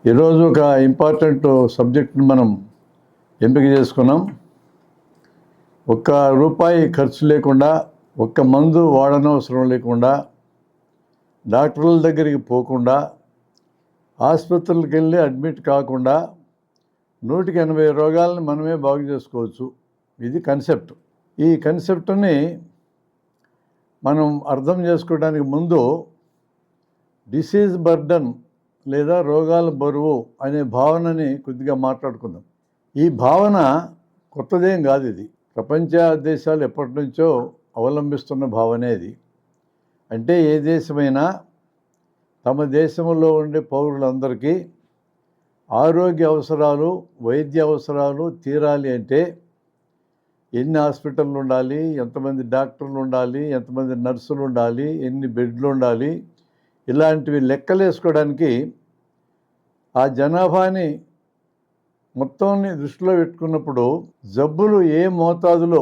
ఈరోజు ఒక ఇంపార్టెంట్ సబ్జెక్ట్ని మనం ఎంపిక చేసుకున్నాం. ఒక్క రూపాయి ఖర్చు లేకుండా, ఒక్క మందు వాడనవసరం లేకుండా, డాక్టర్ల దగ్గరికి పోకుండా, ఆసుపత్రులకు వెళ్ళి అడ్మిట్ కాకుండా 180 రోగాలను మనమే బాగు చేసుకోవచ్చు. ఇది కన్సెప్ట్. ఈ కన్సెప్ట్ని మనం అర్థం చేసుకోవడానికి ముందు డిసీజ్ బర్డన్ లేదా రోగాల బరువు అనే భావనని కొద్దిగా మాట్లాడుకుందాం. ఈ భావన కొత్తదేం కాదు. ఇది ప్రపంచ దేశాలు ఎప్పటి నుంచో అవలంబిస్తున్న భావనే ఇది. అంటే ఏ దేశమైనా తమ దేశంలో ఉండే పౌరులందరికీ ఆరోగ్య అవసరాలు, వైద్య అవసరాలు తీరాలి అంటే ఎన్ని హాస్పిటళ్ళు ఉండాలి, ఎంతమంది డాక్టర్లు ఉండాలి, ఎంతమంది నర్సులు ఉండాలి, ఎన్ని బెడ్లు ఉండాలి, ఇలాంటివి లెక్కలేసుకోవడానికి ఆ జనాభాని మొత్తాన్ని దృష్టిలో పెట్టుకున్నప్పుడు జబ్బులు ఏ మోతాదులో,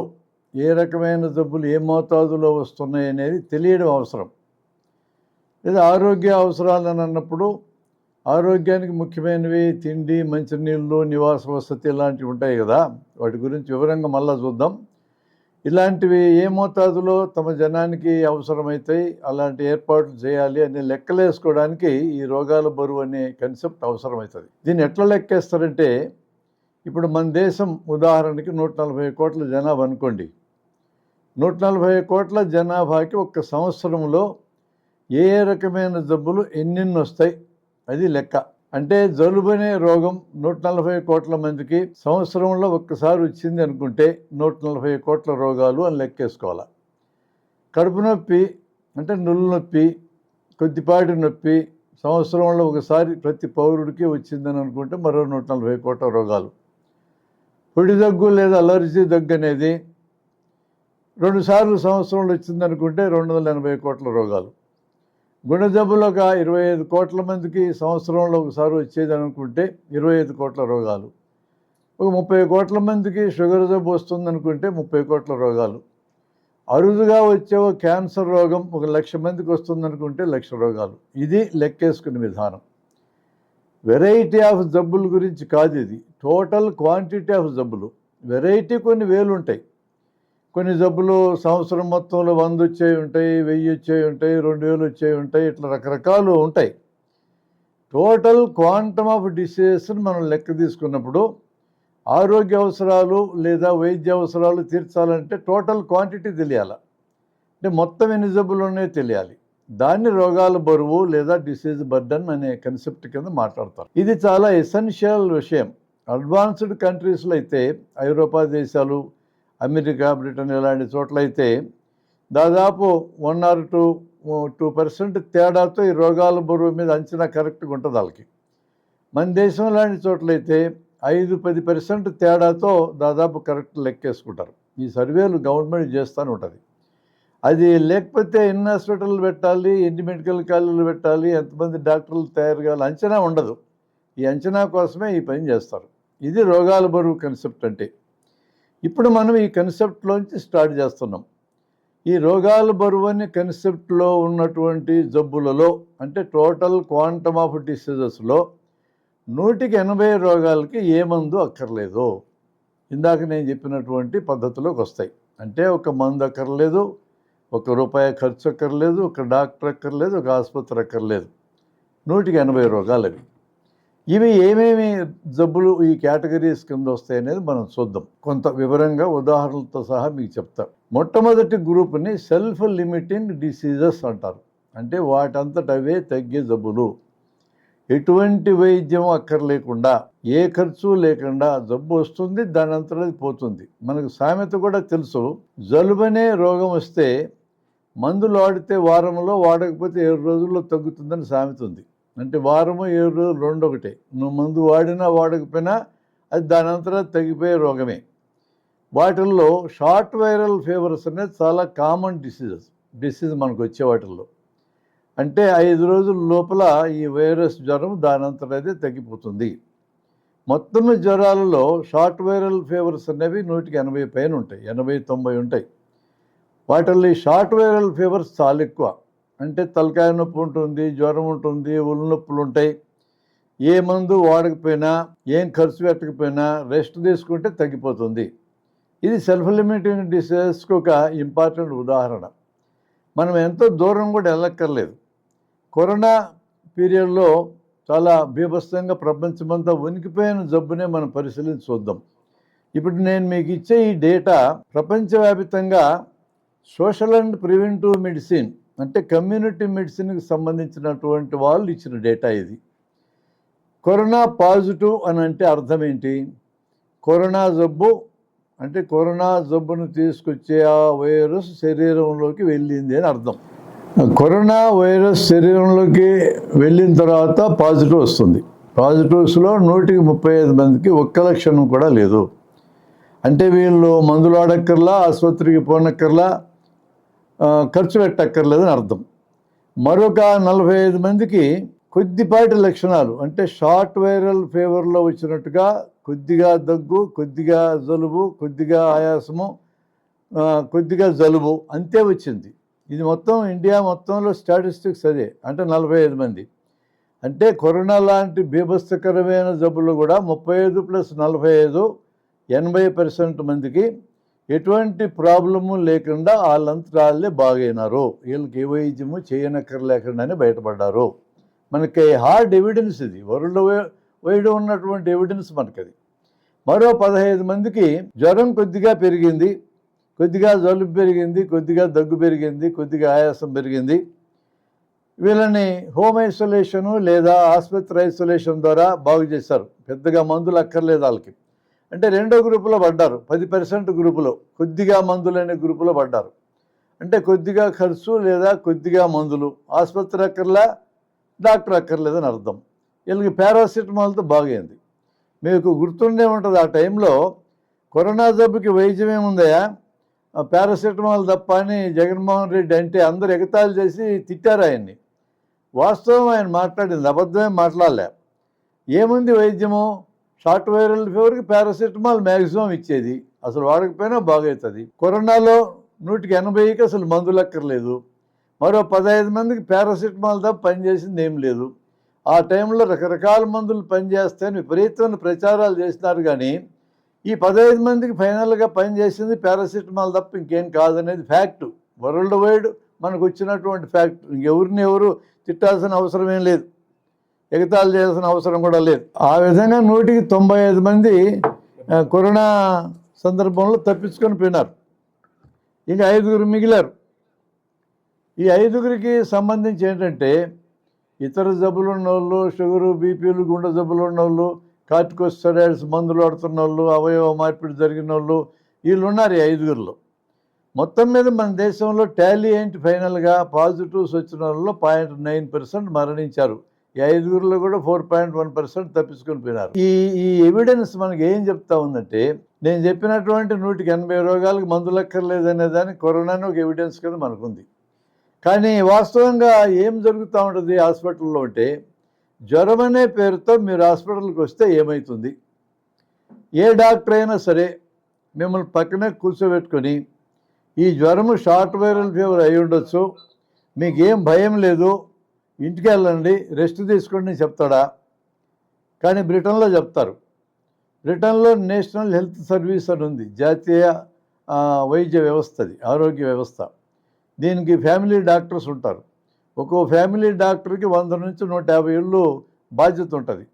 ఏ రకమైన జబ్బులు ఏ మోతాదులో వస్తున్నాయి అనేది తెలియడం అవసరం. లేదా ఆరోగ్య అవసరాలు అని అన్నప్పుడు ఆరోగ్యానికి ముఖ్యమైనవి తిండి, మంచినీళ్ళు, నివాస వసతి ఇలాంటివి ఉంటాయి కదా. వాటి గురించి వివరంగా మళ్ళా చూద్దాం. ఇలాంటివి ఏ మోతాదులో తమ జనానికి అవసరమవుతాయి, అలాంటి ఏర్పాట్లు చేయాలి అని లెక్కలేసుకోవడానికి ఈ రోగాల బరువు అనే కన్సెప్ట్ అవసరమవుతుంది. దీన్ని ఎట్లా లెక్కేస్తారంటే, ఇప్పుడు మన దేశం ఉదాహరణకి 140 కోట్ల జనాభా అనుకోండి. 140 కోట్ల జనాభాకి ఒక్క సంవత్సరంలో ఏ రకమైన జబ్బులు ఎన్నెన్ని వస్తాయి అది లెక్క. అంటే జలుబు అనే రోగం 140 కోట్ల మందికి సంవత్సరంలో ఒక్కసారి వచ్చింది అనుకుంటే 140 కోట్ల రోగాలు అని లెక్కేసుకోవాలి. కడుపు నొప్పి అంటే నుల్లు నొప్పి, కొద్దిపాటి నొప్పి సంవత్సరంలో ఒకసారి ప్రతి పౌరుడికి వచ్చిందని అనుకుంటే మరో 140 కోట్ల రోగాలు. పొడి దగ్గు లేదా అలర్జీ దగ్గు అనేది 2 సార్లు సంవత్సరంలో వచ్చిందనుకుంటే 280 కోట్ల రోగాలు. గుండె జబ్బులు ఒక 25 కోట్ల మందికి సంవత్సరంలో ఒకసారి వచ్చేది అనుకుంటే 25 కోట్ల రోగాలు. ఒక 30 కోట్ల మందికి షుగర్ జబ్బు వస్తుందనుకుంటే 30 కోట్ల రోగాలు. అరుదుగా వచ్చే క్యాన్సర్ రోగం 1,00,000 మందికి వస్తుందనుకుంటే 1,00,000 రోగాలు. ఇది లెక్కేసుకునే విధానం. వెరైటీ ఆఫ్ జబ్బుల గురించి కాదు ఇది, టోటల్ క్వాంటిటీ ఆఫ్ జబ్బులు. వెరైటీ కొన్ని వేలు ఉంటాయి. కొన్ని జబ్బులు సంవత్సరం మొత్తంలో 100 వచ్చేవి ఉంటాయి, 1000 వచ్చేవి ఉంటాయి, 2000 వచ్చేవి ఉంటాయి, ఇట్లా రకరకాలు ఉంటాయి. టోటల్ క్వాంటమ్ ఆఫ్ డిసీజెస్ని మనం లెక్క తీసుకున్నప్పుడు ఆరోగ్య అవసరాలు లేదా వైద్య అవసరాలు తీర్చాలంటే టోటల్ క్వాంటిటీ తెలియాలి. అంటే మొత్తం ఎన్ని జబ్బులు ఉన్నాయో తెలియాలి. దాన్ని రోగాల బరువు లేదా డిసీజ్ బర్డన్ అనే కన్సెప్ట్ కింద మాట్లాడతారు. ఇది చాలా ఎసెన్షియల్ విషయం. అడ్వాన్స్డ్ కంట్రీస్లో అయితే, ఐరోపా దేశాలు, అమెరికా, బ్రిటన్ ఇలాంటి చోట్లయితే దాదాపు 1 or 2% తేడాతో ఈ రోగాల బరువు మీద అంచనా కరెక్ట్గా ఉంటుంది వాళ్ళకి. మన దేశం లాంటి చోట్లయితే 5-10% తేడాతో దాదాపు కరెక్ట్ లెక్కేసుకుంటారు. ఈ సర్వేలు గవర్నమెంట్ చేస్తూనే ఉంటుంది. అది లేకపోతే ఎన్ని హాస్పిటల్ పెట్టాలి, ఎన్ని మెడికల్ కాలేజీలు పెట్టాలి, ఎంతమంది డాక్టర్లు తయారు కావాలి, అంచనా ఉండదు. ఈ అంచనా కోసమే ఈ పని చేస్తారు. ఇది రోగాల బరువు కన్సెప్ట్ అంటే. ఇప్పుడు మనం ఈ కన్సెప్ట్లోంచి స్టార్ట్ చేస్తున్నాం. ఈ రోగాల బరువు అనే కన్సెప్ట్లో ఉన్నటువంటి జబ్బులలో, అంటే టోటల్ క్వాంటమ్ ఆఫ్ డిసీజెస్లో 180 రోగాలకి ఏ మందు అక్కర్లేదు. ఇందాక నేను చెప్పినటువంటి పద్ధతిలోకి వస్తాయి. అంటే ఒక మందు అక్కర్లేదు, ₹1 ఖర్చు అక్కర్లేదు, ఒక డాక్టర్ అక్కర్లేదు, ఒక ఆసుపత్రి అక్కర్లేదు. 180 రోగాలు అవి. ఇవి ఏమేమి జబ్బులు ఈ కేటగిరీస్ కింద వస్తాయి అనేది మనం చూద్దాం. కొంత వివరంగా ఉదాహరణలతో సహా మీకు చెప్తాను. మొట్టమొదటి గ్రూప్ని సెల్ఫ్ లిమిటింగ్ డిసీజెస్ అంటారు. అంటే వాటంతట అవే తగ్గే జబ్బులు. ఎటువంటి వైద్యం అక్కర్లేకుండా, ఏ ఖర్చు లేకుండా జబ్బు వస్తుంది, దాని అంతటా పోతుంది. మనకు సామెత కూడా తెలుసు, జలుబనే రోగం వస్తే మందులు వాడితే వారంలో, వాడకపోతే 7 రోజుల్లో తగ్గుతుందని సామెత ఉంది. అంటే వారము 7 రోజులు రెండు ఒకటే. నువ్వు మందు వాడినా వాడకపోయినా అది దాని అంతటా తగ్గిపోయే రోగమే. వాటిల్లో షార్ట్ వైరల్ ఫీవర్స్ అనేది చాలా కామన్ డిసీజ్ మనకు వచ్చే వాటిల్లో. అంటే 5 రోజుల లోపల ఈ వైరస్ జ్వరం దాని అంతటా తగ్గిపోతుంది. మొత్తం జ్వరాలలో షార్ట్ వైరల్ ఫీవర్స్ అనేవి 180 పైన ఉంటాయి, 80-90 ఉంటాయి. వాటిల్లో ఈ షార్ట్ వైరల్ ఫీవర్స్ చాలా ఎక్కువ. అంటే తలకాయ నొప్పి ఉంటుంది, జ్వరం ఉంటుంది, ఒళ్ళు నొప్పులు ఉంటాయి, ఏ మందు వాడకపోయినా, ఏం ఖర్చు పెట్టకపోయినా రెస్ట్ తీసుకుంటే తగ్గిపోతుంది. ఇది సెల్ఫ్ లిమిటింగ్ డిసీజెస్కి ఒక ఇంపార్టెంట్ ఉదాహరణ. మనం ఎంతో దూరం కూడా వెళ్ళక్కర్లేదు. కరోనా పీరియడ్లో చాలా బీభత్సంగా ప్రపంచమంతా వణికిపోయిన జబ్బునే మనం పరిశీలించి చూద్దాం. ఇప్పుడు నేను మీకు ఇచ్చే ఈ డేటా ప్రపంచవ్యాప్తంగా సోషల్ అండ్ ప్రివెంటివ్ మెడిసిన్ అంటే కమ్యూనిటీ మెడిసిన్కి సంబంధించినటువంటి వాళ్ళు ఇచ్చిన డేటా ఇది. కరోనా పాజిటివ్ అని అంటే అర్థం ఏంటి? కరోనా జబ్బు అంటే కరోనా జబ్బును తీసుకొచ్చే ఆ వైరస్ శరీరంలోకి వెళ్ళింది అని అర్థం. కరోనా వైరస్ శరీరంలోకి వెళ్ళిన తర్వాత పాజిటివ్ వస్తుంది. పాజిటివ్స్లో 135 మందికి ఒక్క లక్షణం కూడా లేదు. అంటే వీళ్ళు మందులు ఆడక్కర్లా, ఆసుపత్రికి పోనక్కర్లా, ఖర్చు పెట్టక్కర్లేదని అర్థం. మరొక 45 మందికి కొద్దిపాటి లక్షణాలు అంటే షార్ట్ వైరల్ ఫీవర్లో వచ్చినట్టుగా కొద్దిగా దగ్గు, కొద్దిగా జలుబు, కొద్దిగా ఆయాసము, కొద్దిగా జలుబు అంతే వచ్చింది. ఇది మొత్తం ఇండియా మొత్తంలో స్టాటిస్టిక్స్ అదే. అంటే 45 మంది. అంటే కరోనా లాంటి బీభత్సకరమైన జబ్బులు కూడా 35 + 45 80% మందికి ఎటువంటి ప్రాబ్లము లేకుండా వాళ్ళంతటా వాళ్ళే బాగైనారు. వీళ్ళకి ఏ వైద్యము చేయనక్కర్లేకుండానే బయటపడ్డారు. మనకి హార్డ్ ఎవిడెన్స్ ఇది, వరల్డ్ వైడ్ ఉన్నటువంటి ఎవిడెన్స్ మనకది. మరో 15 మందికి జ్వరం కొద్దిగా పెరిగింది, కొద్దిగా జలుబు పెరిగింది, కొద్దిగా దగ్గు పెరిగింది, కొద్దిగా ఆయాసం పెరిగింది. వీళ్ళని హోమ్ ఐసోలేషను లేదా ఆసుపత్రి ఐసోలేషన్ ద్వారా బాగు చేశారు. పెద్దగా మందులు అక్కర్లేదు వాళ్ళకి. అంటే రెండో గ్రూపులో పడ్డారు. 10% గ్రూపులో కొద్దిగా మందులనే గ్రూపులో పడ్డారు. అంటే కొద్దిగా ఖర్చు లేదా కొద్దిగా మందులు, ఆసుపత్రి అక్కర్లా, డాక్టర్ అక్కర్లేదని అర్థం. వీళ్ళకి పారాసిటమాల్తో బాగైంది. మీకు గుర్తుండే ఉంటుంది, ఆ టైంలో కరోనా జబ్బుకి వైద్యం ఏముందయా, పారాసిటమాల్ తప్ప అని జగన్మోహన్ రెడ్డి అంటే అందరూ ఎగతాళి చేసి తిట్టారు ఆయన్ని. వాస్తవం ఆయన మాట్లాడింది, అబద్ధమే మాట్లాడలే. ఏముంది వైద్యము? షార్ట్ వైరల్ ఫీవర్కి పారాసిటమాల్ మ్యాక్సిమం ఇచ్చేది, అసలు వాడకపోయినా బాగవుతుంది. కరోనాలో 180కి అసలు మందులు అక్కర్లేదు. మరో 15 మందికి పారాసిటమాల్ తప్ప పనిచేసింది ఏం లేదు. ఆ టైంలో రకరకాల మందులు పనిచేస్తాయని విపరీతమైన ప్రచారాలు చేసినారు. కానీ ఈ 15 మందికి ఫైనల్గా పనిచేసింది పారాసిటమాల్ తప్ప ఇంకేం కాదనేది ఫ్యాక్ట్. వరల్డ్ వైడ్ మనకు వచ్చినటువంటి ఫ్యాక్ట్. ఇంకెవరిని ఎవరు తిట్టాల్సిన అవసరం ఏం లేదు, ఎగతాళి చేయాల్సిన అవసరం కూడా లేదు. ఆ విధంగా 195 మంది కరోనా సందర్భంలో తప్పించుకొని పోయినారు. ఇంకా 5గురు మిగిలారు. ఈ 5గురికి సంబంధించి ఏంటంటే ఇతర జబ్బులు ఉన్నోళ్ళు, షుగరు, బీపీలు, గుండె జబ్బులు ఉన్నోళ్ళు, కార్టికోస్టెరాయిడ్స్ మందులు వాడుతున్న వాళ్ళు, అవయవ మార్పిడి జరిగిన వాళ్ళు, వీళ్ళు ఉన్నారు ఈ 5గురిలో. మొత్తం మీద మన దేశంలో టాలీ ఏంటి, ఫైనల్గా పాజిటివ్స్ వచ్చిన వాళ్ళలో 0.9% మరణించారు. ఈ 5గురిలో కూడా 4.1% తప్పించుకొని పోయినారు. ఈ ఎవిడెన్స్ మనకి ఏం చెప్తా ఉందంటే, నేను చెప్పినటువంటి 180 రోగాలకు మందులు అక్కర్లేదనే దానికి కరోనాను ఒక ఎవిడెన్స్ కింద మనకుంది. కానీ వాస్తవంగా ఏం జరుగుతూ ఉంటుంది హాస్పిటల్లో అంటే, జ్వరం అనే పేరుతో మీరు హాస్పిటల్కి వస్తే ఏమవుతుంది? ఏ డాక్టర్ అయినా సరే మిమ్మల్ని పక్కనే కూర్చోబెట్టుకొని ఈ జ్వరము షార్ట్ వైరల్ ఫీవర్ అయి ఉండొచ్చు, మీకేం భయం లేదు, ఇంటికి వెళ్ళండి, రెస్ట్ తీసుకోండి చెప్తాడా? కానీ బ్రిటన్లో చెప్తారు. బ్రిటన్లో నేషనల్ హెల్త్ సర్వీస్ అని ఉంది, జాతీయ వైద్య వ్యవస్థది, ఆరోగ్య వ్యవస్థ. దీనికి ఫ్యామిలీ డాక్టర్స్ ఉంటారు. ఒక్కో ఫ్యామిలీ డాక్టర్కి 100 నుంచి 150 ఇళ్ళు బాధ్యత ఉంటుంది.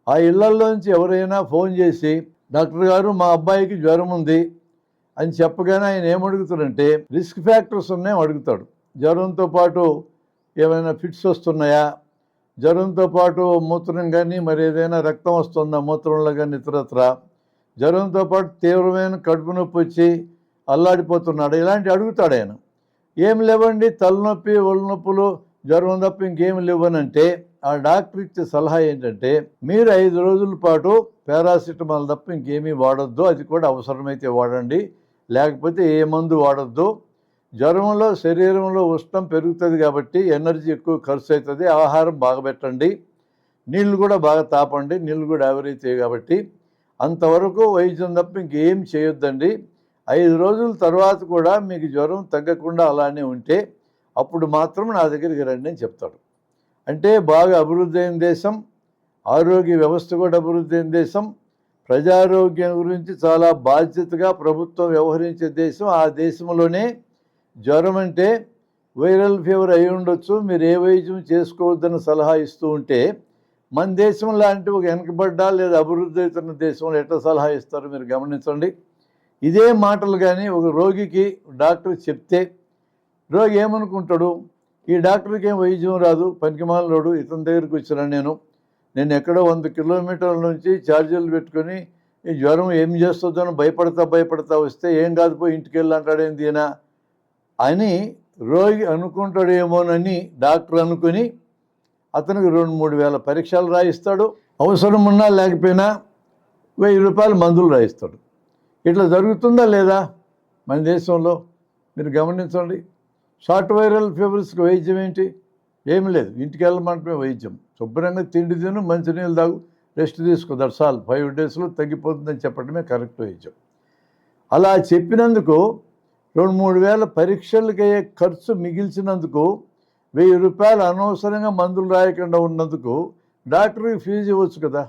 ఆ ఇళ్లలోంచి ఎవరైనా ఫోన్ చేసి, డాక్టర్ గారు మా అబ్బాయికి జ్వరం ఉంది అని చెప్పగానే ఆయన ఏమడుగుతాడంటే రిస్క్ ఫ్యాక్టర్స్ ఉన్నాయో అడుగుతాడు. జ్వరంతో పాటు ఏమైనా ఫిట్స్ వస్తున్నాయా, జ్వరంతో పాటు మూత్రం కానీ మరి ఏదైనా రక్తం వస్తుందా మూత్రంలో కానీ ఇతరత్ర, జ్వరంతో పాటు తీవ్రమైన కడుపు నొప్పి వచ్చి అల్లాడిపోతున్నాడు, ఇలాంటివి అడుగుతాడు ఆయన. ఏం లేవండి, తలనొప్పి, ఒళ్ళు నొప్పులు, జ్వరం తప్ప ఇంకేం లేవనంటే ఆ డాక్టర్ ఇచ్చే సలహా ఏంటంటే, మీరు 5 రోజుల పాటు పారాసిటమాల్ తప్ప ఇంకేమీ వాడొద్దు, అది కూడా అవసరమైతే వాడండి, లేకపోతే ఏ మందు వాడొద్దు. జ్వరంలో శరీరంలో ఉష్ణం పెరుగుతుంది కాబట్టి ఎనర్జీ ఎక్కువ ఖర్చు అవుతుంది, ఆహారం బాగా పెట్టండి, నీళ్ళు కూడా బాగా తాపండి, నీళ్ళు కూడా ఆవిరైతాయి కాబట్టి అంతవరకు వైద్యం తప్ప ఇంకేం చేయొద్దండి. 5 రోజుల తర్వాత కూడా మీకు జ్వరం తగ్గకుండా అలానే ఉంటే అప్పుడు మాత్రం నా దగ్గరికి రండి అని చెప్తాడు. అంటే బాగా అభివృద్ధి అయిన దేశం, ఆరోగ్య వ్యవస్థ కూడా అభివృద్ధి అయిన దేశం. ప్రజారోగ్యం గురించి చాలా బాధ్యతగా ప్రభుత్వం వ్యవహరించే దేశం. ఆ దేశంలోనే జ్వరం అంటే వైరల్ ఫీవర్ అయి ఉండొచ్చు, మీరు ఏ వైద్యం చేసుకోవద్దని సలహా ఇస్తూ ఉంటే, మన దేశం లాంటి ఒక వెనకబడ్డ లేదా అభివృద్ధి అవుతున్న దేశంలో ఎట్లా సలహా ఇస్తారో మీరు గమనించండి. ఇదే మాటలు కానీ ఒక రోగికి డాక్టర్ చెప్తే రోగి ఏమనుకుంటాడు, ఈ డాక్టర్కి ఏం వైద్యం రాదు, పనికిమాలినోడు, ఇతని దగ్గరికి వచ్చినాను నేను ఎక్కడో 100 కిలోమీటర్ల నుంచి ఛార్జీలు పెట్టుకొని ఈ జ్వరం ఏం చేస్తుందో భయపడతా వస్తే ఏం కాదు పోయి ఇంటికి వెళ్ళి అంటాడేంది అని రోగి అనుకుంటాడేమోనని డాక్టర్ అనుకుని అతనికి 2-3 వేల పరీక్షలు రాయిస్తాడు. అవసరం ఉన్నా లేకపోయినా 1000 రూపాయల మందులు రాయిస్తాడు. ఇట్లా జరుగుతుందా లేదా మన దేశంలో? మీరు గమనించండి. షార్ట్ వైరల్ ఫీవర్స్కి వైద్యం ఏంటి? ఏమి లేదు, ఇంటికి వెళ్ళమంటే వైద్యం. శుభ్రంగా తిండి తిను, మంచినీళ్ళు తాగు, రెస్ట్ తీసుకో, దట్స్ ఆల్, 5 డేస్లో తగ్గిపోతుందని చెప్పడమే కరెక్ట్ వైద్యం. అలా చెప్పినందుకు 2-3 వేల పరీక్షలకి అయ్యే ఖర్చు మిగిల్చినందుకు 1000 రూపాయలు అనవసరంగా మందులు రాయకుండా ఉన్నందుకు డాక్టర్కి ఫీజు ఇవ్వచ్చు కదా,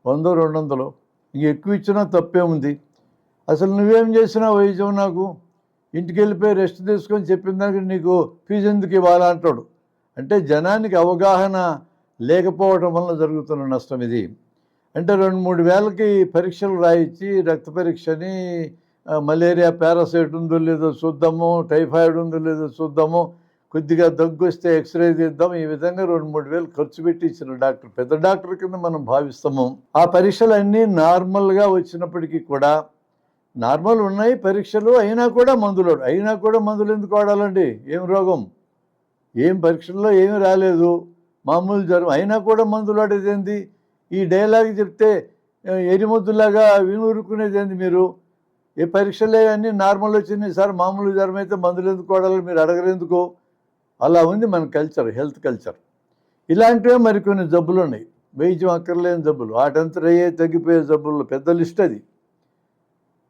100-200. ఇంక ఎక్కువ ఇచ్చినా తప్పే ఉంది. అసలు నువ్వేం చేసినా వైద్యం నాకు ఇంటికి వెళ్ళిపోయి రెస్ట్ తీసుకొని చెప్పిన దానికి నీకు ఫీజు ఎందుకు ఇవ్వాలా అంటాడు. అంటే జనానికి అవగాహన లేకపోవడం వల్ల జరుగుతున్న నష్టం ఇది. అంటే 2-3 వేలకి పరీక్షలు రాయించి రక్త పరీక్షని, మలేరియా పారాసైట్ ఉందో లేదో చూద్దాము, టైఫాయిడ్ ఉందో లేదో చూద్దాము, కొద్దిగా దగ్గు వస్తే ఎక్స్రే తీద్దాం, ఈ విధంగా 2-3 వేలు ఖర్చు పెట్టి ఇచ్చిన డాక్టర్ పెద్ద డాక్టర్ కింద మనం భావిస్తాము. ఆ పరీక్షలు అన్నీ నార్మల్గా వచ్చినప్పటికీ కూడా, నార్మల్ ఉన్నాయి పరీక్షలు అయినా కూడా మందులు, ఎందుకు వాడాలండి? ఏం రోగం, ఏం పరీక్షల్లో ఏమీ రాలేదు, మామూలు జ్వరం, అయినా కూడా మందులు వాడేది ఏంది? ఈ డైలాగ్ చెప్తే ఎరిమొద్దులాగా వినూరుకునేది ఏంది మీరు? ఏ పరీక్షలే అన్నీ నార్మల్ వచ్చినాయి సార్, మామూలు జ్వరం అయితే మందులు ఎందుకు వాడాలి మీరు అడగరెందుకు? అలా ఉంది మన కల్చర్, హెల్త్ కల్చర్. ఇలాంటివే మరికొన్ని జబ్బులు ఉన్నాయి, వైద్యం అక్కర్లేని జబ్బులు, వాటంతరయ్యే తగ్గిపోయే జబ్బుల్లో పెద్ద లిస్ట్ అది.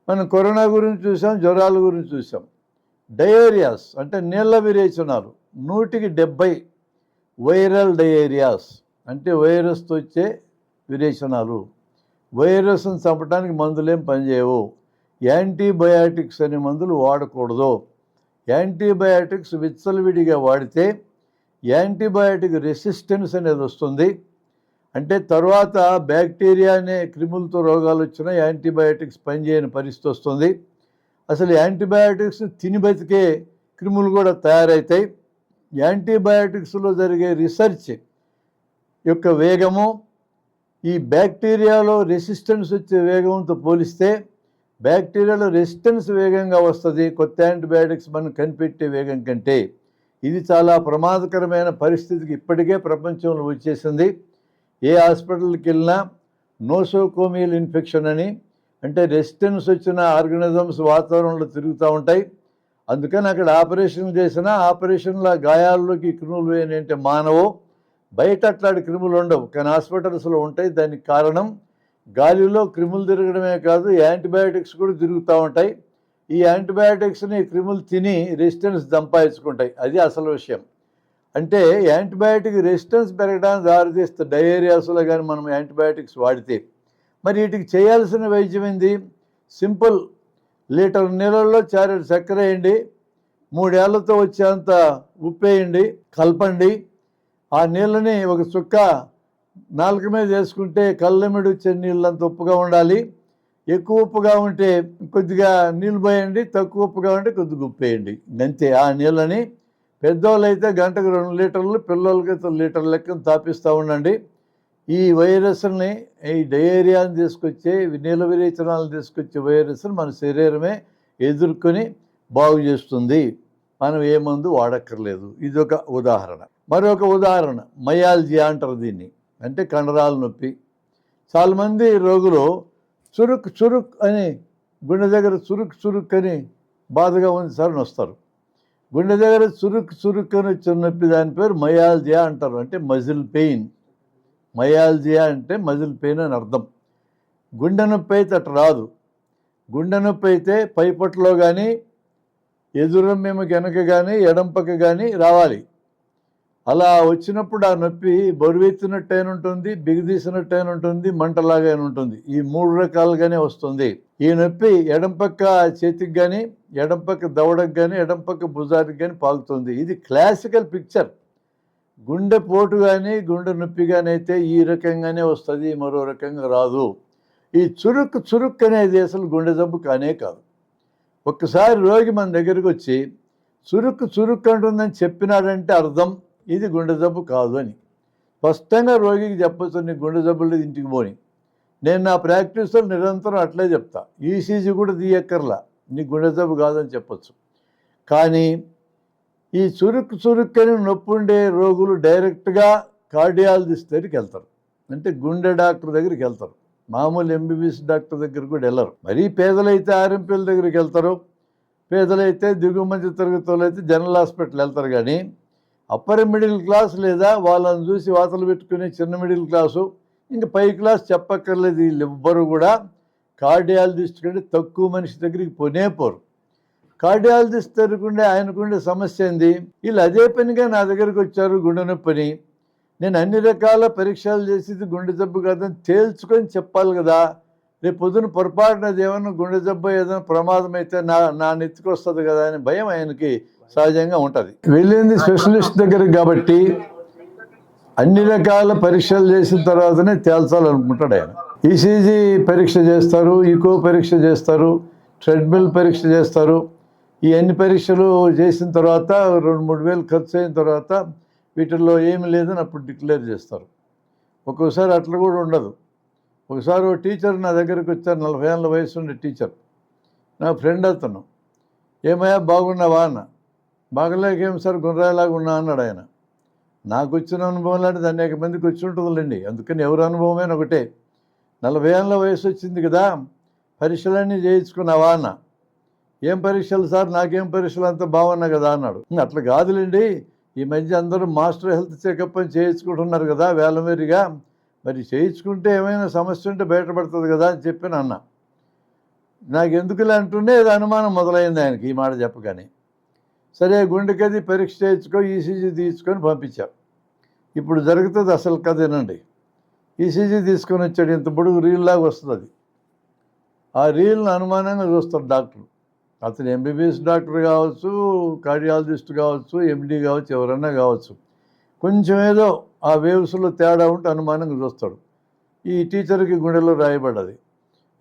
మనం కరోనా గురించి చూసాం, జ్వరాల గురించి చూసాం. డయేరియాస్ అంటే నీళ్ళ విరేచనాలు 100కి 70 వైరల్ డయేరియాస్ అంటే వైరస్తో వచ్చే విరేచనాలు. వైరస్ను చంపడానికి మందులేం పనిచేయవు. యాంటీబయాటిక్స్ అనే మందులు వాడకూడదు. యాంటీబయాటిక్స్ విచ్చలవిడిగా వాడితే యాంటీబయాటిక్ రెసిస్టెన్స్ అనేది వస్తుంది. అంటే తర్వాత బ్యాక్టీరియా అనే క్రిములతో రోగాలు వచ్చినా యాంటీబయాటిక్స్ పనిచేయని పరిస్థితి వస్తుంది. అసలు యాంటీబయాటిక్స్ తిని బతికే క్రిములు కూడా తయారవుతాయి. యాంటీబయాటిక్స్లో జరిగే రీసెర్చ్ యొక్క వేగము ఈ బ్యాక్టీరియాలో రెసిస్టెన్స్ వచ్చే వేగంతో పోలిస్తే బ్యాక్టీరియాలో రెసిస్టెన్స్ వేగంగా వస్తుంది కొత్త యాంటీబయాటిక్స్ మనం కనిపెట్టే వేగం కంటే. ఇది చాలా ప్రమాదకరమైన పరిస్థితికి ఇప్పటికే ప్రపంచంలో వచ్చేసింది. ఏ హాస్పిటల్కి వెళ్ళినా నోసోకోమియల్ ఇన్ఫెక్షన్ అని, అంటే రెసిస్టెన్స్ వచ్చిన ఆర్గనిజమ్స్ వాతావరణంలో తిరుగుతూ ఉంటాయి. అందుకని అక్కడ ఆపరేషన్ చేసినా ఆపరేషన్ల గాయాల్లోకి క్రిములు ఏంటంటే మానవు, బయట అట్లాంటి క్రిములు ఉండవు, కానీ హాస్పిటల్స్లో ఉంటాయి. దానికి కారణం గాలిలో క్రిములు తిరగడమే కాదు, యాంటీబయాటిక్స్ కూడా తిరుగుతూ ఉంటాయి. ఈ యాంటీబయాటిక్స్ని క్రిములు తిని రెసిస్టెన్స్ సంపాదించుకుంటాయి. అది అసలు విషయం. అంటే యాంటీబయాటిక్ రెసిస్టెన్స్ పెరగడానికి దారితీస్తుంది డయేరియాస్లో కానీ మనం యాంటీబయాటిక్స్ వాడితే. మరి వీటికి చేయాల్సిన వైద్యం ఏంది? సింపుల్. లీటర్ నీళ్ళల్లో చారెడు చక్కెర వేయండి, 3 ఏళ్లతో వచ్చేంత ఉప్పు వేయండి, కలపండి. ఆ నీళ్ళని ఒక చుక్క నాలుక మీద వేసుకుంటే కళ్ళెమిడి వచ్చే నీళ్ళంత ఉప్పుగా ఉండాలి. ఎక్కువ ఉప్పుగా ఉంటే కొద్దిగా నీళ్ళు పోయండి, తక్కువ ఉప్పుగా ఉంటే కొద్దిగా ఉప్పు వేయండి, అంతే. ఆ నీళ్ళని పెద్దవాళ్ళు అయితే గంటకు 2 లీటర్లు, పిల్లలకైతే లీటర్ లెక్కన తాపిస్తూ ఉండండి. ఈ వైరస్ని, ఈ డయేరియాని తీసుకొచ్చే, నీళ్ళ విరేచనాలను తీసుకొచ్చే వైరస్ని మన శరీరమే ఎదుర్కొని బాగు చేస్తుంది. మనం ఏ మందు వాడక్కర్లేదు. ఇదొక ఉదాహరణ. మరొక ఉదాహరణ మయాల్జియా అంటారు దీన్ని, అంటే కండరాల నొప్పి. చాలామంది రోగులు చురుక్ అని, గుండె దగ్గర చురుక్ అని బాధగా ఉంది సార్ అని వస్తారు. గుండె దగ్గర చురుక్ అని వచ్చిన నొప్పి, దాని పేరు మయాల్జియా అంటారు, అంటే మజిల్ పెయిన్. మయాల్జియా అంటే మజిల్ పెయిన్ అని అర్థం. గుండె నొప్పి అయితే అట్లా రాదు. గుండె నొప్పి అయితే పైపట్లో కానీ, ఎదురమ్మేమకి వెనక కానీ, ఎడంపక్క కానీ రావాలి. అలా వచ్చినప్పుడు ఆ నొప్పి బరువెత్తినట్టయిన ఉంటుంది, బిగదీసినట్టయిన ఉంటుంది, మంటలాగైన ఉంటుంది. ఈ 3 రకాలుగానే వస్తుంది. ఈ నొప్పి ఎడం పక్క చేతికి కానీ, ఎడం పక్క దవడకు కానీ, ఎడం పక్క భుజానికి కానీ పాకుతుంది. ఇది క్లాసికల్ పిక్చర్. గుండె పోటు కానీ, గుండె నొప్పి కానీ అయితే ఈ రకంగానే వస్తుంది, మరో రకంగా రాదు. ఈ చురుక్ అనేది అసలు గుండె జబ్బు కానే కాదు. ఒక్కసారి రోగి మన దగ్గరికి వచ్చి చురుక్ అంటుందని చెప్పినాడంటే అర్థం ఇది గుండె జబ్బు కాదు అని. స్పష్టంగా రోగికి చెప్పచ్చు, నీ గుండె జబ్బులు ఇంటికి పోని. నేను నా ప్రాక్టీస్లో నిరంతరం అట్లే చెప్తా. ఈసీజీ కూడా తీయక్కర్లా, నీ గుండె జబ్బు కాదని చెప్పచ్చు. కానీ ఈ చురుక్కని నొప్పి ఉండే రోగులు డైరెక్ట్గా కార్డియాలజిస్ట్ దగ్గరికి వెళ్తారు, అంటే గుండె డాక్టర్ దగ్గరికి వెళ్తారు. మామూలు ఎంబీబీఎస్ డాక్టర్ దగ్గరికి కూడా వెళ్ళరు. మరీ పేదలైతే ఆర్ఎంపీల దగ్గరికి వెళ్తారు, పేదలైతే దిగుమతి తరగతి వాళ్ళు అయితే జనరల్ హాస్పిటల్ వెళ్తారు. కానీ అప్పర్ మిడిల్ క్లాస్ లేదా వాళ్ళని చూసి వాతలు పెట్టుకునే చిన్న మిడిల్ క్లాసు, ఇంకా పై క్లాస్ చెప్పక్కర్లేదు, వీళ్ళు ఎవ్వరు కూడా కార్డియాలజిస్ట్ కంటే తక్కువ మనిషి దగ్గరికి పోరు. కార్డియాలజిస్ట్ దగ్గరకుండే ఆయనకుండే సమస్య ఏంది, వీళ్ళు అదే పనిగా నా దగ్గరికి వచ్చారు గుండె నొప్పిని, నేను అన్ని రకాల పరీక్షలు చేసి గుండె జబ్బు కాదని తేల్చుకొని చెప్పాలి కదా. రేపు పొద్దున పొరపాటున ఏమన్నా గుండె జబ్బు ఏదైనా ప్రమాదం అయితే నా నెత్తికి వస్తుంది కదా అని భయం ఆయనకి సహజంగా ఉంటుంది. వెళ్ళింది స్పెషలిస్ట్ దగ్గరికి కాబట్టి అన్ని రకాల పరీక్షలు చేసిన తర్వాతనే తేల్చాలనుకుంటాడు ఆయన. ఈసీజీ పరీక్ష చేస్తారు, ఈకో పరీక్ష చేస్తారు, ట్రెడ్మిల్ పరీక్ష చేస్తారు. ఈ అన్ని పరీక్షలు చేసిన తర్వాత 2-3 వేలు ఖర్చు అయిన తర్వాత వీటిల్లో ఏమి లేదని అప్పుడు డిక్లేర్ చేస్తారు. ఒక్కోసారి అట్లా కూడా ఉండదు. ఒకసారి ఓ టీచర్ నా దగ్గరికి వచ్చారు, 40 ఏళ్ళ వయసు ఉండే టీచర్, నా ఫ్రెండ్ అతను. ఏమయ్యా బాగున్నావా అన్న. బాగలేకేం సార్ గుర్రాలాగా ఉన్నా అన్నాడు ఆయన. నాకు వచ్చిన అనుభవం లాంటిది అనేక మందికి వచ్చి ఉంటుందిలేండి, అందుకని ఎవరి అనుభవమైనా ఒకటే. 40 ఏళ్ళ వయసు వచ్చింది కదా, పరీక్షలన్నీ చేయించుకున్నావా అన్న. ఏం పరీక్షలు సార్, నాకేం పరీక్షలు అంతా బాగున్నా కదా అన్నాడు. అట్లా కాదులేండి, ఈ మధ్య అందరూ మాస్టర్ హెల్త్ చెకప్ అని చేయించుకుంటున్నారు కదా వేలమేరిగా, మరి చేయించుకుంటే ఏమైనా సమస్య ఉంటే బయటపడుతుంది కదా అని చెప్పాను అన్న. నాకు ఎందుకులే అంటుండే ఏదో అనుమానం మొదలైంది ఆయనకి ఈ మాట చెప్పగానే. సరే గుండెకది పరీక్ష చేయించుకో, ఈసీజీ తీసుకొని పంపించాం. ఇప్పుడు జరుగుతుంది అసలు కథ ఏనండి. ఈసీజీ తీసుకొని వచ్చాడు, ఇంత పొడుగు రీల్ లాగా వస్తుంది అది. ఆ రీల్ను అనుమానంగా చూస్తాడు డాక్టర్. అతను ఎంబీబీఎస్ డాక్టర్ కావచ్చు, కార్డియాలజిస్ట్ కావచ్చు, ఎండీ కావచ్చు, ఎవరన్నా కావచ్చు. కొంచెం ఏదో ఆ వేవ్స్లో తేడా ఉంటే అనుమానంగా చూస్తాడు. ఈ టీచర్కి గుండెలో రాయబడ్డది.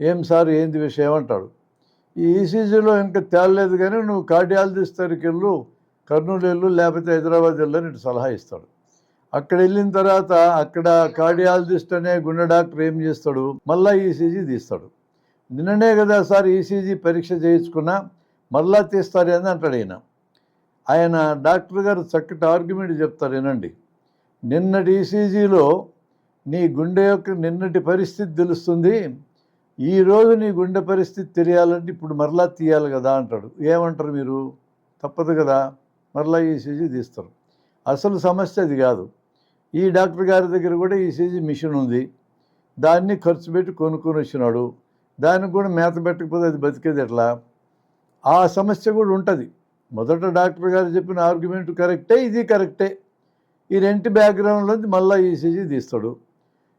ఏం సార్ ఏంది విషయం అంటాడు. ఈ ఈసీజీలో ఇంకా తేలలేదు కానీ నువ్వు కార్డియాలజిస్ట్ దగ్గరికి వెళ్ళు, కర్నూలు వెళ్ళు, లేకపోతే హైదరాబాద్ వెళ్ళని ఇటు సలహా ఇస్తాడు. అక్కడ వెళ్ళిన తర్వాత అక్కడ కార్డియాలజిస్ట్ అనే గుండె డాక్టర్ ఏం చేస్తాడు, మళ్ళీ ఈసీజీ తీస్తాడు. నిన్ననే కదా సార్ ఈసీజీ పరీక్ష చేయించుకున్నా, మళ్ళా తీస్తారు అని అంటాడు ఆయన. ఆయన డాక్టర్ గారు చక్కటి ఆర్గ్యుమెంట్ చెప్తారు వినండి. నిన్నటి ఈసీజీలో నీ గుండె యొక్క నిన్నటి పరిస్థితి తెలుస్తుంది, ఈరోజు నీ గుండె పరిస్థితి తెలియాలంటే ఇప్పుడు మరలా తీయాలి కదా అంటాడు. ఏమంటారు మీరు? తప్పదు కదా, మరలా ఈసీజీ తీస్తారు. అసలు సమస్య అది కాదు. ఈ డాక్టర్ గారి దగ్గర కూడా ఈసీజీ మిషన్ ఉంది, దాన్ని ఖర్చు పెట్టి కొనుక్కొని వచ్చినాడు. దానికి కూడా మేత పెట్టకపోతే అది బతికేది ఎట్లా? ఆ సమస్య కూడా ఉంటుంది. మొదట డాక్టర్ గారు చెప్పిన ఆర్గ్యుమెంట్ కరెక్టే, ఇది కరెక్టే. ఈ రెంటి బ్యాక్గ్రౌండ్లోంచి మళ్ళీ ఈసీజీ తీస్తాడు.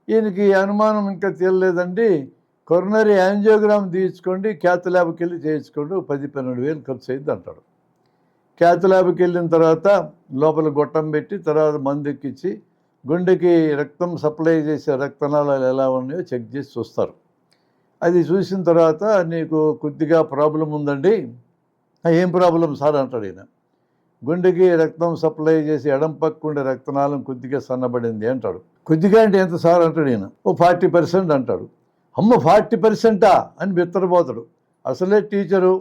ఈయనకి అనుమానం ఇంకా తీయలేదండి, కొరోనరీ యాంజియోగ్రామ్ తీయించుకోండి, క్యాత్ ల్యాబ్కి వెళ్ళి చేయించుకోండి, 10-12 వేలు ఖర్చు అయింది అంటాడు. క్యాత్ ల్యాబ్కి వెళ్ళిన తర్వాత లోపల గొట్టం పెట్టి తర్వాత మందు ఎక్కించి గుండెకి రక్తం సప్లై చేసే రక్తనాళాలు ఎలా ఉన్నాయో చెక్ చేసి చూస్తారు. అది చూసిన తర్వాత నీకు కొద్దిగా ప్రాబ్లం ఉందండి. ఏం ప్రాబ్లం సార్ అంటాడు ఈయన. గుండెకి రక్తం సప్లై చేసి ఎడం పక్క ఉండే రక్తనాళం కొద్దిగా సన్నబడింది అంటాడు. కొద్దిగా అంటే ఎంత సార్ అంటాడు ఈయన. 40% అంటాడు. అమ్మ 40%ఆ అని బిత్తరపోతాడు. అసలే టీచరు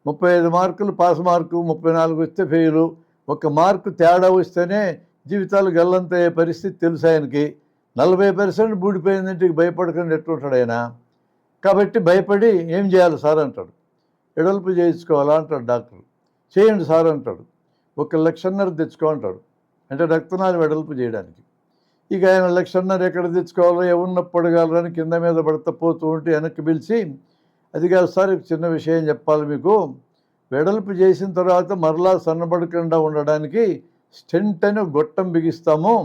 35 మార్కులు పాస్ మార్కు, 34 వస్తే ఫెయిలు, 1 మార్కు తేడా వస్తేనే జీవితాలు గల్లంతయ్యే పరిస్థితి తెలుసు ఆయనకి. 40% బూడిపోయిందంటే భయపడకుండా ఎట్టుంటాడు ఆయన. కాబట్టి భయపడి ఏం చేయాలి సార్ అంటాడు. ఎడల్పు చేయించుకోవాలా అంటాడు డాక్టర్. చేయండి సార్ అంటాడు. 1,50,000 తెచ్చుకో అంటాడు, అంటే రక్తనాళం వెడల్పు చేయడానికి. ఇక ఆయన 1,50,000 ఎక్కడ తెచ్చుకోవాలో ఎవరినప్పుడు అడగాలని కింద మీద పడతా పోతూ ఉంటే వెనక్కి పిలిచి, అది కాదు సార్ చిన్న విషయం చెప్పాలి మీకు, వెడల్పు చేసిన తర్వాత మరలా సన్నబడకుండా ఉండడానికి స్టెంట్ అని గొట్టం బిగిస్తాము.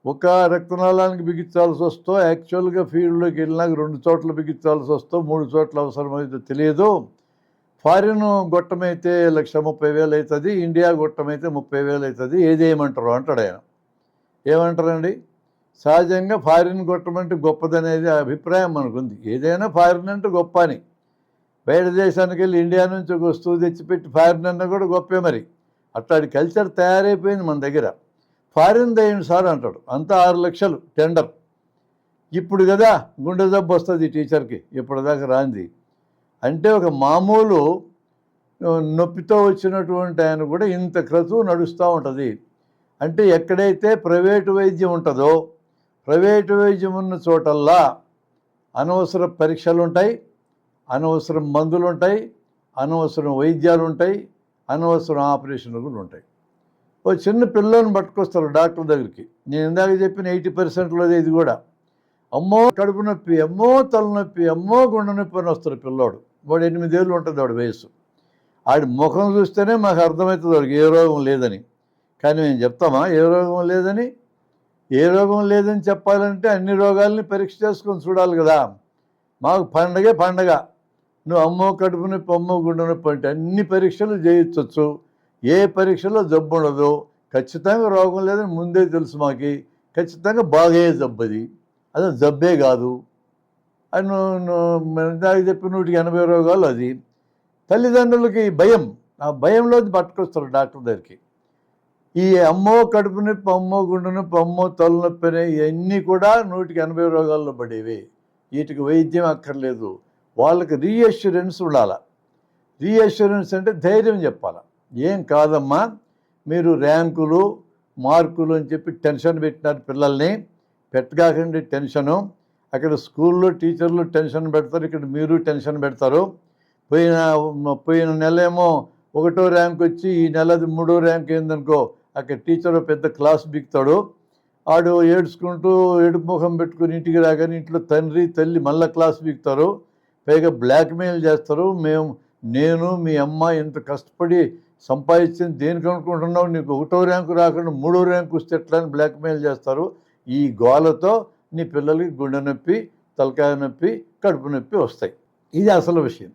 ఒక రక్తనాళానికి బిగించాల్సి వస్తో, యాక్చువల్గా ఫీల్డ్లోకి వెళ్ళినాక 2 చోట్ల బిగించాల్సి వస్తో, 3 చోట్ల అవసరమైతే తెలియదు. ఫారిన్ గొట్టం అయితే 1,30,000 అవుతుంది, ఇండియా గొట్టం అయితే 30,000 అవుతుంది, ఏది ఏమంటారు అంటాడు ఆయన. ఏమంటారండి? సహజంగా ఫారిన్ గొట్టం అంటే గొప్పదనేది అభిప్రాయం మనకుంది. ఏదైనా ఫారిన్ అంటే గొప్ప అని. బయట దేశానికి వెళ్ళి ఇండియా నుంచి ఒక వస్తువు తెచ్చిపెట్టి ఫారిన్ అన్నా కూడా గొప్పే. మరి అట్లాంటి కల్చర్ తయారైపోయింది మన దగ్గర. ఫారిన్ దేయండి సార్ అంటాడు, అంతా 6 లక్షలు టెండర్. ఇప్పుడు కదా గుండె జబ్బు వస్తుంది టీచర్కి, ఇప్పటిదాకా రాంది. అంటే ఒక మామూలు నొప్పితో వచ్చినటువంటి ఆయన కూడా ఇంత క్రతువు నడుస్తూ ఉంటుంది. అంటే ఎక్కడైతే ప్రైవేటు వైద్యం ఉంటుందో, ప్రైవేటు వైద్యం ఉన్న చోటల్లా అనవసర పరీక్షలు ఉంటాయి, అనవసరం మందులు ఉంటాయి, అనవసరం వైద్యాలు ఉంటాయి, అనవసరం ఆపరేషన్లు కూడా ఉంటాయి. ఓ చిన్న పిల్లని పట్టుకొస్తారు డాక్టర్ దగ్గరికి. నేను ఇందాక చెప్పిన 80%లోదే ఇది కూడా. అమ్మో కడుపు నొప్పి, అమ్మో తలనొప్పి, అమ్మో గుండె నొప్పి అని వస్తారు పిల్లోడు. వాడు 8 ఏళ్ళు ఉంటుంది వాడి వయసు. ఆడి ముఖం చూస్తేనే మాకు అర్థమవుతుంది వాడికి ఏ రోగం లేదని. కానీ మేము చెప్తామా ఏ రోగం లేదని? ఏ రోగం లేదని చెప్పాలంటే అన్ని రోగాల్ని పరీక్ష చేసుకొని చూడాలి కదా. మాకు పండగే పండగ. నువ్వు అమ్మో కడుపు నొప్పి, అమ్మో గుండె నొప్పి అంటే అన్ని పరీక్షలు చేయించవచ్చు. ఏ పరీక్షలో జబ్బు ఉండదు. ఖచ్చితంగా రోగం లేదని ముందే తెలుసు మాకి. ఖచ్చితంగా బాగే జబ్బు అది, అదే జబ్బే కాదు అని ఇందాక చెప్పిన 180 రోగాలు అది. తల్లిదండ్రులకి భయం, ఆ భయంలో పట్టుకొస్తారు డాక్టర్ దగ్గరికి. ఈ అమ్మో కడుపు నొప్పి, అమ్మో గుండె నొప్పి, అమ్మో తలనొప్పి అనే ఇవన్నీ కూడా 180 రోగాల్లో పడేవి. వీటికి వైద్యం అక్కర్లేదు. వాళ్ళకి రీఅష్యూరెన్స్ ఉండాలి. రీఅష్యూరెన్స్ అంటే ధైర్యం చెప్పాలి. ఏం కాదమ్మా, మీరు ర్యాంకులు మార్కులు అని చెప్పి టెన్షన్ పెట్టినారు పిల్లల్ని. పెట్టగాకండి టెన్షను. అక్కడ స్కూల్లో టీచర్లు టెన్షన్ పెడతారు, ఇక్కడ మీరు టెన్షన్ పెడతారు. పోయిన నెల ఏమో 1వ ర్యాంక్ వచ్చి ఈ నెలది 3వ ర్యాంక్ ఏందనుకో, అక్కడ టీచర్ పెద్ద క్లాస్ బిగుతాడు. ఆడు ఏడ్చుకుంటూ ఏడుపు ముఖం పెట్టుకుని ఇంటికి రాగానే ఇంట్లో తండ్రి తల్లి మళ్ళీ క్లాస్ బిగుతారు. పైగా బ్లాక్మెయిల్ చేస్తారు. నేను మీ అమ్మ ఇంత కష్టపడి సంపాదించింది దేనికి అనుకుంటున్నావు, నీకు 1వ ర్యాంకు రాకుండా 3వ ర్యాంకు వస్తే ఎట్లా అని బ్లాక్మెయిల్ చేస్తారు. ఈ గోలతో నీ పిల్లలకి గుండె నొప్పి, తలకాయ నొప్పి, కడుపు నొప్పి వస్తాయి. ఇది అసలు విషయం.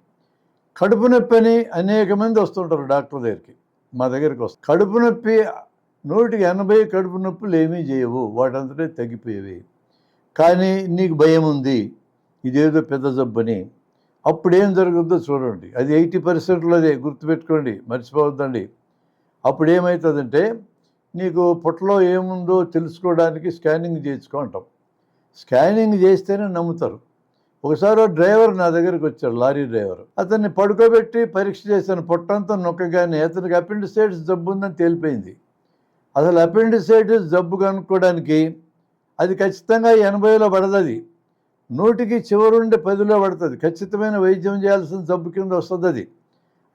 కడుపు నొప్పి అని అనేక మంది వస్తుంటారు డాక్టర్ దగ్గరికి, మా దగ్గరికి వస్తారు. కడుపు నొప్పి 180 కడుపు నొప్పులు ఏమీ చేయవు, వాటంతటే తగ్గిపోయేవి. కానీ నీకు భయం ఉంది ఇదేదో పెద్ద జబ్బని. అప్పుడు ఏం జరుగుతుందో చూడండి. అది 80%లోదే, గుర్తుపెట్టుకోండి, మర్చిపోవద్దండి. అప్పుడు ఏమవుతుందంటే, నీకు పొట్టలో ఏముందో తెలుసుకోవడానికి స్కానింగ్ చేయించుకో అంటాం. స్కానింగ్ చేస్తేనే నమ్ముతారు. ఒకసారి డ్రైవర్ నా దగ్గరికి వచ్చాడు, లారీ డ్రైవర్. అతన్ని పడుకోబెట్టి పరీక్ష చేశాను. పొట్టంతా నొక్కగానే అతనికి అపెండిసైటిస్ జబ్బు ఉందని తేలిపోయింది. అసలు అపెండిసైటిస్ జబ్బు కనుక్కోవడానికి అది ఖచ్చితంగా 80లో పడదు. అది 100కి చివరుండి 10లో పడుతుంది. ఖచ్చితమైన వైద్యం చేయాల్సిన జబ్బు కింద వస్తుంది అది.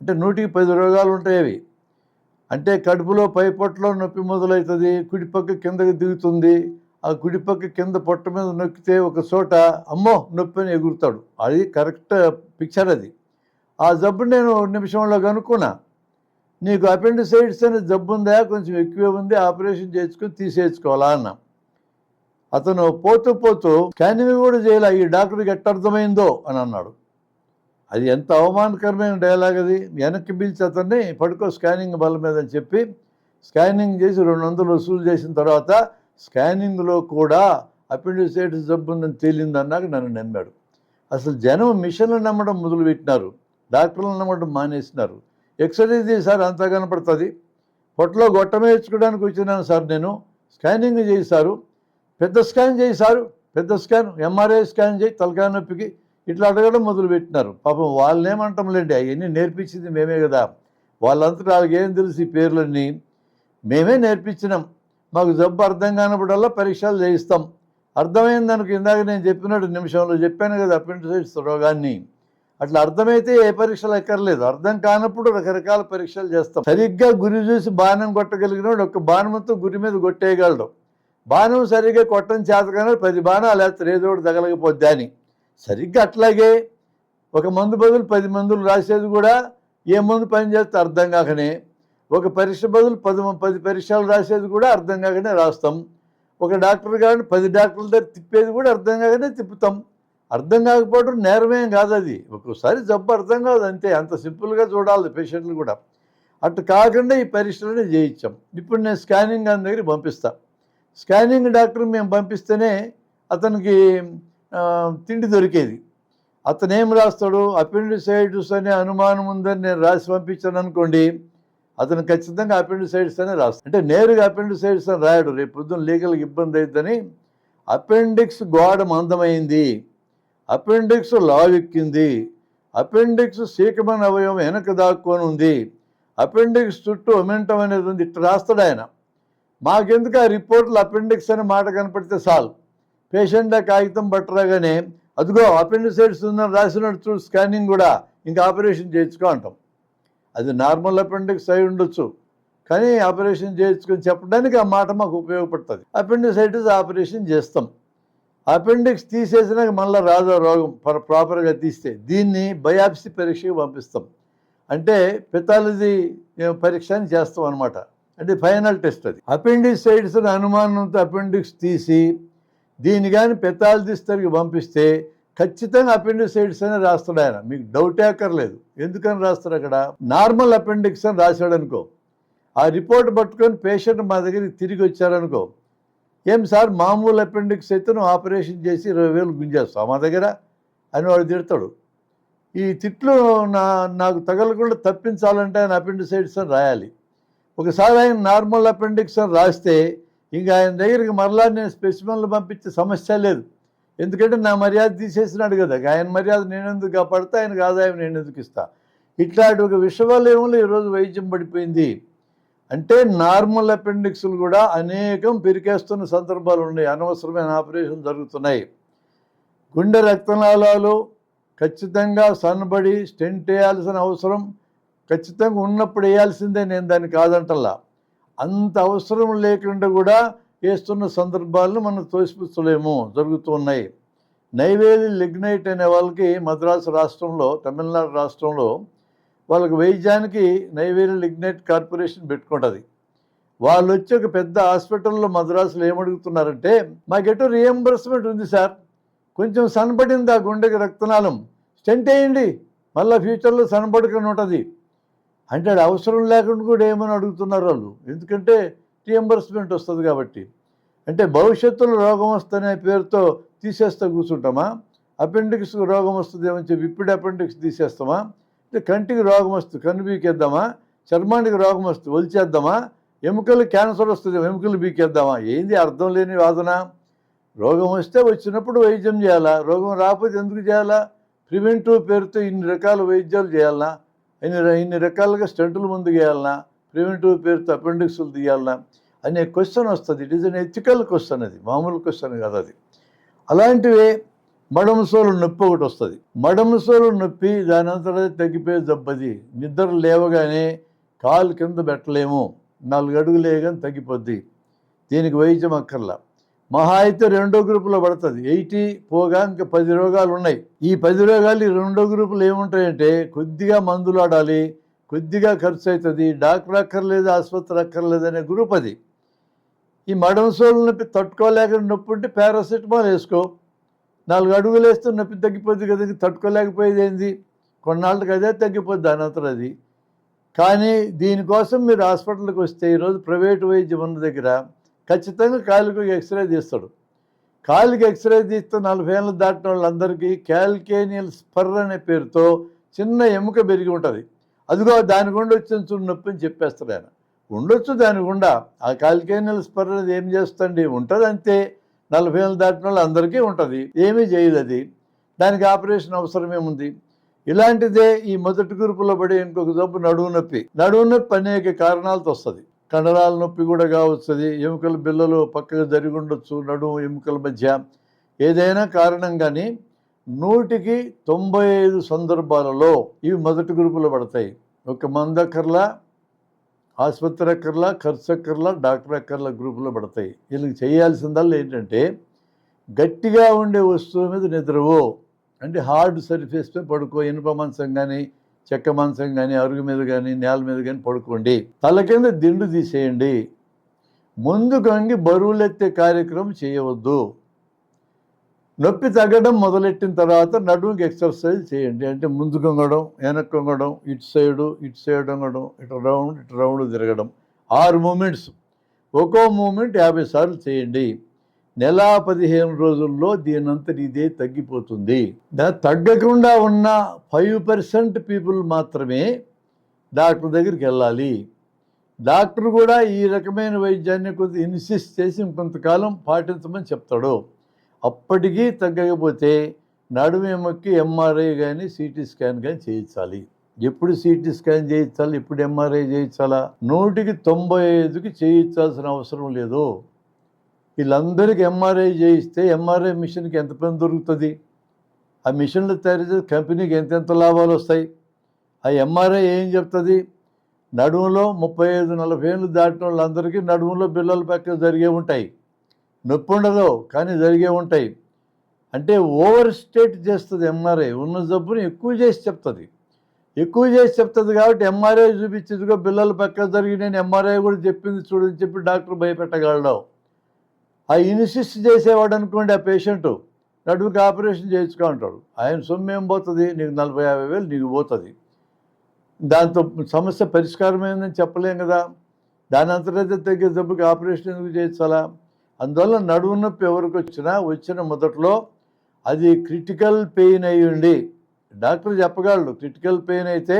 అంటే 100కి 10 రోగాలు ఉంటాయి అవి. అంటే కడుపులో పై పొట్టలో నొప్పి మొదలవుతుంది, కుడిపక్క కిందకి దిగుతుంది. ఆ కుడిపక్క కింద పొట్ట మీద నొక్కితే ఒక చోట అమ్మో నొప్పి అని ఎగురుతాడు. అది కరెక్ట్ పిక్చర్ అది. ఆ జబ్బు నేను నిమిషంలో కనుక్కున్నా. నీకు అపెండిసైటిస్ అనే జబ్బు ఉందా, కొంచెం ఎక్కువే ఉంది, ఆపరేషన్ చేసుకుని తీసేసుకోవాలా అన్నా. అతను పోతూ పోతూ స్కానింగ్ కూడా చేయాలి, ఈ డాక్టర్కి ఎట్ట అర్థమైందో అని అన్నాడు. అది ఎంత అవమానకరమైన డైలాగ్ అది. వెనక్కి పిలిచి అతన్ని పడుకో స్కానింగ్ బల్ల మీద అని చెప్పి స్కానింగ్ చేసి 200 వసూలు చేసిన తర్వాత స్కానింగ్లో కూడా అపెండిసైటిస్ జబ్బు ఉందని తేలిందన్నాక నన్ను నమ్మాడు. అసలు జనం మిషన్లు నమ్మడం మొదలుపెట్టినారు, డాక్టర్లను నమ్మడం మానేసినారు. ఎక్స్రే చేశారు, అంతా కనపడుతుంది. పొట్టలో గొట్టమే ఇచ్చుకోవడానికి వచ్చినాను సార్ నేను, స్కానింగ్ చేశారు, పెద్ద స్కాన్ చేశారు, పెద్ద స్కాన్, ఎంఆర్ఐ స్కాన్ చేయి తలకాయ నొప్పికి, ఇట్లా అడగడం మొదలుపెట్టినారు. పాపం వాళ్ళనేమంటాంలేండి, అవన్నీ నేర్పించింది మేమే కదా. వాళ్ళంతటా వాళ్ళకి ఏం తెలిసి ఈ పేర్లన్నీ మేమే నేర్పించినాం. మాకు జబ్బు అర్థం కానప్పుడల్లా పరీక్షలు చేయిస్తాం. అర్థమైంది దానికి ఇందాక నేను చెప్పినట్టు నిమిషంలో చెప్పాను కదా అపెండిసైటిస్ రోగాన్ని. అట్లా అర్థమైతే ఏ పరీక్షలు ఎక్కర్లేదు. అర్థం కానప్పుడు రకరకాల పరీక్షలు చేస్తాం. సరిగ్గా గురి చూసి బాణం కొట్టగలిగినోడు ఒక్క బాణంతో గురి మీద కొట్టేయగలడు. బాణం సరిగ్గా కొట్టని చేతగానే 10 బాణాలు వేస్తారు, ఏదో ఒకటి తగలకపోద్దా అని. సరిగ్గా అట్లాగే ఒక మందు బదులు 10 మందులు రాసేది కూడా ఏ మందు పని చేస్తే అర్థం కాకనే. ఒక పరీక్ష బదులు 10 పరీక్షలు రాసేది కూడా అర్థం కాకనే రాస్తాం. ఒక డాక్టర్ గారిని 10 డాక్టర్ల దగ్గర తిప్పేది కూడా అర్థం కాకనే తిప్పుతాం. అర్థం కాకపోవడం నేరమేం కాదు అది. ఒక్కోసారి జబ్బు అర్థం కాదు అంతే. అంత సింపుల్గా చూడాలి పేషెంట్లు కూడా. అటు కాకుండా ఈ పరీక్షలనే చేయించాం. ఇప్పుడు నేను స్కానింగ్ దాని దగ్గరికి పంపిస్తా. స్కానింగ్ డాక్టర్ మేము పంపిస్తేనే అతనికి తిండి దొరికేది. అతను ఏం రాస్తాడు, అపెండిసైటిస్ అనే అనుమానం ఉందని నేను రాసి పంపించాను అనుకోండి, అతను ఖచ్చితంగా అపెండిసైటిస్ అనే రాస్తాడు. అంటే నేరుగా అపెండిసైటిస్ అని రాయడు. రేపు పొద్దున్న లీగల్గా ఇబ్బంది అవుతుందని అపెండిక్స్ గోడ మందమైంది, అపెండిక్స్ లావెక్కింది, అపెండిక్స్ సీకమన్ అవయవం వెనక దాక్కొని ఉంది, అపెండిక్స్ చుట్టూ ఒమెంటం అనేది ఉంది, ఇట్లా రాస్తాడు ఆయన. మాకెందుకు ఆ రిపోర్ట్లు అపెండిక్స్ అనే మాట కనపడితే చాలు, పేషెంట్ ఆ కాగితం పట్టరాగానే అదిగో అపెండిసైటిస్ ఉందని రాసినట్టు చూడు స్కానింగ్ కూడా, ఇంకా ఆపరేషన్ చేయించుకో అంటాం. అది నార్మల్ అపెండిక్స్ అయి ఉండొచ్చు, కానీ ఆపరేషన్ చేయించుకొని చెప్పడానికి ఆ మాట మాకు ఉపయోగపడుతుంది. అపెండిసైటిస్ ఆపరేషన్ చేస్తాం. అపెండిక్స్ తీసేసినాక మళ్ళీ రాదు రోగం ప్రాపర్గా తీస్తే, దీన్ని బయాప్సీ పరీక్షకి పంపిస్తాం. అంటే పెథాలజీ పరీక్ష అని చేస్తాం అనమాట. అంటే ఫైనల్ టెస్ట్ అది. అపెండిసైటిస్ అనుమానంతో అపెండిక్స్ తీసి దీన్ని కానీ పెథాలజిస్ట్ దగ్గరికి పంపిస్తే ఖచ్చితంగా అపెండిసైటిస్ అని రాస్తాడు ఆయన. మీకు డౌటే అక్కర్లేదు. ఎందుకని రాస్తాడు అక్కడ? నార్మల్ అపెండిక్స్ అని రాశాడు అనుకో, ఆ రిపోర్ట్ పట్టుకొని పేషెంట్ మా దగ్గరికి తిరిగి వచ్చారనుకో, ఏం సార్ మామూలు అపెండిక్స్ అయితే నువ్వు ఆపరేషన్ చేసి 20,000 గుంజేస్తావు మా దగ్గర అని వాడు తిడతాడు. ఈ తిట్లు నాకు తగలకుండా తప్పించాలంటే ఆయన అపెండిసైటిస్ అని రాయాలి. ఒకసారి ఆయన నార్మల్ అపెండిక్స్ అని రాస్తే ఇంకా ఆయన దగ్గరికి మరలా నేను స్పెసిమెన్లు పంపించే సమస్య లేదు. ఎందుకంటే నా మర్యాద తీసేసినాడు కదా, ఆయన మర్యాద నేను ఎందుకు కాపాడితే ఆయనకు ఆదాయం నేను ఎందుకు ఇస్తా. ఇట్లాంటి ఒక విషవలయంలో ఈరోజు వైద్యం పడిపోయింది. అంటే నార్మల్ అపెండిక్స్లు కూడా అనేకం పెరికేస్తున్న సందర్భాలు ఉన్నాయి. అనవసరమైన ఆపరేషన్ జరుగుతున్నాయి. గుండె రక్తనాళాలు ఖచ్చితంగా సన్నబడి స్టెంట్ వేయాల్సిన అవసరం ఖచ్చితంగా ఉన్నప్పుడు వేయాల్సిందే, నేను దాన్ని కాదంటల్లా. అంత అవసరం లేకుండా కూడా వేస్తున్న సందర్భాలను మనం తోసిపుచ్చలేము, జరుగుతూ ఉన్నాయి. నైవేలి లిగ్నైట్ అనే వాళ్ళకి మద్రాసు రాష్ట్రంలో, తమిళనాడు రాష్ట్రంలో వాళ్ళకి వైద్యానికి నైవేలి లిగ్నైట్ కార్పొరేషన్ పెట్టుకుంటుంది. వాళ్ళు వచ్చి ఒక పెద్ద హాస్పిటల్లో మద్రాసులో ఏమడుగుతున్నారంటే, మాకెటో రియంబర్స్మెంట్ ఉంది సార్, కొంచెం సన్నబడింది ఆ గుండెకి రక్తనాళం, స్టెంట్ వేయండి, మళ్ళీ ఫ్యూచర్లో సన్నబడుకొని ఉంటుంది అంటే అది అవసరం లేకుండా కూడా ఏమని అడుగుతున్నారు వాళ్ళు. ఎందుకంటే రియంబర్స్మెంట్ వస్తుంది కాబట్టి. అంటే భవిష్యత్తులో రోగం వస్తుందనే పేరుతో తీసేస్తే కూర్చుంటామా? అపెండిక్స్ రోగం వస్తుందేమని చెప్పి ఇప్పుడు అపెండిక్స్ తీసేస్తామా? అంటే కంటికి రోగం వస్తుంది కన్ను బీకేద్దామా? చర్మానికి రోగం వస్తుంది ఒలిచేద్దామా? ఎముకలు క్యాన్సర్ వస్తుంది ఎముకలు బీకేద్దామా? ఏంది అర్థం లేని వాదన? రోగం వస్తే వచ్చినప్పుడు వైద్యం చేయాలా, రోగం రాకపోతే ఎందుకు చేయాలా? ప్రివెంటివ్ పేరుతో ఇన్ని రకాల వైద్యాలు చేయాలన్నా, ఇన్ని రకాలుగా స్టంటులు ముందు చేయాలన్నా, ప్రివెంటివ్ పేరుతో అపెండిక్స్లు తీయాలన్నా అనే క్వశ్చన్ వస్తుంది. It is an ethical question, అది మామూలు క్వశ్చన్ కాదు అది. అలాంటివే మడమసోలు నొప్పి ఒకటి వస్తుంది. మడమసోలు నొప్పి దాని అంతటా తగ్గిపోయే జబ్బది. నిద్ర లేవగానే కాలు కింద పెట్టలేము, 4 అడుగులు వేయగానే తగ్గిపోద్ది. దీనికి వైద్యం అక్కర్లా. మహా అయితే 2వ గ్రూపులో పడుతుంది. 80 పోగా ఇంకా 10 రోగాలు ఉన్నాయి. ఈ 10 రోగాలు ఈ 2వ గ్రూపులు ఏముంటాయంటే, కొద్దిగా మందులు ఆడాలి, కొద్దిగా ఖర్చు అవుతుంది, డాక్టర్ అక్కర్లేదు, ఆసుపత్రి అక్కర్లేదు అనే గ్రూప్ అది. ఈ మడమసోలు నొప్పి తట్టుకోలేక నొప్పి ఉంటే పారాసిటమాల్ వేసుకో, 4 అడుగులు వేస్తే నొప్పి తగ్గిపోద్ది కదా. తట్టుకోలేకపోయేది ఏంది? కొన్నాళ్ళకి అదే తగ్గిపోద్ది దాని అంతా అది. కానీ దీనికోసం మీరు హాస్పిటల్కి వస్తే ఈరోజు ప్రైవేటు వైద్యం ఉన్న దగ్గర ఖచ్చితంగా కాలుకి ఎక్స్రే తీస్తాడు. కాలుకి ఎక్స్రే తీస్తే 40 ఏళ్ళు దాటిన వాళ్ళందరికీ క్యాల్కేనియల్ స్పర్ అనే పేరుతో చిన్న ఎముక పెరిగి ఉంటుంది. అదిగో దాని గుండా వచ్చిన చూడు నొప్పి అని చెప్పేస్తాడు ఆయన. ఉండొచ్చు దాని గుండా. ఆ క్యాల్కేనియల్ స్పర్ అనేది ఏం చేస్తుంది? ఉంటుంది అంతే. 40 ఏళ్ళు దాటిన వాళ్ళు అందరికీ ఉంటుంది, ఏమీ చేయదు అది. దానికి ఆపరేషన్ అవసరం ఏముంది? ఇలాంటిదే ఈ మొదటి గ్రూపులో పడే ఇంకొక జబ్బు నడుము నొప్పి. నడుము నొప్పి అనేక కారణాలతో వస్తుంది. కండరాల నొప్పి కూడా కావస్తుంది, ఎముకల బిళ్ళలు పక్కగా జరిగి ఉండొచ్చు నడుము ఎముకల మధ్య, ఏదైనా కారణం. కానీ 100కి 95 సందర్భాలలో ఇవి మొదటి గ్రూపులో పడతాయి. ఒక మందు అక్కర్లా, ఆసుపత్రి అక్కర్లా, ఖర్చు అక్కర్లా, డాక్టర్ అక్కర్లా గ్రూపులో పడతాయి. వీళ్ళకి చేయాల్సిందల్లా ఏంటంటే, గట్టిగా ఉండే వస్తువు మీద నిద్రవో, అంటే హార్డ్ సర్ఫేస్ పై పడుకో, ఇనుప మంచం కానీ చెక్క మంచం కానీ అరుగు మీద కానీ నేల మీద కానీ పడుకోండి. తల కింద దిండు తీసేయండి. ముందుకు వంగి బరువులెత్తే కార్యక్రమం చేయవద్దు. నొప్పి తగ్గడం మొదలెట్టిన తర్వాత నడుముకి ఎక్సర్సైజ్ చేయండి. అంటే ముందుకు వంగడం, వెనక్కి వంగడం, ఇటు సైడ్ వంగడం, ఇటు రౌండ్ తిరగడం. 6 మూమెంట్స్. ఒక్కో మూమెంట్ 50 సార్లు చేయండి. నెల 15 రోజుల్లో దీనంతటి ఇదే తగ్గిపోతుంది. తగ్గకుండా ఉన్న 5% పీపుల్ మాత్రమే డాక్టర్ దగ్గరికి వెళ్ళాలి. డాక్టర్ కూడా ఈ రకమైన వైద్యాన్ని కొంత ఇన్సిస్ట్ చేసి ఇంకొంతకాలం పాటించమని చెప్తాడు. అప్పటికీ తగ్గకపోతే నడుము ఎముకకి ఎంఆర్ఐ కానీ సిటీ స్కాన్ కానీ చేయించాలి. ఎప్పుడు సిటీ స్కాన్ చేయించాలి, ఎప్పుడు ఎంఆర్ఐ చేయించాలా? 100కి 95కి చేయించాల్సిన అవసరం లేదు. వీళ్ళందరికీ ఎంఆర్ఐ చేయిస్తే ఎంఆర్ఐ మిషన్కి ఎంత పని దొరుకుతుంది? ఆ మిషన్లు తయారు చేసే కంపెనీకి ఎంతెంత లాభాలు వస్తాయి? ఆ ఎంఆర్ఐ ఏం చెప్తుంది? నడుములో 35-40 ఏళ్ళు దాటిన వాళ్ళందరికీ నడుములో బిళ్ళల పక్క జరిగే ఉంటాయి. నొప్పి ఉండదు, కానీ జరిగే ఉంటాయి. అంటే ఓవర్ స్టేట్ చేస్తుంది ఎంఆర్ఐ. ఉన్న జబ్బుని ఎక్కువ చేసి చెప్తుంది కాబట్టి ఎంఆర్ఐ చూపించేదిగో బిళ్ళల పక్క జరిగి నేను ఎంఆర్ఐ కూడా చెప్పింది చూడని చెప్పి డాక్టర్ భయపెట్టగలడు. ఆ ఇన్సిస్ట్ చేసేవాడు అనుకోండి, ఆ పేషెంటు నడుముకి ఆపరేషన్ చేయించుకో అంటాడు. ఆయన సొమ్ము ఏం పోతుంది? నీకు 40-50 వేలు నీకు పోతుంది. దాంతో సమస్య పరిష్కారమైందని చెప్పలేం కదా. దాని అంతటైతే తగ్గే జబ్బుకి ఆపరేషన్ ఎందుకు చేయించాలా? అందువల్ల నడుము నొప్పి ఎవరికి వచ్చిన మొదట్లో అది క్రిటికల్ పెయిన్ అయ్యుండి డాక్టర్ చెప్పగలడు. క్రిటికల్ పెయిన్ అయితే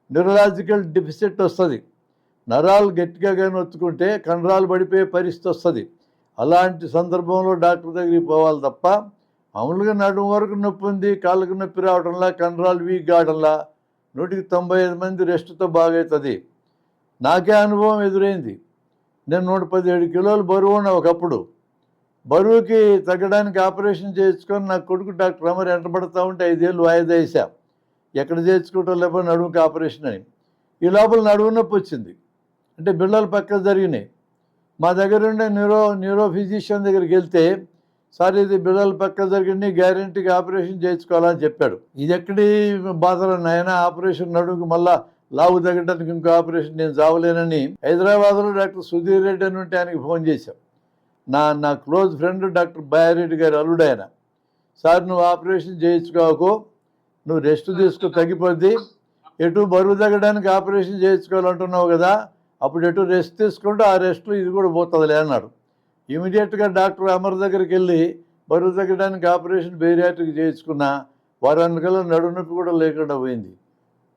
న్యూరలాజికల్ డెఫిసిట్ వస్తుంది. నరాలు గట్టిగా కానీ ఒత్తుకుంటే కండరాలు పడిపోయే పరిస్థితి వస్తుంది. అలాంటి సందర్భంలో డాక్టర్ దగ్గరికి పోవాలి తప్ప మామూలుగా నడుము వరకు నొప్పి ఉంది, కాళ్ళకు నొప్పి రావడంలా, కండరాలు వీక్ కావడంలా 100కి 95 మంది రెస్ట్తో బాగవుతుంది. నాకే అనుభవం ఎదురైంది. నేను 117 కిలోలు బరువు ఉన్నా ఒకప్పుడు. బరువుకి తగ్గడానికి ఆపరేషన్ చేయించుకొని నా కొడుకు డాక్టర్ అమర్ ఎంటబడతా ఉంటే 5 ఏళ్ళు వాయిదా వేసా. ఎక్కడ చేయించుకోవటం లేకపోతే నడుముకి ఆపరేషన్ అని. ఈ లోపల నడుము నొప్పి వచ్చింది. అంటే బిళ్ళలు పక్క జరిగినాయి. మా దగ్గర ఉండే న్యూరో ఫిజిషియన్ దగ్గరికి వెళ్తే, సార్ ఇది బిళ్ళల పక్క జరిగింది, గ్యారెంటీకి ఆపరేషన్ చేయించుకోవాలని చెప్పాడు. ఇది ఎక్కడి బాధలో నాయన, ఆపరేషన్ నడుముకి మళ్ళా లావు తగ్గడానికి ఇంకో ఆపరేషన్, నేను చావలేనని హైదరాబాద్లో డాక్టర్ సుధీర్ రెడ్డి అని ఉంటే ఆయనకి ఫోన్ చేశాం. నా క్లోజ్ ఫ్రెండ్ డాక్టర్ బాయారెడ్డి గారు అల్లుడు ఆయన. సార్ నువ్వు ఆపరేషన్ చేయించుకోకు, నువ్వు రెస్ట్ తీసుకో, తగ్గిపోద్ది. ఎటు బరువు తగ్గడానికి ఆపరేషన్ చేయించుకోవాలంటున్నావు కదా, అప్పుడు ఎటు రెస్ట్ తీసుకుంటే ఆ రెస్ట్లో ఇది కూడా పోతుందిలే అన్నాడు. ఇమీడియట్గా డాక్టర్ అమర్ దగ్గరికి వెళ్ళి బరువు తగ్గడానికి ఆపరేషన్ బేరియాట్రిక్ చేయించుకున్నా. వారానికల్లా నడుము నొప్పి కూడా లేకుండా పోయింది.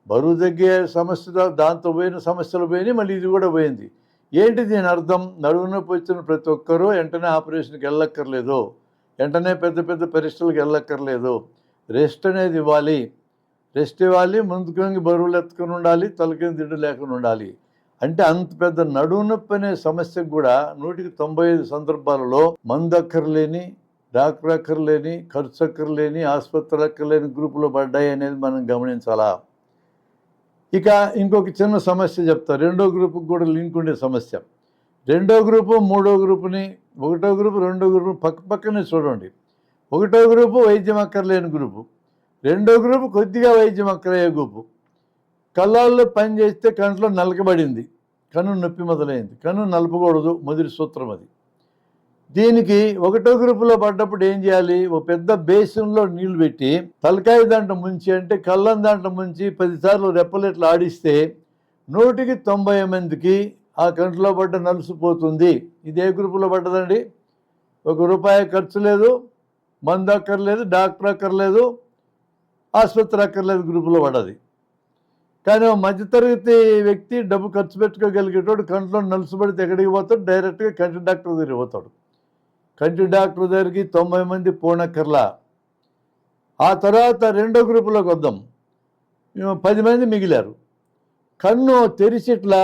బరువు తగ్గే సమస్య దాంతో పోయిన సమస్యలు పోయినాయి, మళ్ళీ ఇది కూడా పోయింది. ఏంటి దీని అర్థం? నడుము నొప్పి వచ్చిన ప్రతి ఒక్కరూ వెంటనే ఆపరేషన్కి వెళ్ళక్కర్లేదు, వెంటనే పెద్ద పెద్ద పరీక్షలకు వెళ్ళక్కర్లేదు. రెస్ట్ అనేది ఇవ్వాలి. రెస్ట్ ఇవ్వాలి, ముందుకు బరువులు ఎత్తుకుని ఉండాలి, తలకింద దిండు లేకుండా ఉండాలి. అంటే అంత పెద్ద నడుము నొప్పి అనే సమస్యకు కూడా 100కి 95 సందర్భాలలో మందు అక్కర్లేని, డాక్టర్ అక్కర్లేని, ఖర్చు అక్కర్లేని, ఆసుపత్రులు అక్కర్లేని గ్రూపులో పడ్డాయి అనేది మనం గమనించాలా. ఇక ఇంకొక చిన్న సమస్య చెప్తా. 2వ గ్రూపుకి కూడా లింక్ ఉండే సమస్య. 2వ గ్రూపు 3వ గ్రూపుని, 1వ గ్రూపు 2వ గ్రూపు పక్కనే చూడండి. 1వ గ్రూపు వైద్యం అక్కర్లేని గ్రూపు, 2వ గ్రూపు కొద్దిగా వైద్యం అక్కరయ్యే గ్రూపు. కళ్ళల్లో పని చేస్తే కంట్లో నలకబడింది, కన్ను నొప్పి మొదలైంది. కన్ను నలపకూడదు, మొదటి సూత్రం అది. దీనికి 1వ గ్రూపులో పడ్డప్పుడు ఏం చేయాలి? ఒక పెద్ద బేసిన్లో నీళ్లు పెట్టి తలకాయ దాంట్లో ముంచి, అంటే కళ్ళం దాంట్లో ముంచి 10 సార్లు రెప్పలెట్లు ఆడిస్తే 100కి 90 మందికి ఆ కంట్లో పడ్డ నలుసిపోతుంది. ఇదే గ్రూపులో పడ్డదండి. ₹1 ఖర్చు లేదు, మందు అక్కర్లేదు, డాక్టర్ అక్కర్లేదు, ఆసుపత్రి అక్కర్లేదు, గ్రూపులో పడ్డది. కానీ మధ్యతరగతి వ్యక్తి డబ్బు ఖర్చు పెట్టుకోగలిగేటోడు కంట్లో నలుసుబడితే ఎక్కడికి పోతాడు? డైరెక్ట్గా కంటి డాక్టర్ దగ్గరికి పోతాడు. కంటి డాక్టర్ దగ్గరికి 90 మంది పోనక్కర్లా. ఆ తర్వాత 2వ గ్రూపులోకి వద్దాం. 10 మంది మిగిలారు. కన్ను తెరిచిట్లా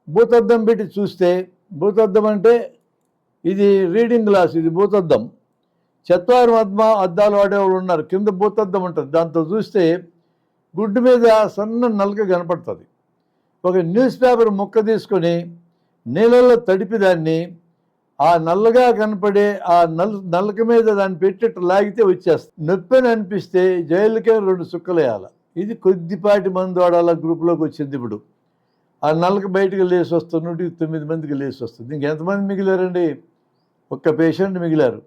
భూతద్దం పెట్టి చూస్తే, భూతద్దం అంటే ఇది రీడింగ్ గ్లాస్, ఇది భూతద్దం. చత్వారం అద్దాలు వాడేవాళ్ళు ఉన్నారు, కింద భూతద్దం ఉంటుంది. దాంతో చూస్తే గుడ్డు మీద సన్న నలక కనపడుతుంది. ఒక న్యూస్ పేపర్ ముక్క తీసుకొని నీళ్ళల్లో తడిపి దాన్ని ఆ నల్లగా కనపడే ఆ నలక మీద దాన్ని పెట్టేట్టు లాగితే వచ్చేస్తుంది. నొప్పి అని అనిపిస్తే జైలుకే 2 సుక్కలు వేయాలి. ఇది కొద్దిపాటి మందు వాడాల గ్రూప్లోకి వచ్చింది. ఇప్పుడు ఆ నల్లకి బయటకు లేచి వస్తుంది, 109 మందికి లేచి వస్తుంది. ఇంకెంతమంది మిగిలారండి? ఒక్క పేషెంట్ మిగిలారు.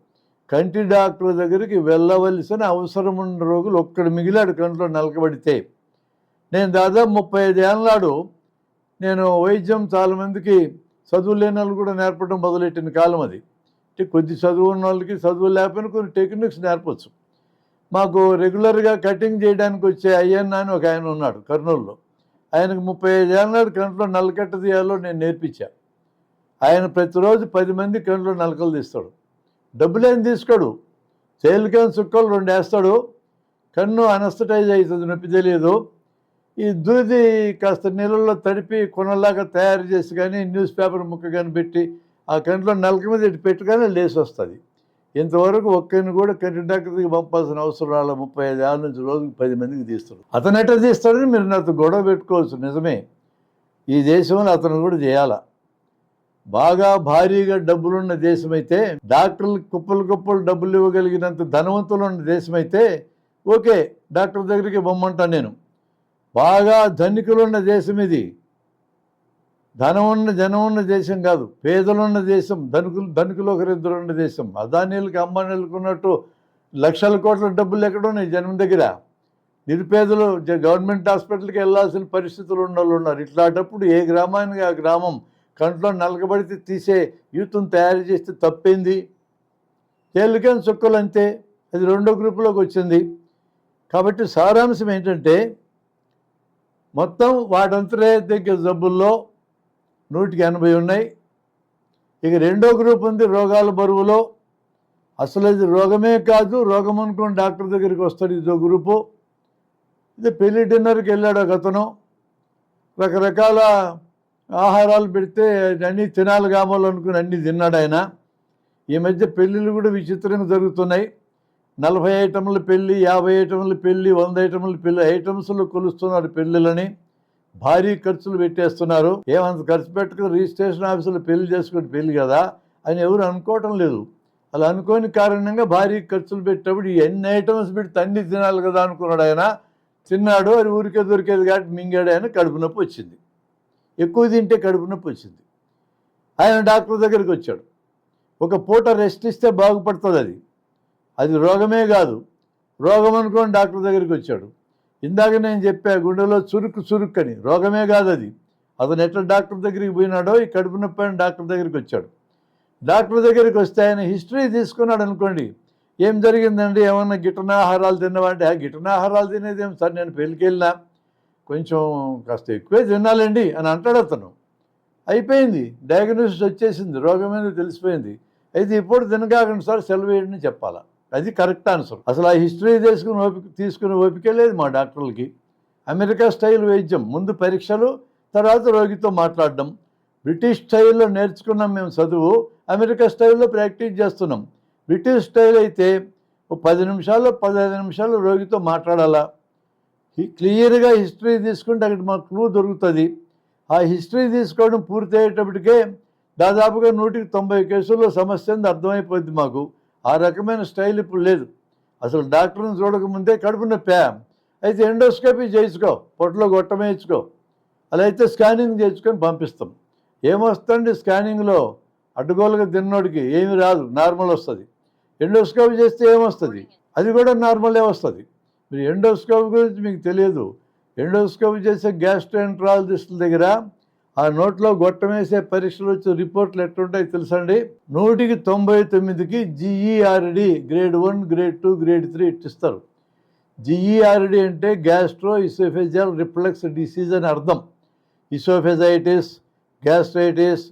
కంటి డాక్టర్ దగ్గరికి వెళ్ళవలసిన అవసరం ఉన్న రోగులు ఒక్కడు మిగిలాడు కంట్లో నలకబడితే. నేను దాదాపు 35 ఏళ్ళ నాడు నేను వైద్యం చాలామందికి చదువు లేని వాళ్ళు కూడా నేర్పడం మొదలెట్టిన కాలం అది. అంటే కొద్ది చదువు ఉన్న వాళ్ళకి, చదువు లేకపోయినా కొన్ని టెక్నిక్స్ నేర్పచ్చు. మాకు రెగ్యులర్గా కటింగ్ చేయడానికి వచ్చే అయ్యన్న అని ఒక ఆయన ఉన్నాడు కర్నూలులో. ఆయనకు 35 ఏళ్ళ నాడు కంట్లో నలకట్ట తీయాలో నేను నేర్పించా. ఆయన ప్రతిరోజు 10 మంది కంట్లో నలకలు తీస్తాడు. డబ్బులేం తీసుకోడు, తేలికైన చుక్కలు 2 వేస్తాడు. కన్ను అనస్థటైజ్ అవుతుంది, నొప్పి తెలియదు. ఈ దూది కాస్త నీళ్ళల్లో తడిపి కొనలాగా తయారు చేసి కానీ న్యూస్ పేపర్ ముక్క కానీ పెట్టి ఆ కంట్లో నలక మీద ఇటు పెట్టుగానే లేచి వస్తుంది. ఇంతవరకు ఒక్కరిని కూడా కంటి డాక్టర్కి పంపాల్సిన అవసరం రాల. 35 ఏళ్ళ నుంచి రోజుకి 10 మందికి తీస్తాడు. అతను ఎట్లా తీస్తాడని మీరు నాతో గొడవ పెట్టుకోవచ్చు, నిజమే. ఈ దేశంలో అతను కూడా చేయాల. బాగా భారీగా డబ్బులున్న దేశమైతే, డాక్టర్లకు కుప్పలు డబ్బులు ఇవ్వగలిగినంత ధనవంతులు ఉన్న దేశమైతే ఓకే, డాక్టర్ దగ్గరికి బొమ్మంటాను నేను. బాగా ధనికులున్న దేశం ఇది. జనం ఉన్న దేశం కాదు, పేదలున్న దేశం. ధనికులు ఒకరిద్దరు ఉన్న దేశం. అదానీలకు అంబానీలకు ఉన్నట్టు లక్షల కోట్ల డబ్బులు ఎక్కడున్నాయి జనం దగ్గర. నిరుపేదలు గవర్నమెంట్ హాస్పిటల్కి వెళ్ళాల్సిన పరిస్థితులు ఉన్న వాళ్ళు ఉన్నారు. ఇట్లాంటప్పుడు ఏ గ్రామానికి ఆ గ్రామం కంట్లో నలకబడితే తీసే యూత్ను తయారు చేస్తే తప్పేంది? తేలికైన చుక్కలు అంతే. అది 2వ గ్రూపులోకి వచ్చింది. కాబట్టి సారాంశం ఏంటంటే, మొత్తం వాటంతరే దగ్గర జబ్బుల్లో 180 ఉన్నాయి. ఇక 2వ గ్రూప్ ఉంది రోగాల బరువులో. అసలు ఇది రోగమే కాదు, రోగం అనుకుని డాక్టర్ దగ్గరికి వస్తాడు. ఇదో గ్రూపు. ఇది పెళ్లి డిన్నర్కి వెళ్ళాడు ఒక అతను. రకరకాల ఆహారాలు పెడితే అన్నీ తినాలి కామాలు అనుకుని అన్నీ తిన్నాడు ఆయన. ఈ మధ్య పెళ్ళిళ్ళు కూడా విచిత్రంగా జరుగుతున్నాయి. 40 ఐటమ్ల పెళ్ళి, 50 ఐటమ్ల పెళ్ళి, 100 ఐటమ్ల పెళ్ళి, ఐటమ్స్లో కొలుస్తున్నారు పెళ్ళిళ్ళని. భారీ ఖర్చులు పెట్టేస్తున్నారు. ఏమంత ఖర్చు పెట్టుకుని రిజిస్ట్రేషన్ ఆఫీసులో పెళ్లి చేసుకుని పెళ్ళి కదా అని ఎవరు అనుకోవటం లేదు. అలా అనుకోని కారణంగా భారీ ఖర్చులు పెట్టేప్పుడు ఎన్ని ఐటమ్స్ పెడితే అన్నీ తినాలి కదా అనుకున్నాడు ఆయన. తిన్నాడు, అది ఊరికే దొరికేది కాబట్టి మింగాడు. ఆయన కడుపు నొప్పి వచ్చింది. ఎక్కువ తింటే కడుపు నొప్పి వచ్చింది. ఆయన డాక్టర్ దగ్గరికి వచ్చాడు. ఒక పూట రెస్ట్ ఇస్తే బాగుపడుతుంది అది. అది రోగమే కాదు, రోగం అనుకోని డాక్టర్ దగ్గరికి వచ్చాడు. ఇందాక నేను చెప్పా, గుండెలో చురుకు అని. రోగమే కాదు అది. అతను ఎట్లా డాక్టర్ దగ్గరికి పోయినాడో ఈ కడుపు నొప్పి అని డాక్టర్ దగ్గరికి వచ్చాడు. డాక్టర్ దగ్గరికి వస్తే ఆయన హిస్టరీ తీసుకున్నాడు అనుకోండి. ఏం జరిగిందండి, ఏమన్నా గిటనాహారాలు తిన్నావంటే, గిటనాహారాలు తినేది ఏం సార్, నేను పెళ్ళికి వెళ్ళినా కొంచెం కాస్త ఎక్కువే తినాలండి అని అంటాడు అతను. అయిపోయింది, డయాగ్నోసిస్ వచ్చేసింది, రోగం మీద తెలిసిపోయింది. అయితే ఇప్పుడు తినగాకండి సార్, సెలవు వేయండి చెప్పాలా. అది కరెక్ట్ ఆన్సర్. అసలు ఆ హిస్టరీ తీసుకుని ఓపిక లేదు మా డాక్టర్లకి. అమెరికా స్టైల్ వైద్యం, ముందు పరీక్షలు, తర్వాత రోగితో మాట్లాడడం. బ్రిటిష్ స్టైల్లో నేర్చుకున్నాం మేము చదువు, అమెరికా స్టైల్లో ప్రాక్టీస్ చేస్తున్నాం. బ్రిటిష్ స్టైల్ అయితే 10 నిమిషాలు 15 నిమిషాలు రోగితో మాట్లాడాలా. క్లియర్గా హిస్టరీ తీసుకుంటే అక్కడ మాకు క్లూ దొరుకుతుంది. ఆ హిస్టరీ తీసుకోవడం పూర్తి అయ్యేటప్పటికే దాదాపుగా 190 కేసుల్లో సమస్య ఉంది అర్థమైపోద్ది మాకు. ఆ రకమైన స్టైల్ ఇప్పుడు లేదు. అసలు డాక్టర్ని చూడకముందే కడుపు నొప్పి అయితే ఎండోస్కోపీ చేయించుకో, పొట్టలో గొట్టమేయించుకో, అలా అయితే స్కానింగ్ చేయించుకొని పంపిస్తాం. ఏమొస్తుంది స్కానింగ్లో? అడ్డుగోలుగా తిన్నోడికి ఏమి రాదు, నార్మల్ వస్తుంది. ఎండోస్కోపీ చేస్తే ఏమొస్తుంది? అది కూడా నార్మలే వస్తుంది. మీరు ఎండోస్కోపీ గురించి మీకు తెలియదు. ఎండోస్కోపీ చేసే గ్యాస్ట్రోఎంట్రాలజిస్టుల దగ్గర ఆ నోట్లో గొట్టమేసే పరీక్షలు వచ్చే రిపోర్ట్లు ఎట్లుంటాయి తెలుసండి? 199కి జిఈఆర్డి గ్రేడ్ 1, గ్రేడ్ 2, గ్రేడ్ 3 ఇట్టిస్తారు. జిఈఆర్డి అంటే గ్యాస్ట్రో ఇసోఫేజియల్ రిఫ్లక్స్ డిసీజ్ అని అర్థం. ఇసోఫెజైటిస్, గ్యాస్ట్రైటిస్,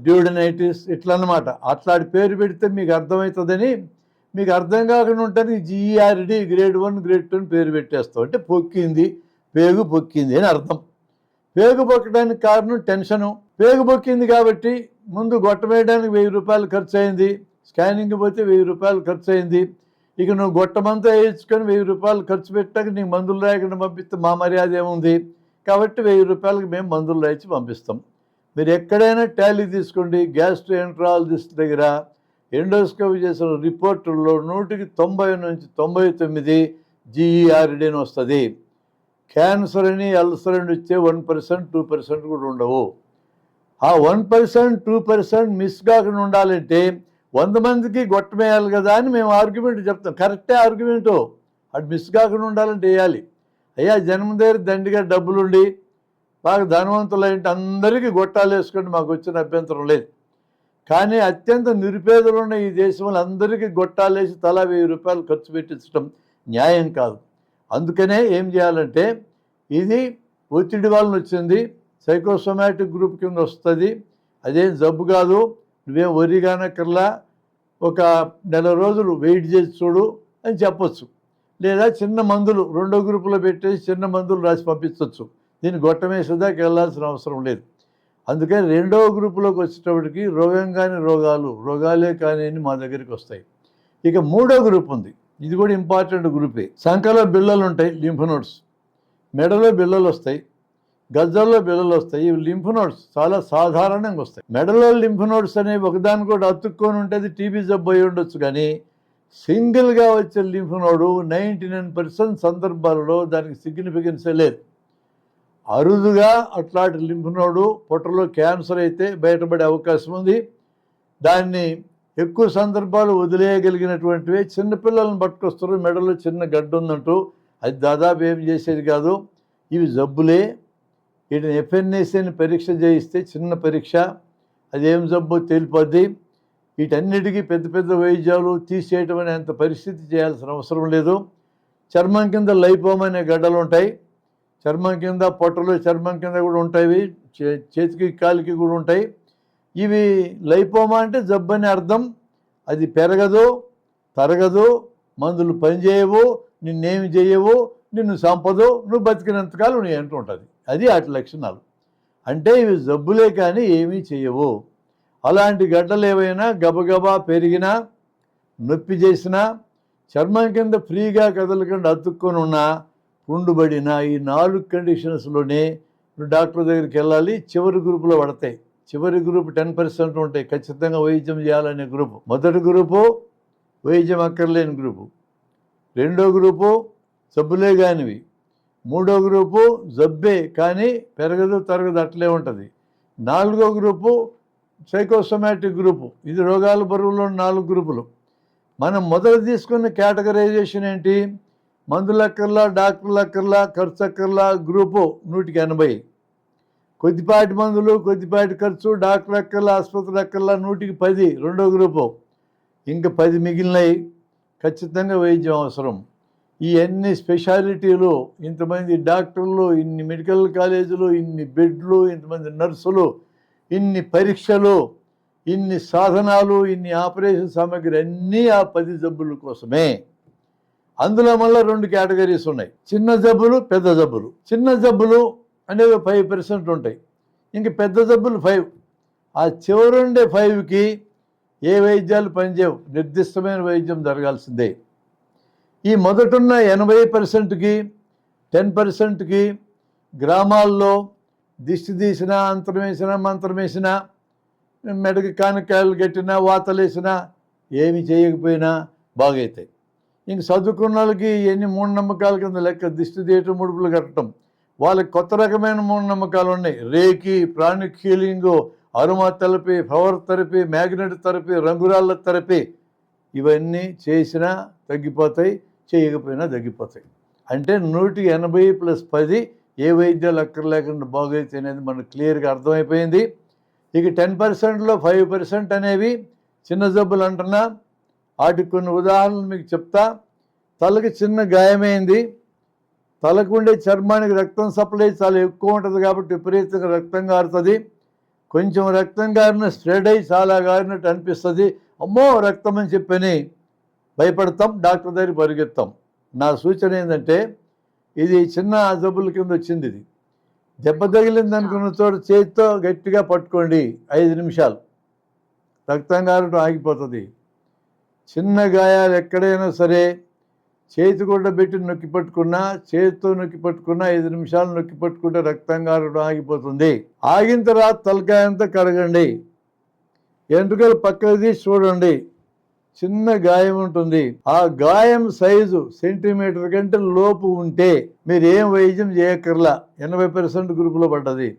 డ్యూడెనైటిస్ ఇట్లా అన్నమాట. అట్లాంటి పేరు పెడితే మీకు అర్థమవుతుందని, మీకు అర్థం కాకుండా ఉంటుంది జిఈఆర్డి గ్రేడ్ 1, గ్రేడ్ 2 అని పేరు పెట్టేస్తాం. అంటే పొక్కింది, పేగు పొక్కింది అని అర్థం. పేగు పొక్కడానికి కారణం టెన్షను. పేగు పొక్కింది కాబట్టి ముందు గొట్టమేయడానికి 1000 రూపాయలు ఖర్చు అయింది, స్కానింగ్ పోతే 1000 రూపాయలు ఖర్చు అయింది. ఇక నువ్వు గొట్టమంతా వేయించుకొని 1000 రూపాయలు ఖర్చు పెట్టాక నీకు మందులు రాయకుండా పంపిస్తే మా మర్యాద ఏముంది? కాబట్టి 1000 రూపాయలకి మేము మందులు రాయించి పంపిస్తాం. మీరు ఎక్కడైనా టాలీ తీసుకోండి, గ్యాస్ట్రోఎంట్రాలజిస్ట్ దగ్గర ఎండోస్కోపీ చేసిన రిపోర్టుల్లో 100కి 90 నుంచి 99 GERD అని వస్తుంది. క్యాన్సర్ అని అల్సర్ అని వచ్చే 1%, 2% కూడా ఉండవు. ఆ 1%, 2% మిస్ కాకుండా ఉండాలంటే 100 మందికి గొట్టమేయాలి కదా అని మేము ఆర్గ్యుమెంట్ చెప్తాం. కరెక్టే ఆర్గ్యుమెంటు. అది మిస్ కాకుండా ఉండాలంటే వేయాలి. అయ్యా జన్మ దగ్గర దండిగా డబ్బులుండి బాగా ధనవంతులైంటే అందరికీ గొట్టాలు వేసుకోండి, మాకు వచ్చిన అభ్యంతరం లేదు. కానీ అత్యంత నిరుపేదలు ఉన్న ఈ దేశంలో అందరికీ గొట్టాలేసి తలా 1000 రూపాయలు ఖర్చు పెట్టించడం న్యాయం కాదు. అందుకనే ఏం చేయాలంటే, ఇది ఒత్తిడి వలన వచ్చింది, సైకోసోమాటిక్ గ్రూప్ కింద వస్తుంది, అదేం జబ్బు కాదు, నువ్వేం ఒరిగానక్కర్లా, ఒక నెల రోజులు వెయిట్ చేసి చూడు అని చెప్పొచ్చు. లేదా చిన్న మందులు 2వ గ్రూపులో పెట్టేసి చిన్న మందులు రాసి పంపించవచ్చు. దీన్ని గొట్టమేసేదాకా వెళ్ళాల్సిన అవసరం లేదు. అందుకని 2వ గ్రూపులోకి వచ్చేటప్పటికి రోగం కాని రోగాలే కానీ అని మా దగ్గరికి వస్తాయి. ఇక 3వ గ్రూప్ ఉంది, ఇది కూడా ఇంపార్టెంట్ గ్రూపే. సంఖలో బిళ్ళలు ఉంటాయి, లింఫ్ నోడ్స్, మెడలో బిళ్ళలు వస్తాయి, గజ్జల్లో బిళ్ళలు వస్తాయి. ఇవి లింఫ్ నోడ్స్ చాలా సాధారణంగా వస్తాయి. మెడలో లింఫ్ నోడ్స్ అనేవి ఒకదాని కూడా అతుక్కొని ఉంటుంది, టీబీ జబ్బు అయి ఉండొచ్చు. కానీ సింగిల్గా వచ్చే లింఫ్ నోడు 99% సందర్భాలలో దానికి సిగ్నిఫికెన్సే లేదు. అరుదుగా అట్లాంటి లింఫ్ నోడు పొట్టలో క్యాన్సర్ అయితే బయటపడే అవకాశం ఉంది. దాన్ని ఎక్కువ సందర్భాలు వదిలేయగలిగినటువంటివి. చిన్నపిల్లలను పట్టుకొస్తారు, మెడలో చిన్న గడ్డ ఉందంటూ, అది దాదాపు ఏం చేసేది కాదు. ఇవి జబ్బులే. వీటిని FNAC అని పరీక్ష చేయిస్తే చిన్న పరీక్ష, అదేం జబ్బు తేలిపోద్ది. వీటన్నిటికీ పెద్ద పెద్ద వైద్యాలు తీసేయటం అనేంత పరిస్థితి చేయాల్సిన అవసరం లేదు. చర్మం కింద లైపోమా అనే గడ్డలు ఉంటాయి, చర్మం కింద పొట్టలో చర్మం కింద కూడా ఉంటాయి, చేతికి కాలికి కూడా ఉంటాయి. ఇవి లైపోమా అంటే జబ్బు అని అర్థం. అది పెరగదు, తరగదు, మందులు పనిచేయవు, నిన్నేమి చేయవు, నిన్ను సంపదు, నువ్వు బతికినంతకాలం నీ అంటూ ఉంటుంది. అది వాటి లక్షణాలు. అంటే ఇవి జబ్బులే కానీ ఏమీ చేయవు. అలాంటి గడ్డలు ఏవైనా గబగబా పెరిగినా, నొప్పి చేసినా, చర్మం కింద ఫ్రీగా కదలకుండా అతుక్కొని ఉన్నా, పుండుబడిన ఈ 4 కండిషన్స్లోనే డాక్టర్ దగ్గరికి వెళ్ళాలి. చివరి గ్రూపులో పడతాయి. చివరి గ్రూప్ 10% ఉంటాయి ఖచ్చితంగా వైద్యం చేయాలనే గ్రూపు. మొదటి గ్రూపు వైద్యం అక్కర్లేని గ్రూపు, 2వ గ్రూపు జబ్బులే కానివి, 3వ గ్రూపు జబ్బే కానీ పెరగదు తరగదు అట్లే ఉంటుంది, 4వ గ్రూపు సైకోసోమాటిక్ గ్రూపు. ఇది రోగాల బరువులో 4 గ్రూపులు. మనం మొదలు తీసుకున్న కేటగరైజేషన్ ఏంటి? మందులక్కర్లా, డాక్టర్లక్కర్లా, ఖర్చు అక్కర్లా గ్రూపు 100కి 80. కొద్దిపాటి మందులు, కొద్దిపాటి ఖర్చు, డాక్టర్ అక్కర్లా, ఆసుపత్రులు అక్కర్లా 100కి 10 2వ గ్రూపు. ఇంకా 10 మిగిలినవి ఖచ్చితంగా వైద్యం అవసరం. ఈ అన్ని స్పెషాలిటీలు, ఇంతమంది డాక్టర్లు, ఇన్ని మెడికల్ కాలేజీలు, ఇన్ని బెడ్లు, ఇంతమంది నర్సులు, ఇన్ని పరీక్షలు, ఇన్ని సాధనాలు, ఇన్ని ఆపరేషన్ సామాగ్రి అన్నీ ఆ 10 జబ్బుల కోసమే. అందులో మళ్ళీ 2 కేటగిరీస్ ఉన్నాయి, చిన్న జబ్బులు, పెద్ద జబ్బులు. చిన్న జబ్బులు అనేవి 5% ఉంటాయి, ఇంక పెద్ద జబ్బులు 5. ఆ చివరుండే 5కి ఏ వైద్యాలు పనిచేయవు, నిర్దిష్టమైన వైద్యం జరగాల్సిందే. ఈ మొదటున్న 80%కి 10%కి గ్రామాల్లో దిష్టి తీసినా, అంతరం వేసినా, మంత్రం వేసినా, మెడకి కానకాయలు కట్టినా, వాతలేసినా, ఏమి చేయకపోయినా బాగవుతాయి. ఇంక చదువుకున్న వాళ్ళకి ఎన్ని మూఢనమ్మకాల కింద లెక్క, దిష్టి తీయటం, ముడుపులు కట్టడం. వాళ్ళకి కొత్త రకమైన మూఢనమ్మకాలు ఉన్నాయి. Reiki, pranic healing, aroma therapy, power therapy, magnet therapy, రంగురాళ్ళ థెరపీ, ఇవన్నీ చేసినా తగ్గిపోతాయి, చేయకపోయినా తగ్గిపోతాయి. అంటే 180 + 10 ఏ వైద్యాలు అక్కర్లేకుండా బాగైతే అనేది మనకు క్లియర్గా అర్థమైపోయింది. ఇక 10%లో 5% అనేవి చిన్న జబ్బులు అంటున్నా. వాటికి కొన్ని ఉదాహరణలు మీకు చెప్తా. తలకి చిన్న గాయమైంది, తలకు ఉండే చర్మానికి రక్తం సప్లై చాలా ఎక్కువ ఉంటుంది కాబట్టి విపరీతంగా రక్తం కారుతుంది. కొంచెం రక్తం కారిన స్ప్రెడ్ అయ్యి చాలా కారినట్టు అనిపిస్తుంది. అమ్మో రక్తం అని చెప్పని భయపడతాం, డాక్టర్ దగ్గర పరిగెత్తాం. నా సూచన ఏంటంటే, ఇది చిన్న జబ్బుల కింద వచ్చింది. ఇది దెబ్బ తగిలింది అనుకున్న చోట చేతితో గట్టిగా పట్టుకోండి, 5 నిమిషాలు రక్తం కారటం ఆగిపోతుంది. చిన్న గాయాలు ఎక్కడైనా సరే చేతి గుడ్డ పెట్టి నొక్కి పట్టుకున్నా, చేతితో నొక్కి పట్టుకున్నా, 5 నిమిషాలు నొక్కి పట్టుకుంటే రక్తం కారటం ఆగిపోతుంది. ఆగిన తర్వాత తలకాయ అంతా కడగండి, ఎంట్రుకలు పక్కది చూడండి, చిన్న గాయం ఉంటుంది. ఆ గాయం సైజు సెంటీమీటర్ కంటే లోపు ఉంటే మీరు ఏం వైద్యం చేయక్కర్లా, 80% గ్రూపులో పడ్డది.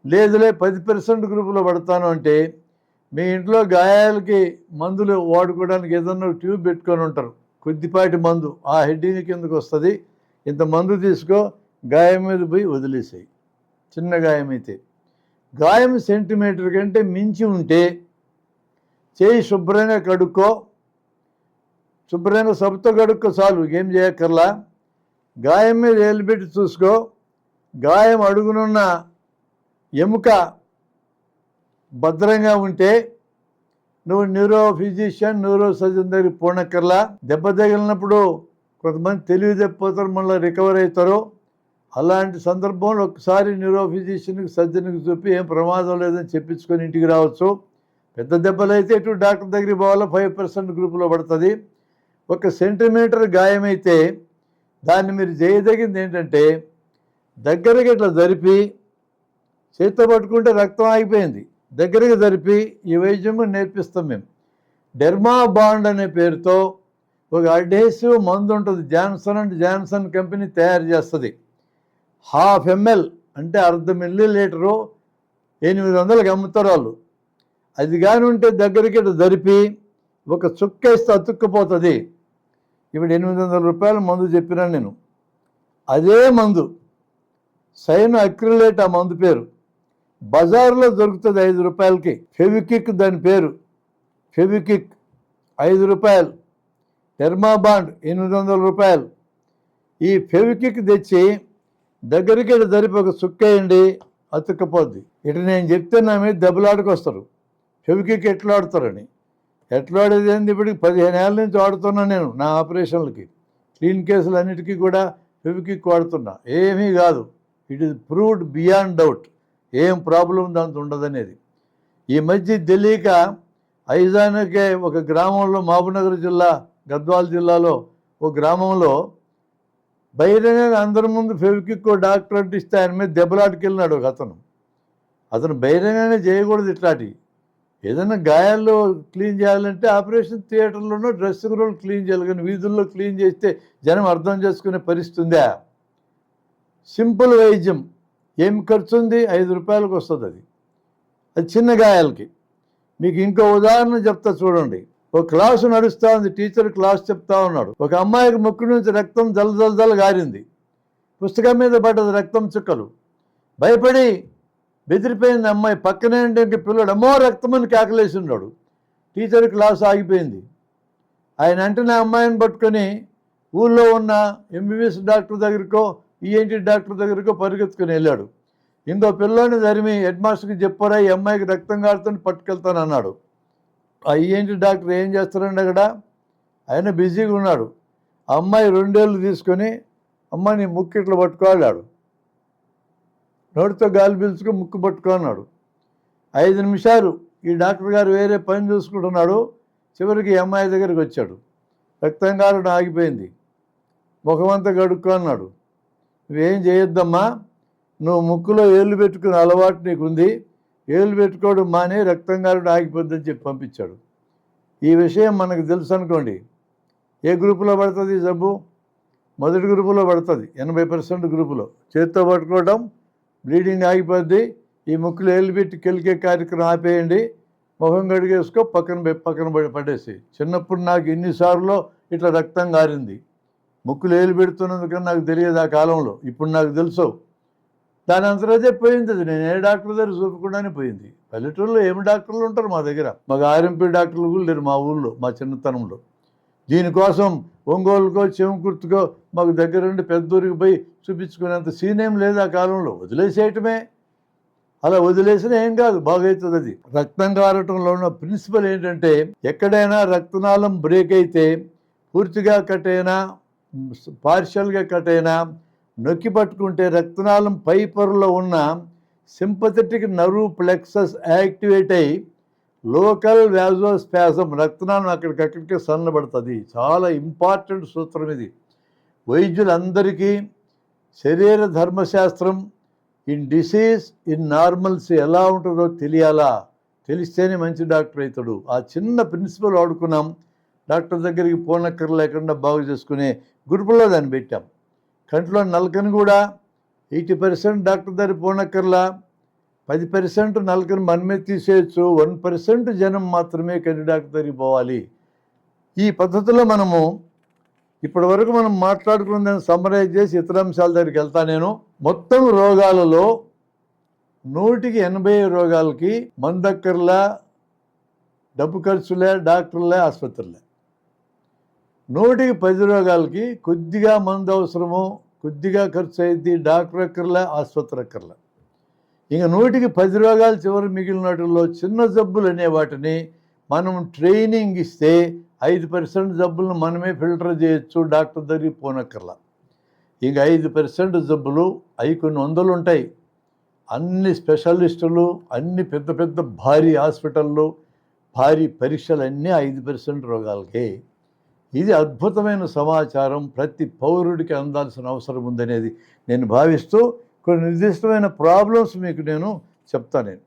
లేదులే 10% గ్రూపులో పడతాను అంటే మీ ఇంట్లో గాయాలకి మందులు వాడుకోవడానికి ఏదన్నా ట్యూబ్ పెట్టుకొని ఉంటారు, కొద్దిపాటి మందు ఆ హెడ్డింగ్ కిందకు వస్తుంది. ఇంత మందు తీసుకో, గాయం మీద పోయి వదిలేసాయి. చిన్న గాయం అయితే. గాయం సెంటీమీటర్ కంటే మించి ఉంటే చేయి శుభ్రంగా కడుక్కో, శుభ్రంగా సబ్బుతో కడుక్కో చాలు, ఏం చేయక్కర్లా. గాయం మీద ఏలు పెట్టి చూసుకో, గాయం అడుగునున్న ఎముక భద్రంగా ఉంటే నువ్వు న్యూరో ఫిజిషియన్, న్యూరో సర్జన్ దగ్గరికి పోనక్కర్లా. దెబ్బ తగిలినప్పుడు కొంతమంది తెలివి తప్పిపోతారు, మళ్ళీ రికవర్ అవుతారు. అలాంటి సందర్భంలో ఒకసారి న్యూరో ఫిజిషియన్కి, సర్జన్కి చూపి ఏం ప్రమాదం లేదని చెప్పించుకొని ఇంటికి రావచ్చు. పెద్ద దెబ్బలు అయితే ఇటు డాక్టర్ దగ్గరికి పోవాలా, 5% గ్రూపులో పడుతుంది. 1 సెంటీమీటర్ గాయమైతే దాన్ని మీరు చేయదగింది ఏంటంటే దగ్గరకి ఇట్లా జరిపి, చేతితో పట్టుకుంటే రక్తం ఆగిపోయింది, దగ్గరికి జరిపి ఈ వైద్యం నేర్పిస్తాం మేము. డెర్మా బాండ్ అనే పేరుతో ఒక అడ్హెసివ్ మందు ఉంటుంది, జాన్సన్ కంపెనీ తయారు చేస్తుంది. 1/2 ml అంటే 1/2 మిల్లీలీటరు 800కి అమ్ముతారు వాళ్ళు. అది కానీ ఉంటే దగ్గరికి ఇట్లా జరిపి ఒక చుక్క ఇస్తే అతుక్కుపోతుంది. ఇప్పుడు 800 రూపాయల మందు చెప్పినాను నేను. అదే మందు సైన్ అక్రిలేట్, ఆ మందు పేరు బజార్లో దొరుకుతుంది 5 రూపాయలకి. ఫెవికిక్ దాని పేరు, ఫెవికిక్ 5 రూపాయలు. డెర్మాబాండ్ 800 రూపాయలు. ఈ ఫెవికిక్ తెచ్చి దగ్గరికి ఇటు జరిపి ఒక చుక్కేయండి, అతుక్కపోద్ది. ఇటు నేను చెప్తే నా మీద దెబ్బలాడికి వస్తారు, ఫెవికిక్ ఎట్లా ఆడుతారని. ఎట్లా ఆడేది ఏంది, ఇప్పటికి 15 ఏళ్ళ నుంచి వాడుతున్నాను నేను నా ఆపరేషన్లకి. క్లీన్ కేసులు అన్నిటికీ కూడా ఫెవికిక్ వాడుతున్నా, ఏమీ కాదు. It is proved beyond doubt, ఏం ప్రాబ్లం దాంతో ఉండదనేది. ఈ మధ్య తెలియక ఐజానకే ఒక గ్రామంలో, మహబూబ్నగర్ జిల్లా, గద్వాల జిల్లాలో ఒక గ్రామంలో బహిరంగంగా అందరి ముందు ఫెవికిక్ డాక్టర్ అంటిస్తే ఆయన మీద దెబ్బలాటుకెళ్ళినాడు ఒక అతను బహిరంగానే చేయకూడదు ఇట్లాంటివి. ఏదైనా గాయాల్లో క్లీన్ చేయాలంటే ఆపరేషన్ థియేటర్లోనో డ్రెస్సింగ్ రూమ్ క్లీన్ చేయాలి, కానీ వీధుల్లో క్లీన్ చేస్తే జనం అర్థం చేసుకునే పరిస్థితి ఉందా? సింపుల్ వైద్యం, ఏం ఖర్చు ఉంది, 5 రూపాయలకు వస్తుంది. అది చిన్న గాయాలకి. మీకు ఇంకో ఉదాహరణ చెప్తా చూడండి. ఒక క్లాసు నడుస్తూ ఉంది, టీచర్ క్లాస్ చెప్తా ఉన్నాడు. ఒక అమ్మాయికి ముక్కు నుంచి రక్తం జల గారింది, పుస్తకం మీద పడ్డది రక్తం చుక్కలు. భయపడి బెదిరిపోయింది అమ్మాయి. పక్కనే అంటే పిల్లడు అమ్మో రక్తం అని కేకలేసి ఉన్నాడు. టీచర్ క్లాస్ ఆగిపోయింది. ఆయన వెంటనే అమ్మాయిని పట్టుకొని ఊళ్ళో ఉన్న ఎంబీబీఎస్ డాక్టర్ దగ్గరికో, ఈఎన్టీ డాక్టర్ దగ్గరికో పరిగెత్తుకుని వెళ్ళాడు. ఇంకో పిల్లోని ధరిమి హెడ్ మాస్టర్కి చెప్పారా, ఈ అమ్మాయికి రక్తం కారుతుంది పట్టుకెళ్తాను అన్నాడు. ఆ ఈఎన్టీ డాక్టర్ ఏం చేస్తారండి అక్కడ, ఆయన బిజీగా ఉన్నాడు. ఆ అమ్మాయి 2 ఏళ్ళు తీసుకొని అమ్మ నీ ముక్కు ఇట్లా పట్టుకోవాలాడు, నోటితో గాలి పీల్చుకొని ముక్కు పట్టుకున్నాడు. 5 నిమిషాలు ఈ డాక్టర్ గారు వేరే పని చూసుకుంటున్నాడు. చివరికి అమ్మాయి దగ్గరికి వచ్చాడు. రక్తం కారడం ఆగిపోయింది, ముఖమంతా కడుక్కున్నాడు. నువ్వేం చేయొద్దమ్మా, నువ్వు ముక్కులో ఏళ్ళు పెట్టుకునే అలవాటు నీకుంది, ఏళ్ళు పెట్టుకోవడం మానే, రక్తం కారడం ఆగిపోద్దని చెప్పి పంపించాడు. ఈ విషయం మనకు తెలుసు అనుకోండి. ఏ గ్రూపులో పడుతుంది ఈ జబ్బు? మొదటి గ్రూపులో పడుతుంది, 80% గ్రూపులో. చేతితో పట్టుకోవడం, బ్లీడింగ్ ఆగిపోద్ది. ఈ ముక్కులు ఏళ్ళు పెట్టి కెలికే కార్యక్రమం ఆపేయండి, ముఖం కడిగేసుకో, పక్కన పడేసి. చిన్నప్పుడు నాకు ఎన్నిసార్లు ఇట్లా రక్తం కారింది, ముక్కులు ఏళ్ళు పెడుతున్నందుకని నాకు తెలియదు ఆ కాలంలో. ఇప్పుడు నాకు తెలుసు. దాని అంతరాదే పోయింది. అది నేను ఏ డాక్టర్ దగ్గర చూపకుండానే పోయింది. పల్లెటూరులో ఏమి డాక్టర్లు ఉంటారు మా దగ్గర? మాకు ఆర్ఎంపీ డాక్టర్లు కూడా లేరు మా ఊళ్ళో, మా చిన్నతనంలో. దీనికోసం ఒంగోలుకో చెంకుర్తికో మాకు దగ్గరుండి పెద్దూరికి పోయి చూపించుకునేంత సీన్ ఏం లేదు ఆ కాలంలో. వదిలేసేయటమే. అలా వదిలేసినా ఏం కాదు, బాగవుతుంది. అది రక్తం కారటంలో ఉన్న ప్రిన్సిపల్ ఏంటంటే, ఎక్కడైనా రక్తనాళం బ్రేక్ అయితే పూర్తిగా కట్ అయినా పార్షియల్గా కట్ అయినా నొక్కి పట్టుకుంటే రక్తనాళం పై పొరలో ఉన్న సింపథెటిక్ నర్వ్ ప్లెక్సస్ యాక్టివేట్ అయ్యి లోకల్ వ్యాజోస్పాజం, రక్తనాళం అక్కడికక్కడికే సన్నబడుతుంది. చాలా ఇంపార్టెంట్ సూత్రం ఇది. వైద్యులందరికీ శరీర ధర్మశాస్త్రం ఇన్ డిసీజ్ ఇన్ నార్మల్సీ ఎలా ఉంటుందో తెలియాలా, తెలిస్తేనే మంచి డాక్టర్ అవుతాడు. ఆ చిన్న ప్రిన్సిపల్ వాడుకున్నాం, డాక్టర్ దగ్గరికి పోనక్కర్ లేకుండా బాగు చేసుకునే గ్రూపులో దాన్ని పెట్టాం. కంట్లో నలకని కూడా 80% డాక్టర్ దగ్గర పోనక్కర్లా, 10% నలకని మనమే తీసేయచ్చు, 1% జనం మాత్రమే కంటి డాక్టర్ దగ్గరికి పోవాలి. ఈ పద్ధతిలో మనము ఇప్పటి వరకు మనం మాట్లాడుకున్న సమ్మరైజ్ చేసి ఇతర అంశాల దగ్గరికి వెళ్తా. నేను మొత్తం రోగాలలో 180 రోగాలకి మందక్కర్లా, డబ్బు ఖర్చులే, డాక్టర్లే, ఆసుపత్రులే. 110 రోగాలకి కొద్దిగా మందు అవసరము, కొద్దిగా ఖర్చు అయింది, డాక్టర్ అక్కర్లే, ఆసుపత్రి అక్కర్లే. ఇంకా 110 రోగాలు చివరి మిగిలిన వాటిల్లో చిన్న జబ్బులు అనే వాటిని మనం ట్రైనింగ్ ఇస్తే 5% జబ్బులను మనమే ఫిల్టర్ చేయొచ్చు, డాక్టర్ దగ్గరికి పోనక్కర్లా. ఇంక 5% జబ్బులు అవి కొన్ని వందలు ఉంటాయి. అన్ని స్పెషలిస్టులు, అన్ని పెద్ద పెద్ద భారీ హాస్పిటళ్ళు, భారీ పరీక్షలు అన్నీ 5% రోగాలకే. ఇది అద్భుతమైన సమాచారం, ప్రతి పౌరుడికి అందాల్సిన అవసరం ఉందనేది నేను భావిస్తూ కొన్ని నిర్దిష్టమైన ప్రాబ్లమ్స్ మీకు నేను చెప్తాను. నేను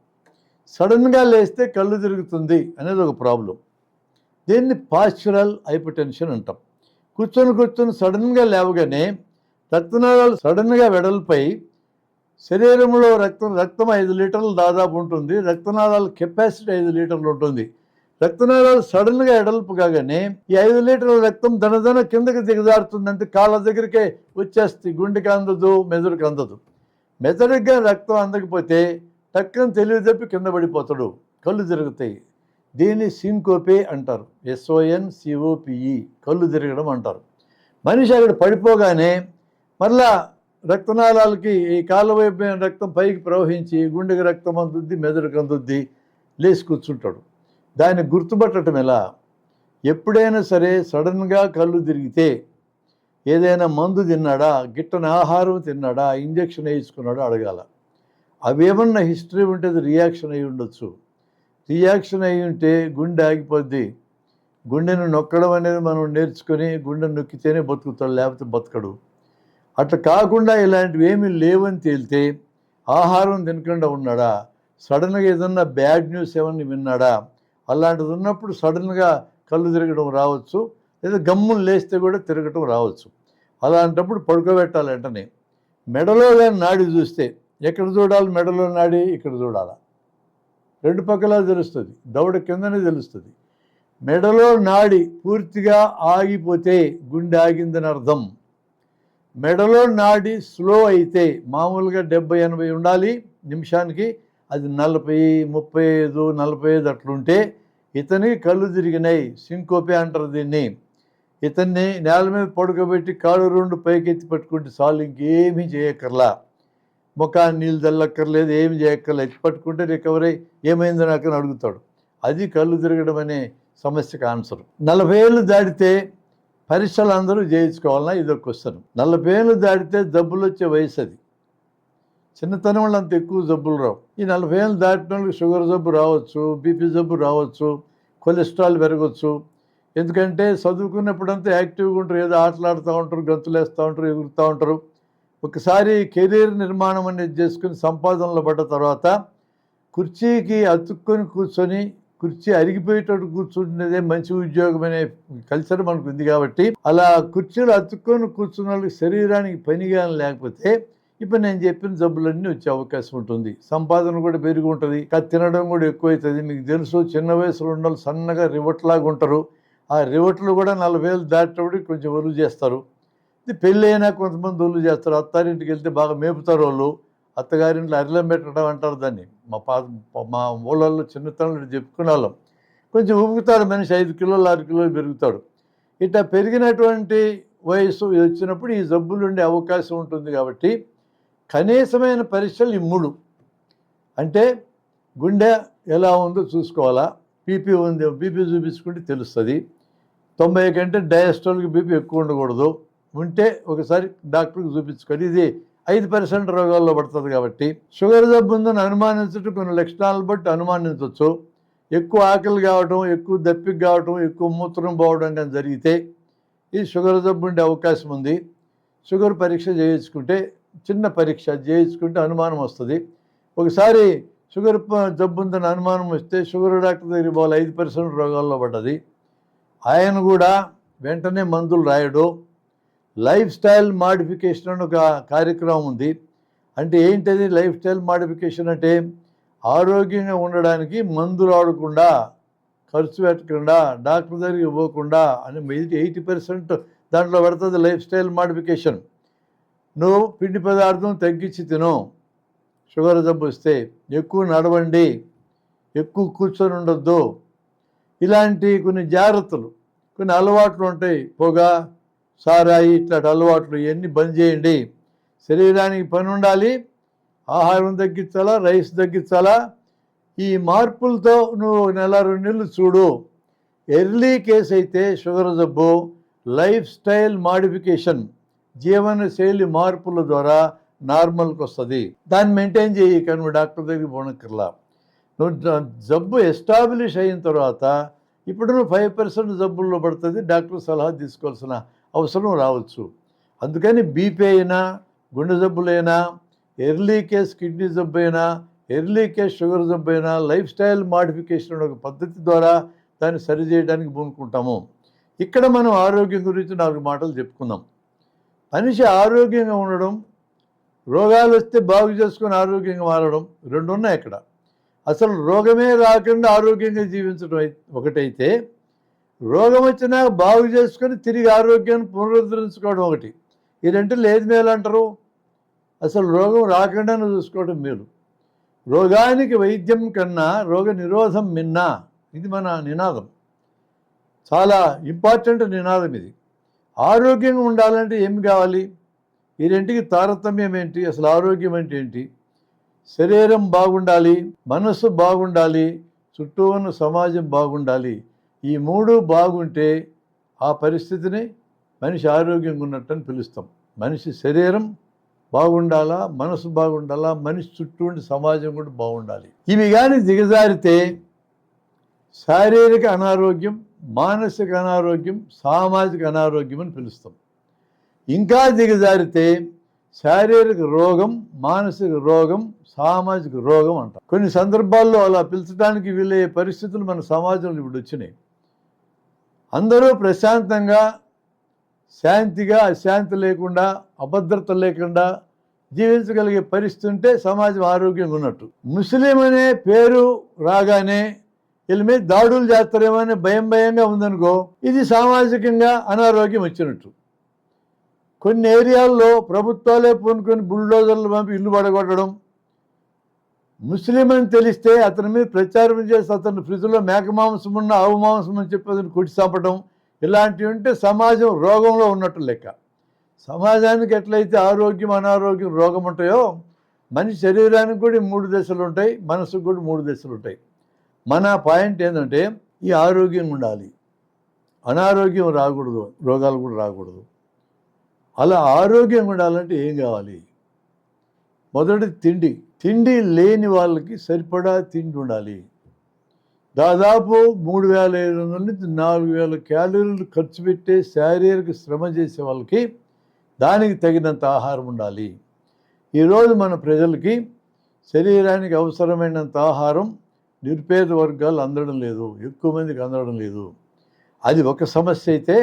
సడన్గా లేస్తే కళ్ళు తిరుగుతుంది అనేది ఒక ప్రాబ్లం. దీన్ని పాస్చురల్ హైపర్టెన్షన్ అంటాం. కూర్చొని సడన్గా లేవగానే రక్తనాళాలు సడన్గా వెడల్పై శరీరంలో రక్తం 5 లీటర్లు దాదాపు ఉంటుంది. రక్తనాళాల కెపాసిటీ 5 లీటర్లు ఉంటుంది. రక్తనాళాలు సడన్గా ఎడల్పు కాగానే ఈ 5 లీటర్ల రక్తం దనదన కిందకి దిగజారుతుందంటే కాళ్ళ దగ్గరికే వచ్చేస్తుంది. గుండెకి అందదు, మెదడుకి అందదు. మెదడుగా రక్తం అందకపోతే టక్కన తెలివి తప్పి కింద పడిపోతాడు, కళ్ళు తిరుగుతాయి. దీన్ని సింకోపే అంటారు, SONCOPE, కళ్ళు తిరగడం అంటారు. మనిషి అక్కడ పడిపోగానే మళ్ళా రక్తనాళాలకి ఈ కాళ్ళ వైపు రక్తం పైకి ప్రవహించి గుండెకి రక్తం అందుద్ది, మెదడుకి అందుద్ది, లేచి కూర్చుంటాడు. దాన్ని గుర్తుపట్టడం ఎలా? ఎప్పుడైనా సరే సడన్గా కళ్ళు తిరిగితే ఏదైనా మందు తిన్నాడా, గిట్టని ఆహారం తిన్నాడా, ఇంజక్షన్ వేయించుకున్నాడా అడగాల. అవేమన్నా హిస్టరీ ఉంటే అది రియాక్షన్ అయి ఉండొచ్చు. రియాక్షన్ అయి ఉంటే గుండె ఆగిపోద్ది. గుండెను నొక్కడం అనేది మనం నేర్చుకొని గుండె నొక్కితేనే బతుకుతాడు, లేకపోతే బతకడు. అట్లా కాకుండా ఇలాంటివి ఏమీ లేవని తేలితే ఆహారం తినకుండా ఉన్నాడా, సడన్గా ఏదన్నా బ్యాడ్ న్యూస్ ఏమన్నా విన్నాడా, అలాంటిది ఉన్నప్పుడు సడన్గా కళ్ళు తిరగడం రావచ్చు, లేదా గమ్మును లేస్తే కూడా తిరగటం రావచ్చు. అలాంటప్పుడు పడుకోబెట్టాలి వెంటనే. మెడలో కానీ నాడి చూస్తే ఎక్కడ చూడాలి? మెడలో నాడి ఇక్కడ చూడాలా, 2 పక్కలా తెలుస్తుంది, దవడ కిందనే తెలుస్తుంది. మెడలో నాడి పూర్తిగా ఆగిపోతే గుండె ఆగిందని అర్థం. మెడలో నాడి స్లో అయితే మామూలుగా 70-80 ఉండాలి నిమిషానికి, అది 40, 35, 45 అట్లుంటే ఇతనికి కళ్ళు తిరిగినాయి, సింకోపే అంటారు దీన్ని. ఇతన్ని నేల మీద పడుకోబెట్టి కాళ్ళు 2 పైకెత్తి పట్టుకుంటే చాలు, ఇంకేమీ చేయక్కర్లా. ముఖాన్ని నీళ్ళు చల్లక్కర్లేదు, ఏమి చేయక్కర్లేదు. ఎత్తి పట్టుకుంటే రికవరీ ఏమైందో నాకు అని అడుగుతాడు. అది కళ్ళు తిరగడం అనే సమస్యకు ఆన్సర్. 40 ఏళ్ళు దాటితే పరీక్షలు అందరూ చేయించుకోవాలన్నా ఇదొక క్వశ్చన్. 40 ఏళ్ళు దాటితే జబ్బులు వచ్చే వయసు అది. చిన్నతనం వాళ్ళు అంత ఎక్కువ జబ్బులు రావు. ఈ 40 ఏళ్ళు దాటిన వాళ్ళకి షుగర్ జబ్బు రావచ్చు, బీపీ జబ్బు రావచ్చు, కొలెస్ట్రాల్ పెరగవచ్చు. ఎందుకంటే చదువుకున్నప్పుడంతా యాక్టివ్గా ఉంటారు, ఏదో ఆటలాడుతూ ఉంటారు, గంతులు వేస్తూ ఉంటారు, ఎగురుతూ ఉంటారు. ఒకసారి కెరీర్ నిర్మాణం అనేది చేసుకుని సంపాదనలో పడ్డ తర్వాత కుర్చీకి అతుక్కొని కూర్చొని కుర్చీ అరిగిపోయేటట్టు కూర్చుంటున్నదే మంచి ఉద్యోగం అనే కల్చర్ మనకు ఉంది. కాబట్టి అలా కుర్చీలు అతుక్కొని కూర్చున్న వాళ్ళకి శరీరానికి పనిగా లేకపోతే ఇప్పుడు నేను చెప్పిన జబ్బులన్నీ వచ్చే అవకాశం ఉంటుంది. సంపాదన కూడా పెరిగి ఉంటుంది, తినడం కూడా ఎక్కువవుతుంది. మీకు తెలుసు, చిన్న వయసులో ఉన్న వాళ్ళు సన్నగా రివట్లాగా ఉంటారు. ఆ రివట్లు కూడా 40 ఏళ్ళు దాటేటప్పుడు కొంచెం ఒలుగు చేస్తారు. ఇది పెళ్ళి అయినా కొంతమంది ఒలుగు చేస్తారు. అత్తారింటికి వెళ్తే బాగా మేపుతారు వాళ్ళు. అత్తగారింట్లో అరిలం పెట్టడం అంటారు దాన్ని. మా ఊళ్ళల్లో చిన్నతనంలో చెప్పుకునే వాళ్ళం. కొంచెం ఉబ్బుతాడు మనిషి, 5 కిలోలు 6 కిలోలు పెరుగుతాడు. ఇట్లా పెరిగినటువంటి వయసు వచ్చినప్పుడు ఈ జబ్బులు ఉండే అవకాశం ఉంటుంది. కాబట్టి కనీసమైన పరీక్షలు ఈ 3. అంటే గుండె ఎలా ఉందో చూసుకోవాలా, బీపీ ఉంది, బీపీ చూపించుకుంటే తెలుస్తుంది. 90 కంటే డయాస్టోల్కి బీపీ ఎక్కువ ఉండకూడదు. ఉంటే ఒకసారి డాక్టర్కి చూపించుకొని, ఇది 5% రోగాల్లో పడుతుంది. కాబట్టి షుగర్ జబ్బు ఉందని అనుమానించడం కొన్ని లక్షణాలను బట్టి అనుమానించవచ్చు. ఎక్కువ ఆకలి కావటం, ఎక్కువ దప్పిక కావటం, ఎక్కువ మూత్రం పోవడం కానీ జరిగితే ఈ షుగర్ జబ్బు ఉండే అవకాశం ఉంది. షుగర్ పరీక్ష చేయించుకుంటే, చిన్న పరీక్ష చేయించుకుంటే అనుమానం వస్తుంది. ఒకసారి షుగర్ జబ్బు ఉందని అనుమానం వస్తే షుగర్ డాక్టర్ దగ్గరికి పోవాలి, 5% రోగాల్లో పడ్డది. ఆయన కూడా వెంటనే మందులు రాయడు. లైఫ్ స్టైల్ మాడిఫికేషన్ అని ఒక కార్యక్రమం ఉంది. అంటే ఏంటది లైఫ్ స్టైల్ మాడిఫికేషన్ అంటే? ఆరోగ్యంగా ఉండడానికి మందులు ఆడకుండా, ఖర్చు పెట్టకుండా, డాక్టర్ దగ్గరికి పోకుండా అని 80% దాంట్లో పడుతుంది లైఫ్ స్టైల్ మాడిఫికేషన్. నువ్వు పిండి పదార్థం తగ్గించి తిను, షుగర్ జబ్బు వస్తే ఎక్కువ నడవండి, ఎక్కువ కూర్చొని ఉండొద్దు, ఇలాంటి కొన్ని జాగ్రత్తలు, కొన్ని అలవాట్లు ఉంటాయి. పొగ, సారాయి ఇట్లాంటి అలవాట్లు ఇవన్నీ బంద్ చేయండి. శరీరానికి పని ఉండాలి, ఆహారం తగ్గించాలా, రైస్ తగ్గించాలా. ఈ మార్పులతో నువ్వు 1-2 నెలలు చూడు. ఎర్లీ కేసు అయితే షుగర్ జబ్బు లైఫ్ స్టైల్ మాడిఫికేషన్, జీవన శైలి మార్పుల ద్వారా నార్మల్కి వస్తుంది. దాన్ని మెయింటైన్ చేయి, కానీ నువ్వు డాక్టర్ దగ్గరికి పోనక్కర్లా. నువ్వు జబ్బు ఎస్టాబ్లిష్ అయిన తర్వాత ఇప్పుడు నువ్వు 5% జబ్బుల్లో పడుతుంది, డాక్టర్ సలహా తీసుకోవాల్సిన అవసరం రావచ్చు. అందుకని బీపీ అయినా, గుండె జబ్బులైనా, ఎర్లీ కేస్ కిడ్నీ జబ్బు అయినా, ఎర్లీ కేస్ షుగర్ జబ్బు అయినా లైఫ్ స్టైల్ మాడిఫికేషన్ ఒక పద్ధతి ద్వారా దాన్ని సరిచేయడానికి పూనుకుంటాము. ఇక్కడ మనం ఆరోగ్యం గురించి 4 మాటలు చెప్పుకుందాం. మనిషి ఆరోగ్యంగా ఉండడం, రోగాలు వస్తే బాగు చేసుకొని ఆరోగ్యంగా మారడం, 2 ఉన్నాయి ఇక్కడ. అసలు రోగమే రాకుండా ఆరోగ్యంగా జీవించడం ఒకటైతే, రోగం వచ్చినా బాగు చేసుకొని తిరిగి ఆరోగ్యాన్ని పునరుద్ధరించుకోవడం ఒకటి. ఈ రెంటిలో ఏది మేలు అంటారు? అసలు రోగం రాకుండానే చూసుకోవడం మేలు. రోగానికి వైద్యం కన్నా రోగ నిరోధం మిన్నా, ఇది మన నినాదం. చాలా ఇంపార్టెంట్ నినాదం ఇది. ఆరోగ్యంగా ఉండాలంటే ఏమి కావాలి? ఈ రెంటికి తారతమ్యం ఏంటి? అసలు ఆరోగ్యం అంటే ఏంటి? శరీరం బాగుండాలి, మనస్సు బాగుండాలి, చుట్టూ ఉన్న సమాజం బాగుండాలి. ఈ 3 బాగుంటే ఆ పరిస్థితిని మనిషి ఆరోగ్యంగా ఉన్నట్టని పిలుస్తాం. మనిషి శరీరం బాగుండాలా, మనసు బాగుండాలా, మనిషి చుట్టూ ఉండి సమాజం కూడా బాగుండాలి. ఇవి కానీ దిగజారితే శారీరక అనారోగ్యం, మానసిక అనారోగ్యం, సామాజిక అనారోగ్యం అని పిలుస్తాం. ఇంకా దిగజారితే శారీరక రోగం, మానసిక రోగం, సామాజిక రోగం అంటాం. కొన్ని సందర్భాల్లో అలా పిలిచడానికి వీలయ్యే పరిస్థితులు మన సమాజంలో ఇప్పుడు వచ్చినాయి. అందరూ ప్రశాంతంగా, శాంతిగా, అశాంతి లేకుండా, అభద్రత లేకుండా జీవించగలిగే పరిస్థితి ఉంటే సమాజం ఆరోగ్యంగా ఉన్నట్టు. ముస్లిం అనే పేరు రాగానే వీళ్ళ మీద దాడులు చేస్తారేమో అని భయంగా ఉందనుకో, ఇది సామాజికంగా అనారోగ్యం వచ్చినట్టు. కొన్ని ఏరియాల్లో ప్రభుత్వాలే పూనుకొని బుల్డోజర్లు పంపి ఇల్లు పడగొట్టడం, ముస్లిం అని తెలిస్తే అతని మీద ప్రచారం చేసి అతని ఫ్రిడ్జ్లో మేక మాంసం ఉన్న ఆవు మాంసం అని చెప్పి అతను కొట్టి చంపడం, ఇలాంటివి ఉంటే సమాజం రోగంలో ఉన్నట్టు లెక్క. సమాజానికి ఎట్లయితే ఆరోగ్యం, అనారోగ్యం, రోగం ఉంటాయో మనిషి శరీరానికి కూడా 3 దశలు ఉంటాయి, మనసుకు కూడా 3 దశలు ఉంటాయి. మన పాయింట్ ఏంటంటే ఈ ఆరోగ్యం ఉండాలి, అనారోగ్యం రాకూడదు, రోగాలు కూడా రాకూడదు. అలా ఆరోగ్యం ఉండాలంటే ఏం కావాలి? మొదటి తిండి లేని వాళ్ళకి సరిపడా తిండి ఉండాలి. దాదాపు 3500 నుంచి 4000 క్యాలరీలు ఖర్చు పెట్టే శారీరక శ్రమ చేసే వాళ్ళకి దానికి తగినంత ఆహారం ఉండాలి. ఈరోజు మన ప్రజలకి శరీరానికి అవసరమైనంత ఆహారం నిరుపేద వర్గాలు అందడం లేదు, ఎక్కువ మందికి అందడం లేదు. అది ఒక సమస్య అయితే,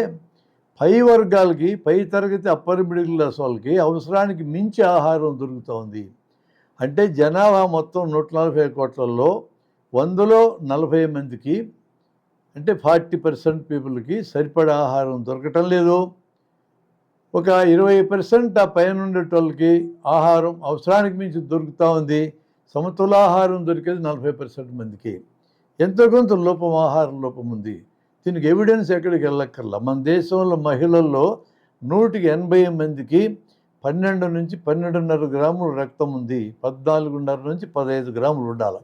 పై వర్గాలకి, పై తరగతి అప్పర్ మిడిల్ క్లాస్ వాళ్ళకి అవసరానికి మించి ఆహారం దొరుకుతూ ఉంది. అంటే జనాభా మొత్తం 140 కోట్లలో 100లో 40 మందికి, అంటే 40% పీపుల్కి సరిపడా ఆహారం దొరకటం లేదు. ఒక 20% ఆ పైన ఉండేటోళ్ళకి ఆహారం అవసరానికి మించి దొరుకుతూ ఉంది. సమతులాహారం దొరికేది 40% మందికి. ఎంతో కొంత లోపం, ఆహారం లోపం ఉంది. దీనికి ఎవిడెన్స్ ఎక్కడికి వెళ్ళక్కర్లా. మన దేశంలో మహిళల్లో 180 మందికి 12 నుంచి 12.5 గ్రాములు రక్తం ఉంది. 14.5 నుంచి 15 గ్రాములు ఉండాలి.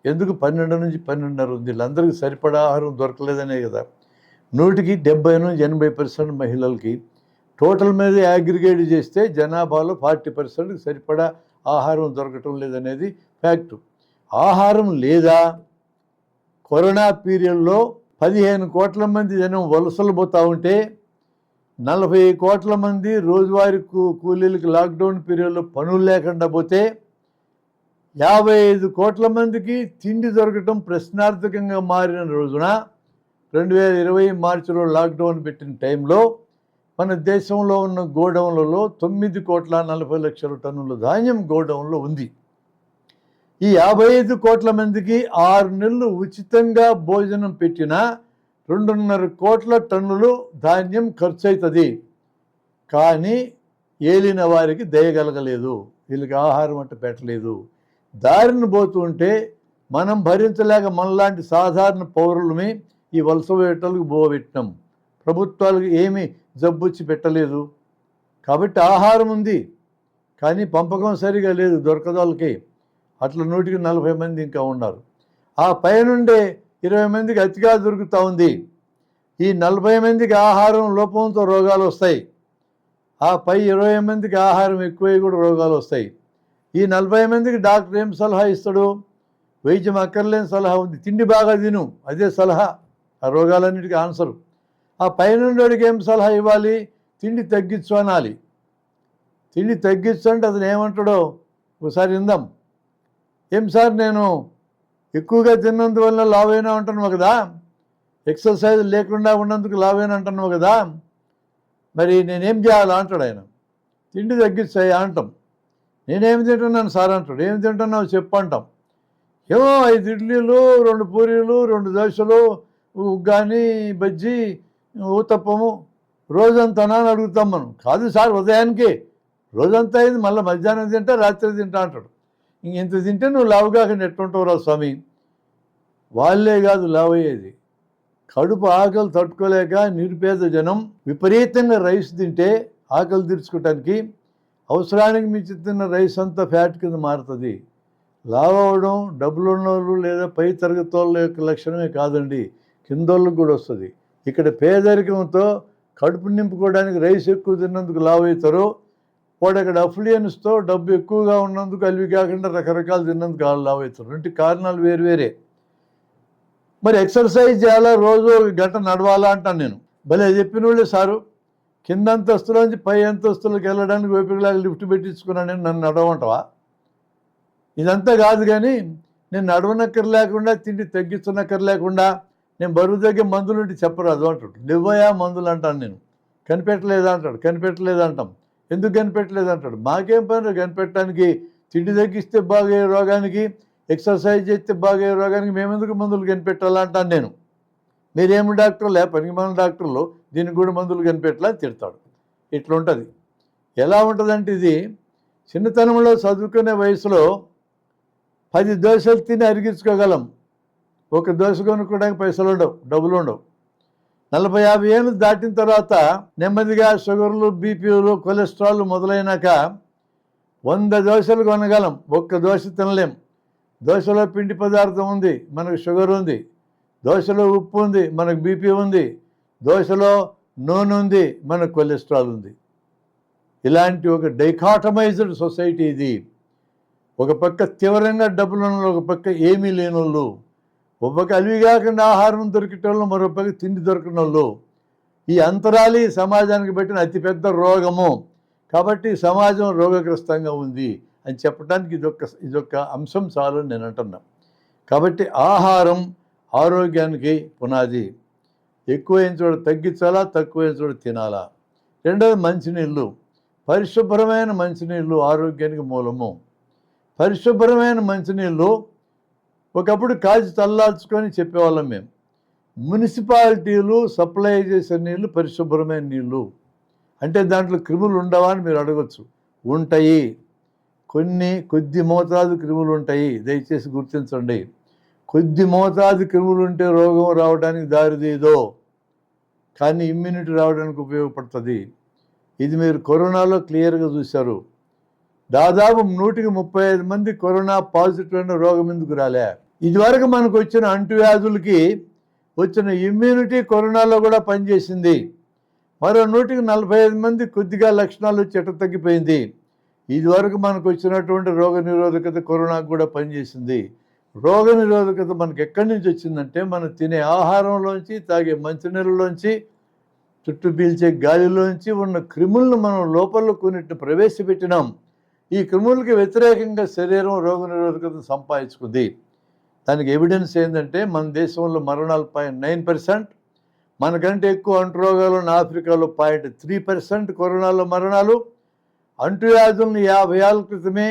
ఎందుకు 12 నుంచి 12.5 ఉంది? వీళ్ళందరికీ సరిపడా ఆహారం దొరకలేదనే కదా. 100కి 70 నుంచి 80% మహిళలకి. టోటల్ మీద అగ్రిగేట్ చేస్తే జనాభాలో 40%కి సరిపడా ఆహారం దొరకటం లేదనేది ఫ్యాక్టు. ఆహారం లేదా? కరోనా పీరియడ్లో 15 కోట్ల మంది జనం వలసలు పోతూ ఉంటే 40 కోట్ల మంది రోజువారీ కూలీలకు లాక్డౌన్ పీరియడ్లో పనులు లేకుండా పోతే 55 కోట్ల మందికి తిండి దొరకటం ప్రశ్నార్థకంగా మారిన రోజున 2020 మార్చిలో లాక్డౌన్ పెట్టిన టైంలో మన దేశంలో ఉన్న గోడౌన్లలో 9,40,00,000 టన్నుల ధాన్యం గోడౌన్లో ఉంది. ఈ 55 కోట్ల మందికి 6 నెలలు ఉచితంగా భోజనం పెట్టిన 2.5 కోట్ల టన్నులు ధాన్యం ఖర్చు అవుతుంది. కానీ ఏలిన వారికి దయగలగలేదు, వీళ్ళకి ఆహారం అంటే పెట్టలేదు. దారిని పోతూ ఉంటే మనం భరించలేక మనలాంటి సాధారణ పౌరులమే ఈ వలస వేటలకు పోబెట్టినాం. ప్రభుత్వాలకు ఏమీ జబ్బుచ్చి పెట్టలేదు. కాబట్టి ఆహారం ఉంది, కానీ పంపకం సరిగా లేదు, దొరకదోళ్ళకి. అట్లా 140 మంది ఇంకా ఉన్నారు. ఆ పైనుండే 20 మందికి అతిగా దొరుకుతూ ఉంది. ఈ 40 మందికి ఆహారం లోపంతో రోగాలు వస్తాయి. ఆ పై 20 మందికి ఆహారం ఎక్కువై కూడా రోగాలు వస్తాయి. ఈ 40 మందికి డాక్టర్ ఏం సలహా ఇస్తాడు? వైద్యం అక్కర్లేని సలహా ఉంది, తిండి బాగా తిను, అదే సలహా, ఆ రోగాలన్నిటికీ ఆన్సరు. ఆ పైనుండోడికి ఏం సలహా ఇవ్వాలి? తిండి తగ్గించు అనాలి. తిండి తగ్గించు అంటే అతను ఏమంటాడో ఒకసారి విందాం. ఏం సార్, నేను ఎక్కువగా తిన్నందువల్ల లావైనా అంటున్నావు కదా, ఎక్సర్సైజ్ లేకుండా ఉన్నందుకు లావైనా అంటున్నావు కదా, మరి నేనేం చేయాలా అంటాడు ఆయన. తిండి తగ్గించాయి అంటాం. నేనేమి తింటున్నాను సార్ అంటాడు. ఏమి తింటున్నావు చెప్పు అంటాం. ఏమో 5 ఇడ్లీలు, 2 పూరీలు, 2 దోశలు, ఉగ్గాని, బజ్జీ, ఊతప్పము రోజంతానా అని అడుగుతాం మనం. కాదు సార్, ఉదయానికి రోజంతా అయింది, మళ్ళీ మధ్యాహ్నం తింటా, రాత్రి తింటా అంటాడు. ఇంత తింటే నువ్వు లావుగాకుండా ఎట్టుంటావురా స్వామి? వాళ్ళే కాదు లావయ్యేది, కడుపు ఆకలి తట్టుకోలేక నిరుపేద జనం విపరీతంగా రైస్ తింటే ఆకలి తీర్చుకోవటానికి అవసరానికి మించి తిన్న రైస్ అంతా ఫ్యాట్ కింద మారుతుంది. లావ్ అవ్వడం డబ్బులు ఉన్నోళ్ళు లేదా పై తరగతి వాళ్ళ యొక్క లక్షణమే కాదండి, కిందోళ్ళకి కూడా వస్తుంది. ఇక్కడ పేదరికంతో కడుపు నింపుకోవడానికి రైస్ ఎక్కువ తిన్నందుకు లావ్ అవుతారు. వాడు అక్కడ అఫ్లియన్స్తో డబ్బు ఎక్కువగా ఉన్నందుకు, అవి కాకుండా రకరకాలు తిన్నందుకు వాళ్ళు లావ్ అవుతారు. అంటే కారణాలు వేరువేరే. మరి ఎక్సర్సైజ్ చేయాలా, రోజు 1 గంట నడవాలా అంటాను నేను. భలే చెప్పిన వాళ్ళే సారు. కింద అంతస్తులోంచి పై అంతస్తులకు వెళ్ళడానికి ఓపికలాగా లిఫ్ట్ పెట్టించుకున్నాను నేను, నన్ను నడవంటావా? ఇదంతా కాదు, కానీ నేను నడవనక్కర్లేకుండా, తిండి తగ్గించనక్కర్లేకుండా, నేను బరువు తగ్గే మందులు ఉంటే చెప్పరాదు అంటాడు. లేవయా మందులు అంటాను నేను. కనిపెట్టలేదా అంటాడు. కనిపెట్టలేదంటాం. ఎందుకు కనిపెట్టలేదంటాడు. మాకేం పని కనిపెట్టడానికి? తిండి తగ్గిస్తే బాగే రోగానికి, ఎక్సర్సైజ్ చేస్తే బాగే రోగానికి మేమెందుకు మందులు కనిపెట్టాలంటాను నేను. మీరేమి డాక్టర్లే, పనికి మన డాక్టర్లు, దీనికి కూడా మందులు కనిపెట్టాలా తిడతాడు. ఇట్లా ఉంటుంది. ఎలా ఉంటుందంటే, ఇది చిన్నతనంలో చదువుకునే వయసులో 10 దోశలు తిని అరిగించుకోగలం. 1 దోశ కొనుక్కోవడానికి పైసలు ఉండవు, డబ్బులు ఉండవు. 40-50 ఏళ్ళు దాటిన తర్వాత నెమ్మదిగా షుగర్లు, బీపీలు, కొలెస్ట్రాల్ మొదలైనాక 100 దోశలు కొనగలం, 1 దోశ తినలేం. దోశలో పిండి పదార్థం ఉంది, మనకు షుగర్ ఉంది. దోశలో ఉప్పు ఉంది, మనకు బీపీ ఉంది. దోశలో నూనె ఉంది, మనకు కొలెస్ట్రాల్ ఉంది. ఇలాంటి ఒక డైకాటమైజ్డ్ సొసైటీ ఇది. ఒక పక్క తీవ్రంగా డబ్బులు ఉన్న, ఒక పక్క ఏమీ లేని వాళ్ళు, ఒక పక్క అలివి కాకుండా ఆహారం దొరికేటోళ్ళు, మరో పక్క తిండి దొరికిన వాళ్ళు. ఈ అంతరాలి సమాజానికి పెట్టిన అతిపెద్ద రోగము. కాబట్టి సమాజం రోగగ్రస్తంగా ఉంది అని చెప్పడానికి ఇదొక అంశం చాలు నేను అంటున్నా. కాబట్టి ఆహారం ఆరోగ్యానికి పునాది. ఎక్కువైన చోట తగ్గించాలా, తక్కువైన చోట తినాలా. రెండవది మంచినీళ్ళు. పరిశుభ్రమైన మంచినీళ్ళు ఆరోగ్యానికి మూలము. పరిశుభ్రమైన మంచినీళ్ళు ఒకప్పుడు కాచి చల్లార్చుకొని చెప్పేవాళ్ళం మేము. మున్సిపాలిటీలు సప్లై చేసే నీళ్ళు పరిశుభ్రమైన నీళ్ళు. అంటే దాంట్లో క్రిములు ఉండవా అని మీరు అడగచ్చు. ఉంటాయి, కొద్ది మోతాదు క్రిములు ఉంటాయి. దయచేసి గుర్తించండి. కొద్ది మోతాదు క్రిములు ఉంటే రోగం రావడానికి దారిదేదో, కానీ ఇమ్యూనిటీ రావడానికి ఉపయోగపడుతుంది. ఇది మీరు కరోనాలో క్లియర్గా చూశారు. దాదాపు 135 మంది కరోనా పాజిటివ్ అయిన రోగం ఎందుకు రాలే? ఇదివరకు మనకు వచ్చిన అంటువ్యాధులకి వచ్చిన ఇమ్యూనిటీ కరోనాలో కూడా పనిచేసింది. మరో 145 మంది కొద్దిగా లక్షణాలు వచ్చి ఎట్ట తగ్గిపోయింది. ఇదివరకు మనకు వచ్చినటువంటి రోగ నిరోధకత కరోనాకు కూడా పనిచేసింది. రోగ నిరోధకత మనకు ఎక్కడి నుంచి వచ్చిందంటే, మనం తినే ఆహారంలోంచి, తాగే మంచినీళ్ళలోంచి, చుట్టూ పీల్చే గాలిలోంచి ఉన్న క్రిములను మనం లోపల కొన్నిటిని ప్రవేశపెట్టినాం. ఈ క్రిములకి వ్యతిరేకంగా శరీరం రోగ నిరోధకత సంపాదించుకుంది. దానికి ఎవిడెన్స్ ఏంటంటే, మన దేశంలో మరణాలు 9%, మనకంటే ఎక్కువ అంటురోగాలు ఉన్న ఆఫ్రికాలో 0.3% కరోనాలో మరణాలు. అంటువ్యాధులను 50 ఏళ్ల క్రితమే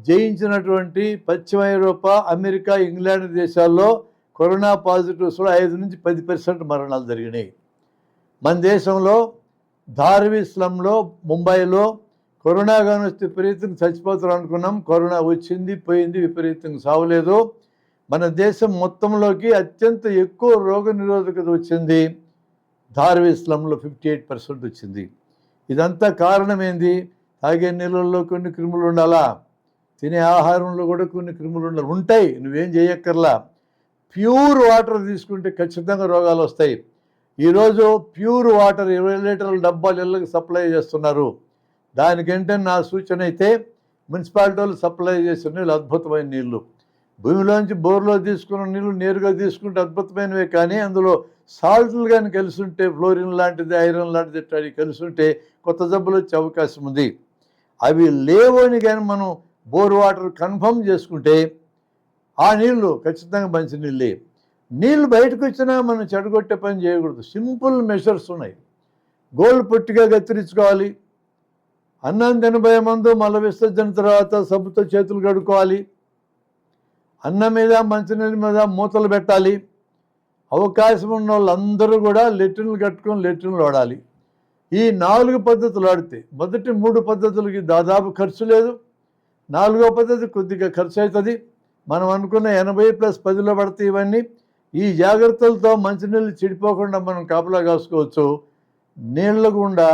జయించినటువంటి పశ్చిమ ఐరోపా, అమెరికా, ఇంగ్లాండ్ దేశాల్లో కరోనా పాజిటివ్స్లో 5-10% మరణాలు జరిగినాయి. మన దేశంలో ధార్వి స్లమ్లో, ముంబైలో కరోనా కానీ వస్తే విపరీతంగా చచ్చిపోతారు అనుకున్నాం. కరోనా వచ్చింది, పోయింది, విపరీతంగా సావలేదు. మన దేశం మొత్తంలోకి అత్యంత ఎక్కువ రోగ నిరోధకత వచ్చింది ధార్వి స్లమ్లో 58% వచ్చింది. ఇదంతా కారణం ఏంది? తాగే నీళ్ళల్లో కొన్ని క్రిములు ఉండాలా, తినే ఆహారంలో కూడా కొన్ని క్రిములు ఉండాలి. ఉంటాయి, నువ్వేం చేయక్కర్లా. ప్యూర్ వాటర్ తీసుకుంటే ఖచ్చితంగా రోగాలు వస్తాయి. ఈరోజు ప్యూర్ వాటర్ 20 లీటర్ల డబ్బాలు ఇళ్ళకి సప్లై చేస్తున్నారు. దానికంటే నా సూచన అయితే మున్సిపాలిటీ వాళ్ళు సప్లై చేసిన నీళ్ళు అద్భుతమైన నీళ్ళు. భూమిలోంచి బోర్లో తీసుకున్న నీళ్ళు నేరుగా తీసుకుంటే అద్భుతమైనవే, కానీ అందులో సాల్ట్లు కానీ కలిసి ఉంటే, ఫ్లోరిన్ లాంటిది, ఐరన్ లాంటిది ఇట్లా కలిసి ఉంటే కొత్త జబ్బులు వచ్చే అవకాశం ఉంది. అవి లేవని కానీ మనం బోర్ వాటర్ కన్ఫర్మ్ చేసుకుంటే ఆ నీళ్లు ఖచ్చితంగా మంచి నీళ్ళే. నీళ్ళు బయటకు వచ్చినా మనం చెడగొట్టే పని చేయకూడదు. సింపుల్ మెషర్స్ ఉన్నాయి. గోళ్ళు పొట్టిగా కత్తిరించుకోవాలి. అన్నం తినబోయే ముందు మల విసర్జన తర్వాత సబ్బుతో చేతులు కడుక్కోవాలి. అన్నం మీద మంచినీళ్ళ మీద మూతలు పెట్టాలి. అవకాశం ఉన్న వాళ్ళందరూ కూడా లెట్రిన్లు కట్టుకొని లెట్రిన్లు వాడాలి. ఈ 4 పద్ధతులు వాడితే మొదటి 3 పద్ధతులకి దాదాపు ఖర్చు లేదు. 4వ పద్ధతి కొద్దిగా ఖర్చు అవుతుంది. మనం అనుకున్న 80+10లో పడతాయి ఇవన్నీ. ఈ జాగ్రత్తలతో మంచినీళ్ళు చెడిపోకుండా మనం కాపలా కాసుకోవచ్చు. నీళ్ళ గుండా